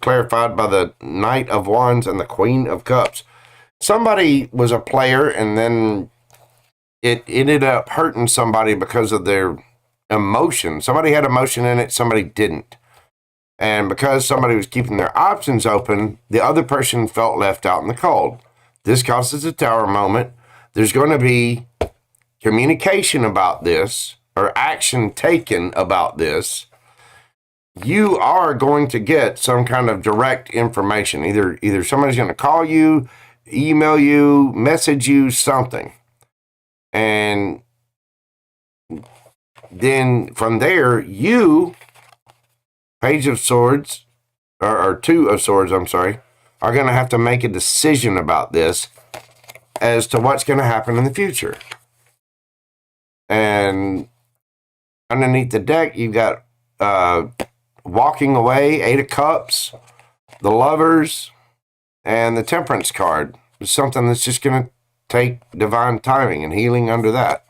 clarified by the Knight of Wands and the Queen of Cups. Somebody was a player, and then it ended up hurting somebody because of their emotion. Somebody had emotion in it, somebody didn't. And because somebody was keeping their options open, the other person felt left out in the cold. This causes a Tower moment. There's going to be communication about this, or action taken about this. You are going to get some kind of direct information. Either somebody's going to call you, email you, message you, something. And then from there, you, Page of Swords, or Two of Swords, I'm sorry, are going to have to make a decision about this as to what's going to happen in the future. And underneath the deck, you've got Walking Away, Eight of Cups, the Lovers, and the Temperance card. It's something that's just going to take divine timing and healing under that.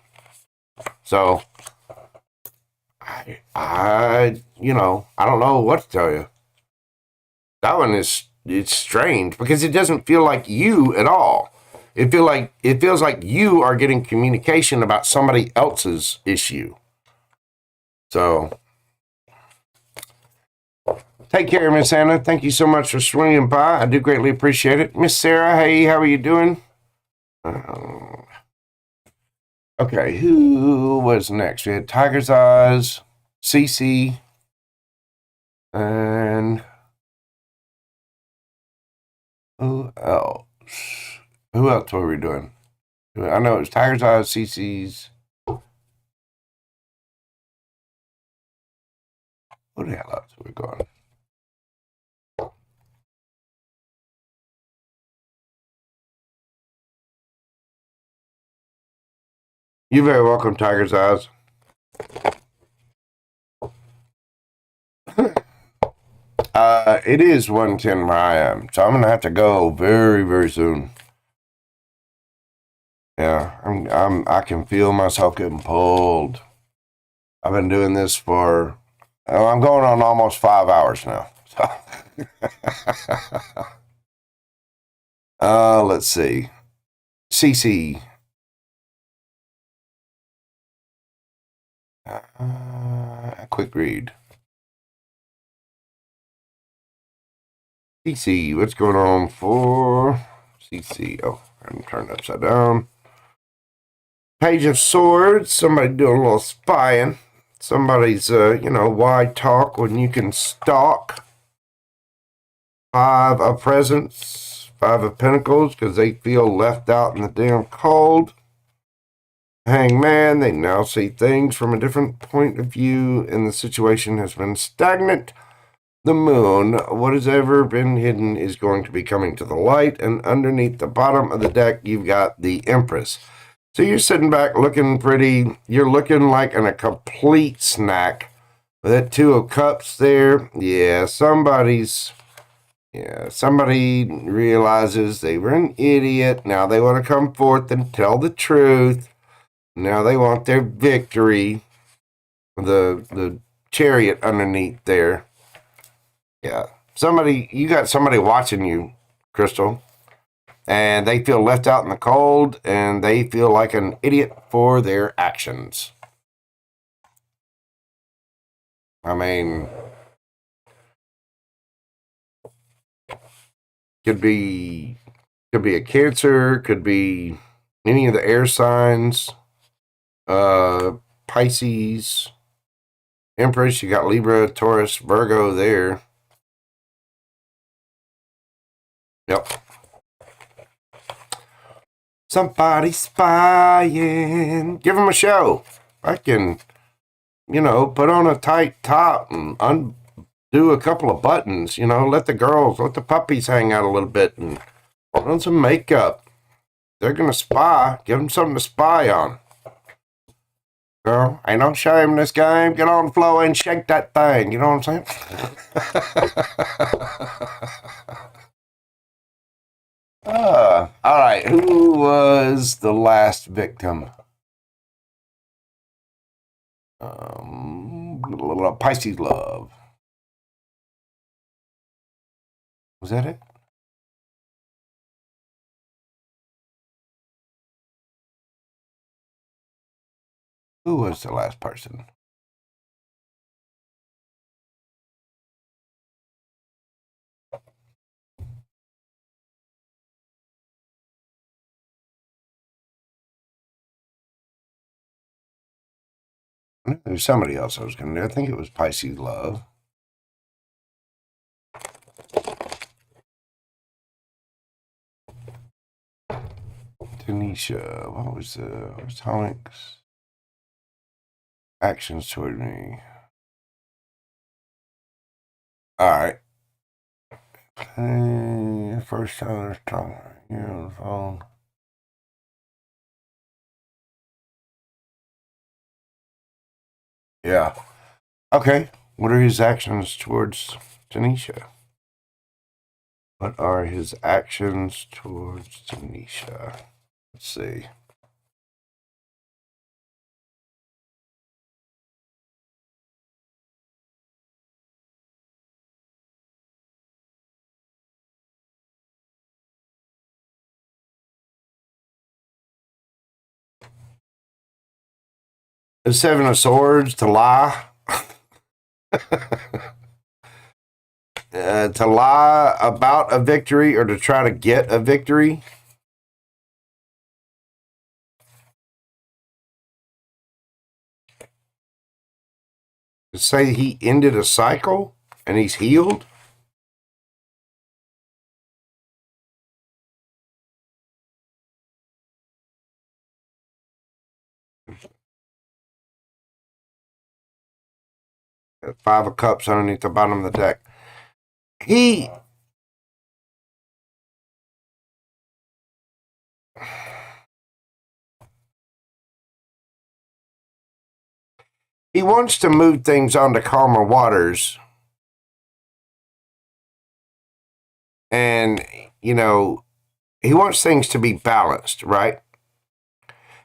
So, I don't know what to tell you. That one it's strange because it doesn't feel like you at all. It feels like you are getting communication about somebody else's issue. So, take care, Miss Anna. Thank you so much for swinging by. I do greatly appreciate it. Miss Sarah, hey, how are you doing? Okay, who was next? We had Tiger's Eyes, Cece, and who else? Who else were we doing? I know it was Tiger's Eyes, Cece's. What the hell else are we going? You're very welcome, Tiger's Eyes. It is 1:10 where I am, so I'm gonna have to go very, very soon. Yeah, I can feel myself getting pulled. I've been doing this for, I'm going on almost 5 hours now. So, let's see. CC. A quick read. CC, what's going on for CC? Oh, I'm turned upside down. Page of Swords, somebody doing a little spying. Somebody's, why talk when you can stalk? Five of Presents, Five of Pentacles, because they feel left out in the damn cold. Hangman, they now see things from a different point of view, and the situation has been stagnant. The Moon, what has ever been hidden is going to be coming to the light, and underneath the bottom of the deck, you've got the Empress. So you're sitting back looking pretty, you're looking like a complete snack. With that Two of Cups there, somebody realizes they were an idiot. Now they want to come forth and tell the truth. Now they want their victory. The Chariot underneath there. Yeah. You got somebody watching you, Crystal. And they feel left out in the cold, and they feel like an idiot for their actions. I mean, could be a Cancer, could be any of the air signs, Pisces, Empress, you got Libra, Taurus, Virgo there. Yep. Somebody spying. Give them a show. put on a tight top and undo a couple of buttons, let the puppies hang out a little bit and put on some makeup. They're going to spy. Give them something to spy on. Girl, ain't no shame in this game. Get on the floor and shake that thing. You know what I'm saying? All right. Who was the last victim? Pisces Love. Was that it? Who was the last person? There's somebody else I was going to do. I think it was Pisces Love. Tanisha, what was Tonic's actions toward me? All right. First time there's talking on the phone. Yeah. Okay. What are his actions towards Tanisha? What are his actions towards Tanisha? Let's see. The Seven of Swords, to lie. To lie about a victory or to try to get a victory. To say he ended a cycle and he's healed. Five of Cups underneath the bottom of the deck. He wants to move things onto calmer waters. And, he wants things to be balanced, right?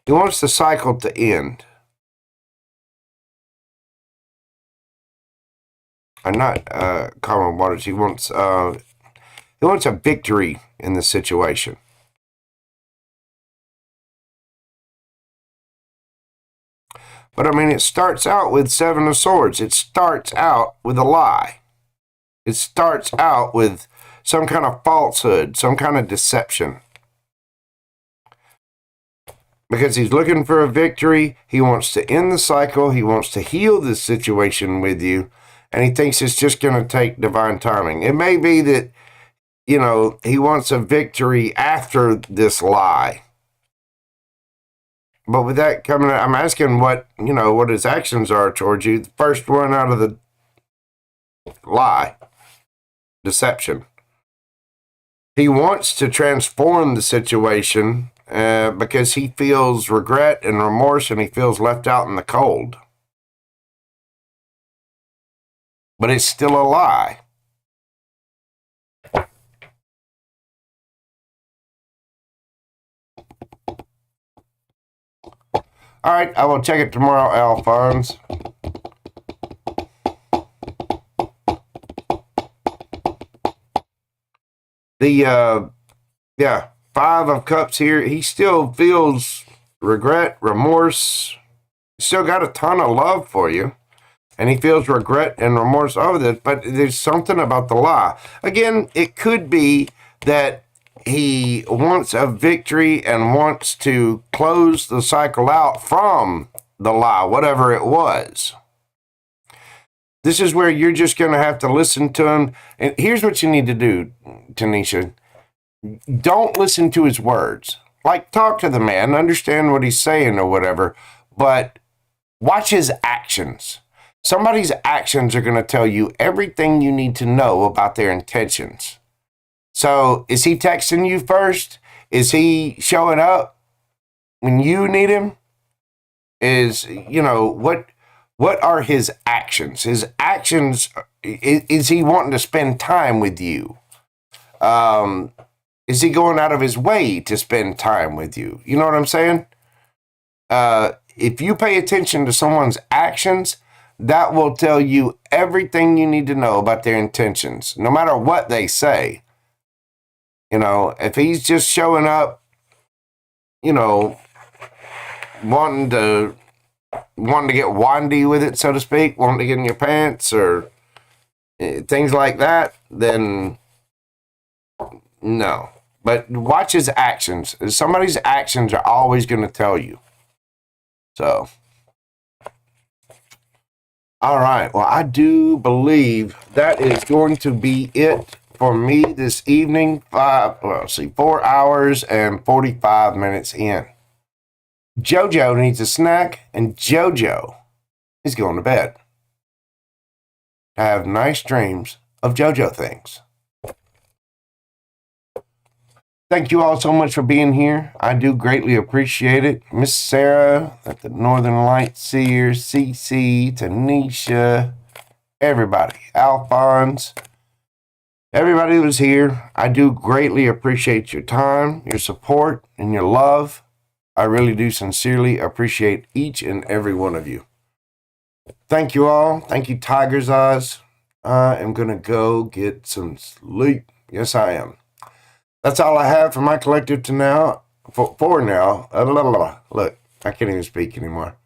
He wants the cycle to end. Not calmer waters. He wants a victory in the situation. But I mean, it starts out with Seven of Swords. It starts out with a lie. It starts out with some kind of falsehood, some kind of deception. Because he's looking for a victory. He wants to end the cycle. He wants to heal this situation with you. And he thinks it's just going to take divine timing. It may be that, he wants a victory after this lie. But with that coming, I'm asking what his actions are towards you. The first one out of the lie, deception. He wants to transform the situation because he feels regret and remorse and he feels left out in the cold. But it's still a lie. All right, I will check it tomorrow, Alphonse. The Five of Cups here, he still feels regret, remorse. He's still got a ton of love for you. And he feels regret and remorse over this, but there's something about the lie. Again, it could be that he wants a victory and wants to close the cycle out from the lie, whatever it was. This is where you're just going to have to listen to him. And here's what you need to do, Tanisha. Don't listen to his words. Like, talk to the man, understand what he's saying or whatever, but Watch his actions. Somebody's actions are going to tell you everything you need to know about their intentions. So is he texting you first? Is he showing up when you need him? Is, what are his actions? His actions, is he wanting to spend time with you? Is he going out of his way to spend time with you? You know what I'm saying? If you pay attention to someone's actions, that will tell you everything you need to know about their intentions, no matter what they say. If he's just showing up, wanting to get wandy with it, so to speak, wanting to get in your pants or things like that, then no. But watch his actions. Somebody's actions are always going to tell you. So, all right. Well, I do believe that is going to be it for me this evening. 4 hours and 45 minutes in. Jojo needs a snack, and Jojo is going to bed. Have nice dreams of Jojo things. Thank you all so much for being here. I do greatly appreciate it. Miss Sarah at the Northern Light Seer, CC, Tanisha, everybody, Alphonse, everybody who was here. I do greatly appreciate your time, your support, and your love. I really do sincerely appreciate each and every one of you. Thank you all. Thank you, Tiger's Eyes. I am going to go get some sleep. Yes, I am. That's all I have for my collective to now. For now. Look, I can't even speak anymore.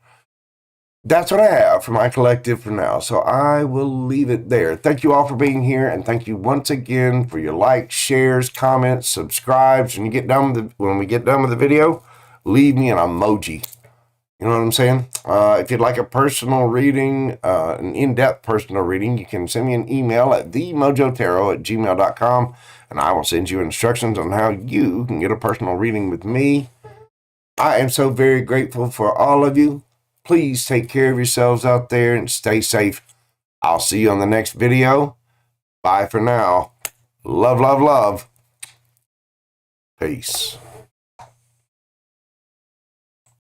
That's what I have for my collective for now. So I will leave it there. Thank you all for being here. And thank you once again for your likes, shares, comments, subscribes. When we get done with the video, leave me an emoji. You know what I'm saying? If you'd like a personal reading, an in-depth personal reading, you can send me an email at themojotarot@gmail.com, and I will send you instructions on how you can get a personal reading with me. I am so very grateful for all of you. Please take care of yourselves out there and stay safe. I'll see you on the next video. Bye for now. Love, love, love. Peace.